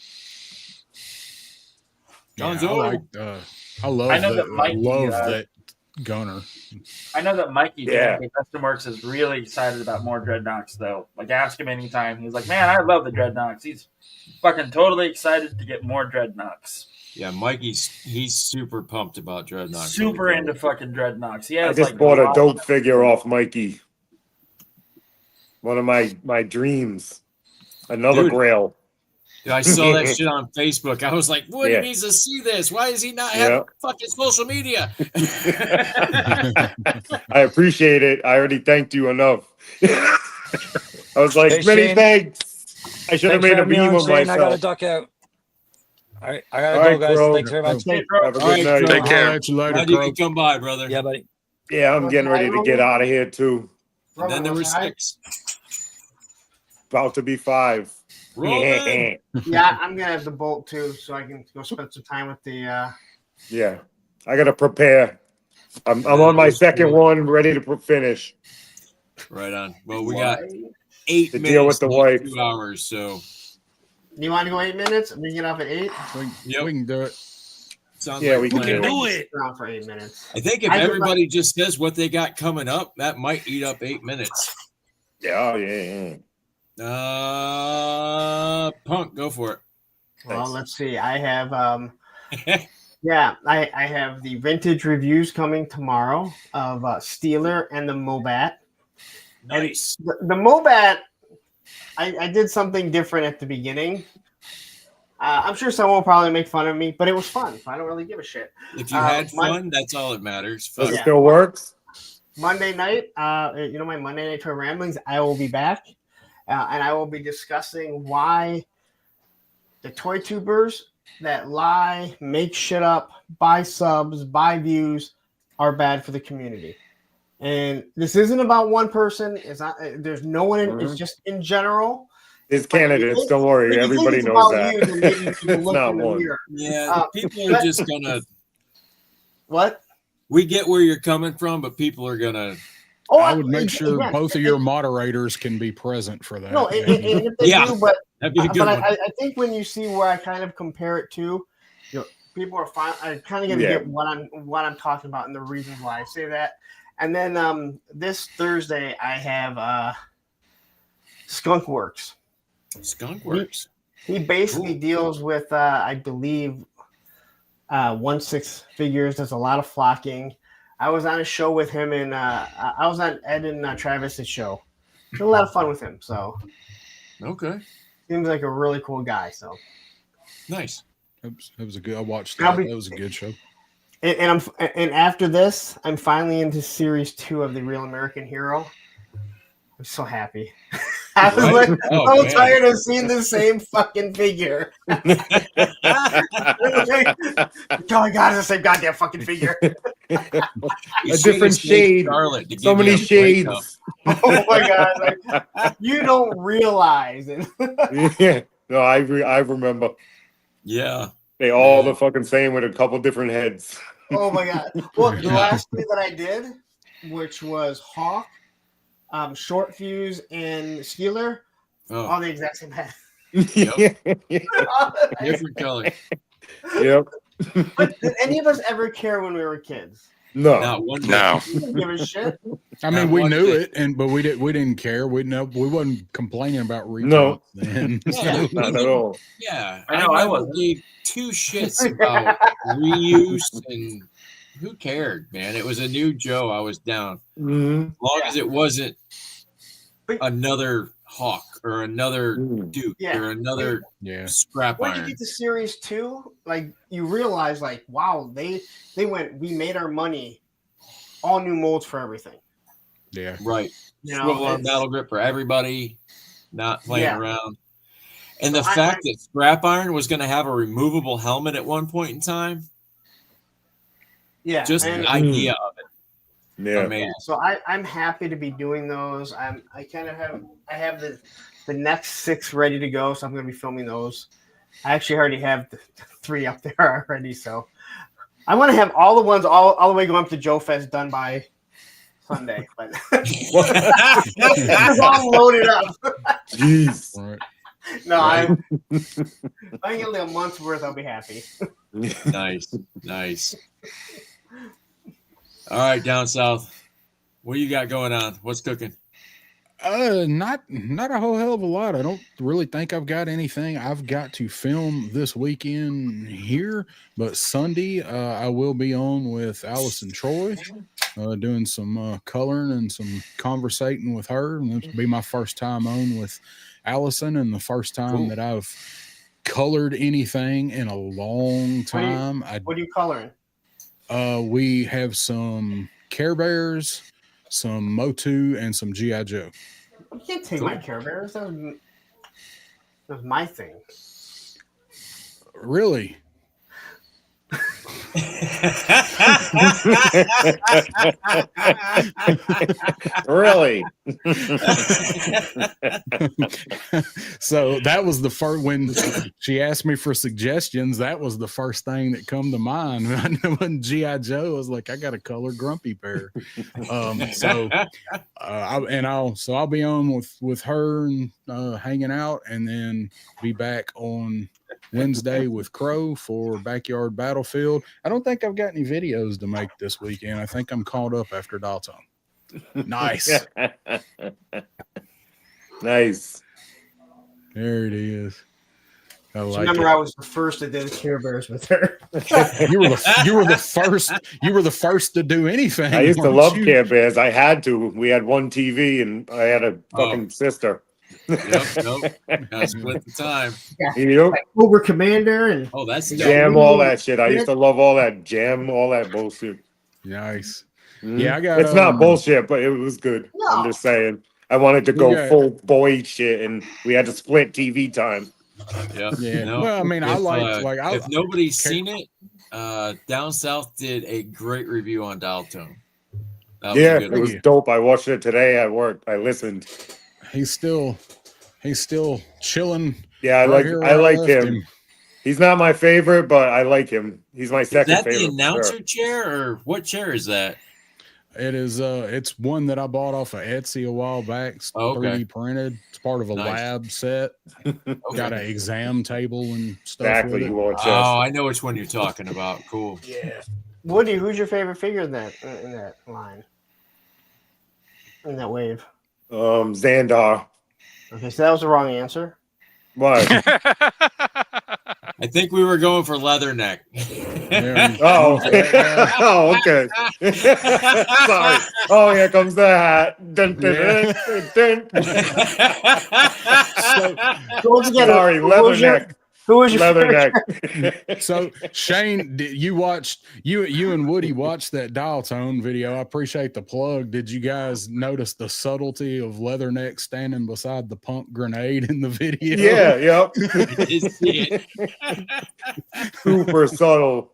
I love I know that that. Mikey, that gunner. I know that Mikey Yeah. from Custom Works is really excited about more Dreadnoks, though. Like, ask him anytime. He's like, man, I love the Dreadnoks. He's fucking totally excited to get more Dreadnoks. Yeah, he's super pumped about Dreadnought. Super into fucking Dreadnoks. He I has just like bought a lot- dope figure off Mikey. One of my dreams. Another Dude. Grail. Dude, I saw that shit on Facebook. I was like, Woody Yeah. needs to see this. Why does he not have fucking social media? I appreciate it. I already thanked you enough. I was like, Hey, many Shane. thanks. I should have made a meme of I gotta myself. duck out. All right, I gotta All go, right, guys. bro. Thanks very much. Have a All good right, night. Crow. Take care. I'll let you later, Glad you Crow. can come by, brother. Yeah, buddy. Yeah, I'm getting ready to get out of here too. And then there were 6. About to be 5. Rolling. Yeah, I'm gonna have the bolt too, so I can go spend some time with the. Yeah, I gotta prepare. I'm on my second one, ready to finish. Right on. Well, we got 8 To minutes. deal with the not wife. 2 hours. So You want to go 8 minutes? We can get off at 8. We can do it. sounds Yeah, like we a can plan. do it. Around for 8 minutes. I think if I just everybody just says what they got coming up, that might eat up 8 minutes. Yeah, yeah. Punk, go for it. Well, let's see. I have yeah, I have the vintage reviews coming tomorrow of Steeler and the Mobat. Nice. The Mobat, I did something different at the beginning. I'm sure someone will probably make fun of me, but it was fun. I don't really give a shit. If you had fun, that's all that matters. Does Fuck. it still works? Monday night, my Monday Night Toy Ramblings, I will be back, and I will be discussing why the toy tubers that lie, make shit up, buy subs, buy views, are bad for the community. And this isn't about one person. It's not. There's no one. It's just in general. It's candidates. Don't worry. Everybody knows that. It's not one. Yeah, people are just gonna. What? We get where you're coming from, but people are gonna I would make sure both of your moderators can be present for that. No, and if they do, but that'd be a good one. I think when you see where I kind of compare it to, people are fine. I kind of gonna get what I'm talking about and the reasons why I say that. And then this Thursday I have Skunk Works. Skunk Works. He basically deals with I believe 1/6 figures. There's a lot of flocking. I was on a show with him, and I was on Ed and Travis's show. It was a lot of fun with him. So, okay, seems like a really cool guy. So, nice. That was a good. I watched that. That was a good show. And after this, I'm finally into series 2 of the Real American Hero. I'm so happy. I was like, I'm tired of seeing the same fucking figure. Oh my god, it's the same goddamn fucking figure. A different shade. So many shades. Oh my god, like, you don't realize it. Yeah, no, I remember. Yeah, they all the fucking same with a couple different heads. Oh my god. Well, the last 2 that I did, which was Hawk, Short Fuse, and Skeeler, all the exact same head. Different color. Yep. But did any of us ever care when we were kids? No. Not one. No. We didn't give a shit. I mean, we knew it, but we didn't care. We wasn't complaining about reprints. No. Then. Yeah, not at all. Yeah, I know, I never wasn't. gave 2 shits about reuse, and who cared, man? It was a new Joe. I was down. Mm-hmm. As long as it wasn't another Hawk or another Duke or another scrap When iron. you get to series 2, like you realize, like, wow, they went. We made our money. All new molds for everything. Yeah, right. You know, Swivel arm battle grip for everybody, not playing around. And the So fact that scrap iron was going to have a removable helmet at one point in time. Yeah, just and, the idea of it. Yeah. Amazing. So I'm happy to be doing those. I have the next 6 ready to go, so I'm going to be filming those. I actually already have the 3 up there already, so I want to have all the ones all the way going up to Joe Fest done by Sunday. But it's all loaded up. Jeez. Right. No, I get a month's worth. I'll be happy. Nice. All right, down south. What you got going on? What's cooking? Not a whole hell of a lot. I don't really think I've got anything I've got to film this weekend here, but Sunday I will be on with Allison Troy, doing some coloring and some conversating with her. And this will be my first time on with Allison, and the first time that I've colored anything in a long time. What are you coloring? We have some Care Bears, some Motu, and some G.I. Joe. You can't take my Care Bears. That was my thing. Really? Really? So that was the first, when she asked me for suggestions, that was the first thing that come to mind. When G.I. Joe, I was like, I got a color Grumpy Bear. I'll be on with her and hanging out, and then be back on Wednesday with Crow for Backyard Battlefield. I don't think I've got any videos to make this weekend. I think I'm caught up after Dalton. Nice. Nice. There it is. I like remember, it. I was the first that did Care Bears with her. You were the first to do anything. I used to weren't love you? Care Bears. I had to. We had one TV, and I had a fucking sister. Nope. Gotta split the time. Yep. Like Cobra Commander and that's Jam, all that shit. I used to love all that Jam, all that bullshit. Nice. Mhm. Yeah, I got. It's not bullshit, but it was good. No. I'm just saying. I wanted to go full boy shit, and we had to split TV time. Yeah. No, Well, I mean, I if nobody's seen it, Down South did a great review on Dial Tone. Yeah, it was dope. I watched it today at work. I listened. He's still chilling. Yeah, I like him. He's not my favorite, but I like him. He's my second Is that favorite. the announcer chair, or what chair is that? It is it's one that I bought off of Etsy a while back. It's 3D printed. It's part of a lab set. Got an exam table and stuff. Exactly. With it. You want Oh, I know which one you're talking about. Cool. Yeah. Woody, who's your favorite figure in that line? In that wave? Xandar. Okay, so that was the wrong answer. What? I think we were going for Leatherneck. Oh. Oh, okay. Sorry. Oh, here comes the hat. Dun, dun, dun, dun. Sorry, Leatherneck. Who was your Leatherneck? So Shane, you and Woody watched that dial tone video. I appreciate the plug. Did you guys notice the subtlety of Leatherneck standing beside the pump grenade in the video? Yeah, yep. Super subtle.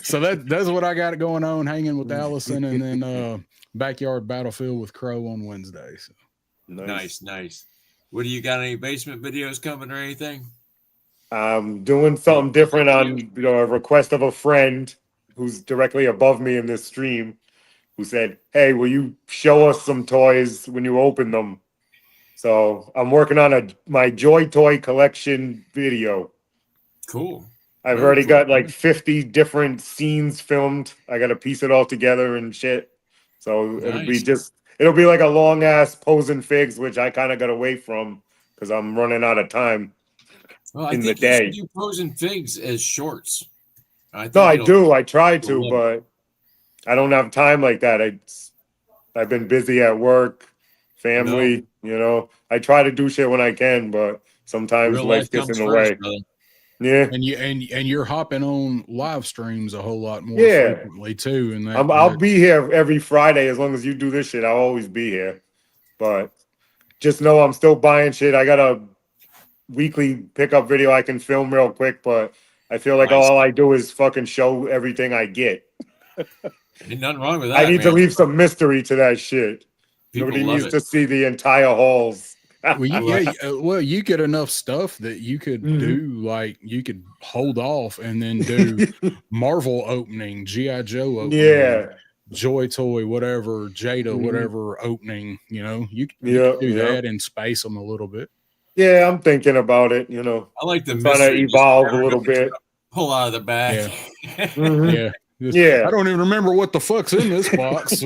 So that's what I got going on, hanging with Allison, and then backyard battlefield with Crow on Wednesday. So Nice. What do you got? Any basement videos coming or anything? I'm doing something different on a request of a friend who's directly above me in this stream, who said, "Hey, will you show us some toys when you open them?" So I'm working on my Joy Toy collection video. Cool. I've already got like 50 different scenes filmed. I got to piece it all together and shit. So it'll be like a long ass posing figs, which I kind of got away from because I'm running out of time in the day. You should do posing figs as shorts. I do. I try to, but I don't have time like that. I've been busy at work, family. You know, I try to do shit when I can, but sometimes life gets in the way. Yeah, and you're hopping on live streams a whole lot more frequently too. And I'll be here every Friday as long as you do this shit. I'll always be here. But just know I'm still buying shit. I got a weekly pickup video I can film real quick, but I feel like all I do is fucking show everything I get. Ain't nothing wrong with that. I need to leave some mystery to that shit. Nobody needs to see the entire halls. Well, you get enough stuff that you could do, like you could hold off and then do Marvel opening, G.I. Joe opening, Joy Toy, whatever, Jada, whatever opening, you know, you can do that and space them a little bit. Yeah, I'm thinking about it, you know. I like the trying to evolve a little bit. Pull out of the bag. Yeah. Yeah. I don't even remember what the fuck's in this box.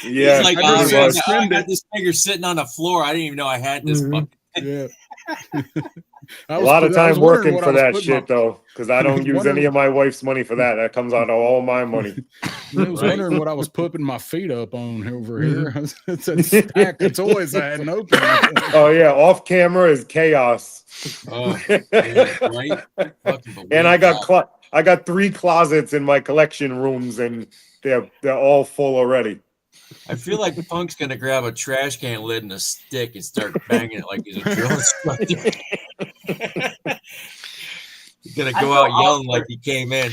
Yeah. Like, I got this figure sitting on the floor. I didn't even know I had this fucking yeah. A lot of time working for that shit though, because I don't use any of my wife's money for that. That comes out of all my money. I was wondering what I was putting my feet up on over here. It's a stack of toys I hadn't opened. Oh yeah, off camera is chaos. Oh, yeah, right. And I got 3 closets in my collection rooms, and they're all full already. I feel like Punk's gonna grab a trash can lid and a stick and start banging it like he's a drill instructor. He's gonna go out yelling like he came in.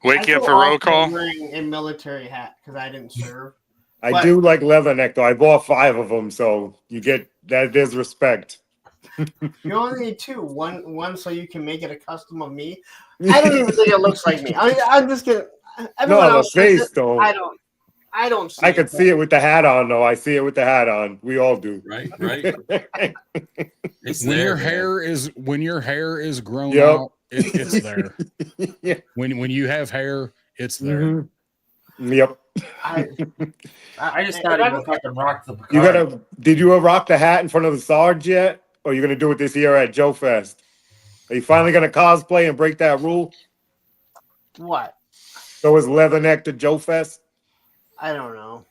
Wake you up for roll call. Wearing a military hat because I didn't serve. I do like Leatherneck though. I bought 5 of them, so you get that. There's respect. You only need 2. One so you can make it a custom of me. I don't even think it looks like me. I'm just kidding. Everyone else face though. I don't see I could see it with the hat on, though. I see it with the hat on. We all do. Right. When your hair is grown out, it's there. Yeah. When you have hair, it's there. Yep. I just thought he would fucking rock the Picard. Did you rock the hat in front of the Sarge yet? Or are you gonna do it this year at Joe Fest? Are you finally gonna cosplay and break that rule? What? So is Leatherneck to Joe Fest? I don't know.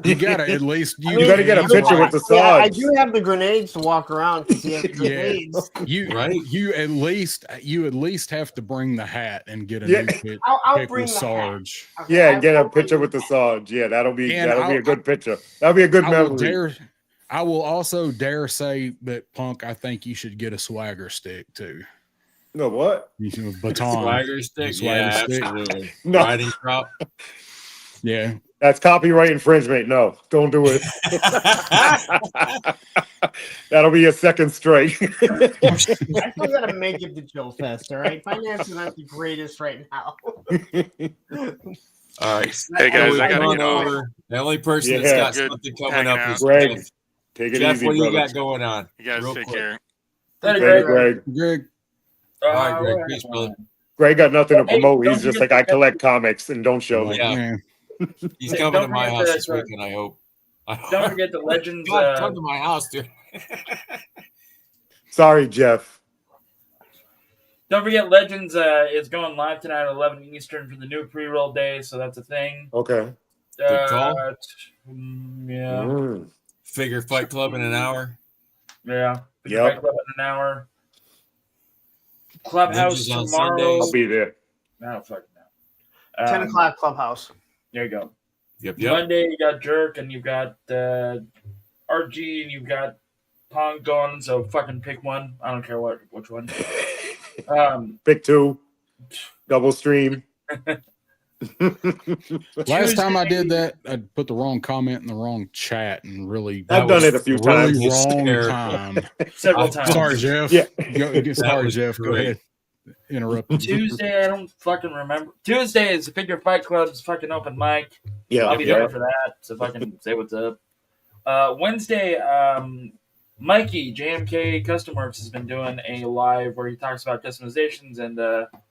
You gotta at least you gotta get a picture with the Sarge. Yeah, I do have the grenades to walk around because he has grenades. You at least have to bring the hat and get a new pic with Sarge. Okay, get a picture with the Sarge. Yeah, that'll be a good picture. That'll be a good memory. I will also dare say that Punk, I think you should get a swagger stick too. No, what? Baton. Swagger stick? Swagger stick. Absolutely. No. Riding crop. Yeah. That's copyright infringement. No, don't do it. That'll be a second strike. I still gotta make it to Joe Fest, all right? Finances aren't the greatest right now. All right. Hey guys, I gotta Run get off. over. The only person Yeah. that's got Good something coming hanging up out. is Greg, Jeff. take it Jeff, easy, what do you brother. got going on? You guys Real take quick. care. Thank you, Greg, Greg. Greg. All right, Greg. Alright. Peace, brother. Greg got nothing to Hey, promote. don't He's just forget like, I to- collect comics and don't show Like, them. Yeah. man, He's Hey, coming to don't my forget house to- this weekend, I hope. Don't forget the Legends. God, come to my house, dude. Sorry, Jeff. Don't forget Legends is going live tonight at 11 Eastern for the new pre-roll day, so that's a thing. Okay. Good call. Yeah. Mm. Figure Fight Club in an hour. Yeah. Yep. Fight Club in an hour. Clubhouse Ninjas on tomorrow. Sundays. I'll be there. No, fuck no. 10 o'clock Clubhouse. There you go. Yep. Monday you got Jerk and you've got RG and you've got Pong going, so fucking pick one. I don't care which one. Pick two. Double stream. last time I did that, I put the wrong comment in the wrong chat and really. I've done it a few really times. wrong Hysterical. time. Several times. Sorry, Jeff. Yeah. Sorry, was Jeff. Go great. ahead. Interrupt. Tuesday, I don't fucking remember. Tuesday is the Figure Fight Club's fucking open mic. Yeah. I'll be yeah. there for that, so fucking say what's up. Wednesday, Mikey, JMK Custom Works, has been doing a live where he talks about customizations, and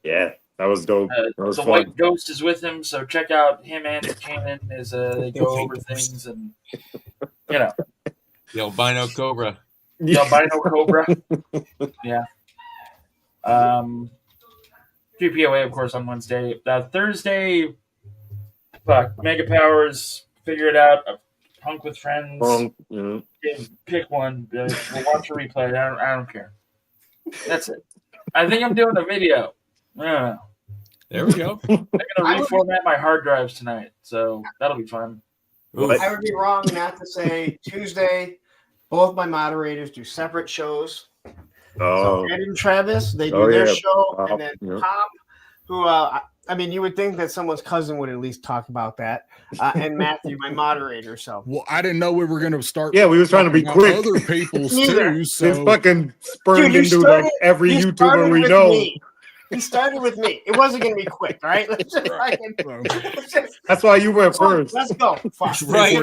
Yeah. That was dope. That was the fun. White Ghost is with him, so check out him and Cannon as they go over things, and you know, The albino cobra. the albino cobra. Yeah. 3 POA, of course, on Wednesday. Thursday, fuck, Mega Powers, figure it out. Punk with friends. Yeah. Pick one. We'll watch a replay. I don't care. That's it. I think I'm doing a video. I don't know. There we go. I'm gonna reformat my hard drives tonight, so that'll be fun. Oof. I would be wrong not to say Tuesday, both my moderators do separate shows. Oh. So Ed and Travis, they do Oh, their yeah. show, Pop, and then yeah. Pop, who I mean, you would think that someone's cousin would at least talk about that, and Matthew, my moderator. So Well, I didn't know we were going to start. Yeah, we was trying to be talking about quick. Other people's Neither. too. This So fucking spurned Dude, you into started- like every he YouTuber started we with know. me. He started with me. It wasn't going to be quick, all right? Let's just That's why you went first. Let's go. Fuck. Right,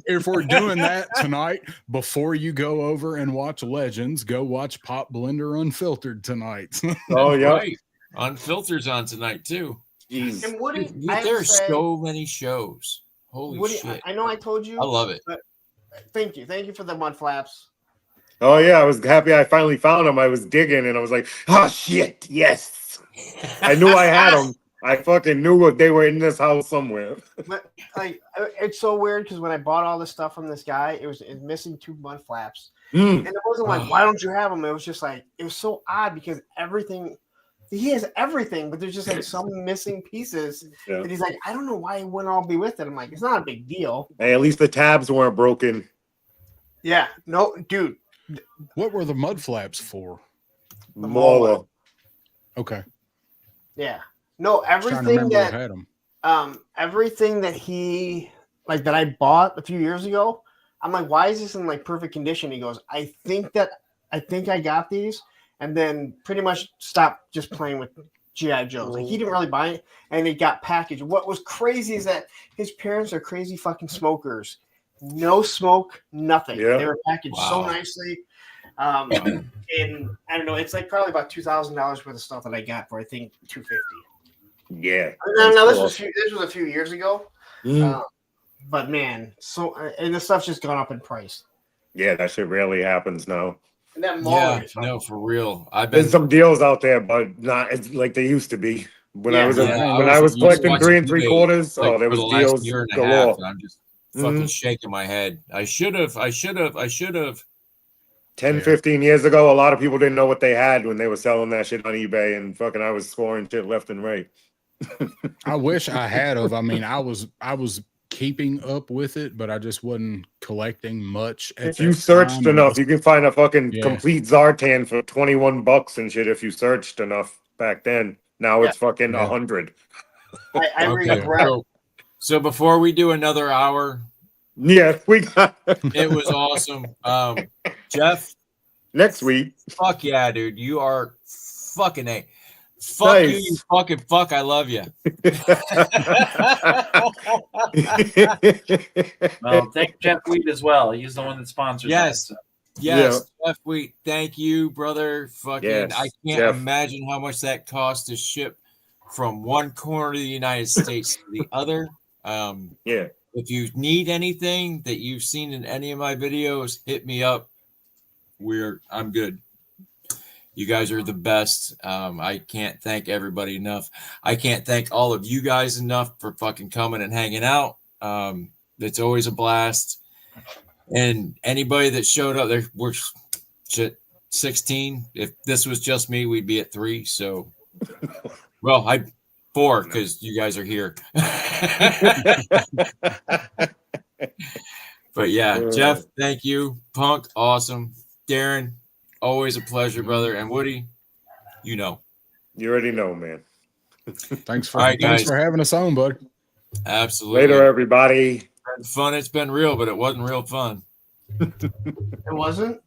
if we're doing that tonight, before you go over and watch Legends, go watch Pop Blender Unfiltered tonight. Oh yeah. Right. Unfiltered's on tonight too. Jeez. And Woody, Dude, I have there to are say, so many shows. Holy Woody, shit. I know I told you. I love it. But thank you for the mud flaps. Oh yeah, I was happy I finally found them. I was digging and I was like, oh shit, yes. I knew I had them. I fucking knew they were in this house somewhere. But like, it's so weird because when I bought all this stuff from this guy, it was missing 2 mud flaps, and it wasn't like, why don't you have them? It was just like, it was so odd because everything. He has everything, but there's just like some missing pieces Yeah. that he's like, I don't know why it wouldn't all be with it. I'm like, it's not a big deal. Hey, at least the tabs weren't broken. Yeah, no, dude. What were the mud flaps for? Mola. Okay. Yeah, no, Trying to everything remember who that had them. everything that he like that I bought a few years ago. I'm like, why is this in like perfect condition? He goes, I think I got these, and then pretty much stopped just playing with GI Joes. Like he didn't really buy it, and it got packaged. What was crazy is that his parents are crazy fucking smokers. No smoke, nothing. Yeah. They were packaged so Wow. nicely. And I don't know, it's like probably about $2,000 worth of stuff that I got for I think $250. Yeah. No, this cool. was a few years ago. Mm. But man, so and this stuff's just gone up in price. Yeah, that shit rarely happens now. And that Yeah, mall is no, for real. I've been There's some deals out there, but not as like they used to be. When I Yeah. was Yeah, when I was used collecting watching 3 eBay, 3/4, like, oh, there for was the last deals year and a galore. half, and I'm just fucking shaking my head. I should have. 10, Yeah. 15 years ago, a lot of people didn't know what they had when they were selling that shit on eBay, and fucking I was scoring shit left and right. I wish I had of. I mean, I was keeping up with it, but I just wasn't collecting much. At If you that searched time. enough, you can find a fucking Yeah. complete Zartan for $21 and shit if you searched enough back then. Now it's fucking Yeah. 100. I Okay, regret. So before we do another hour, Yeah, we got it was awesome. Jeff, next week. Fuck yeah, dude. You are fucking A. Fuck you, you fucking fuck. I love you. Well, thank Jeff Wheat as well. He's the one that sponsors. Yes. Us, so. Yes, Jeff Wheat. Thank you, brother. Fucking, Yes, I can't Jeff. imagine how much that costs to ship from one corner of the United States to the other. Yeah. If you need anything that you've seen in any of my videos, hit me up. I'm good. You guys are the best. I can't thank everybody enough. I can't thank all of you guys enough for fucking coming and hanging out. It's always a blast. And anybody that showed up, we're 16. If this was just me, we'd be at 3. So, well, 4 because you guys are here. But yeah, Jeff, thank you. Punk, awesome. Darren, always a pleasure, brother. And Woody, you know. You already know, man. Thanks for having us on, bud. Absolutely. Later, everybody. It's been fun. It's been real, but it wasn't real fun. It wasn't?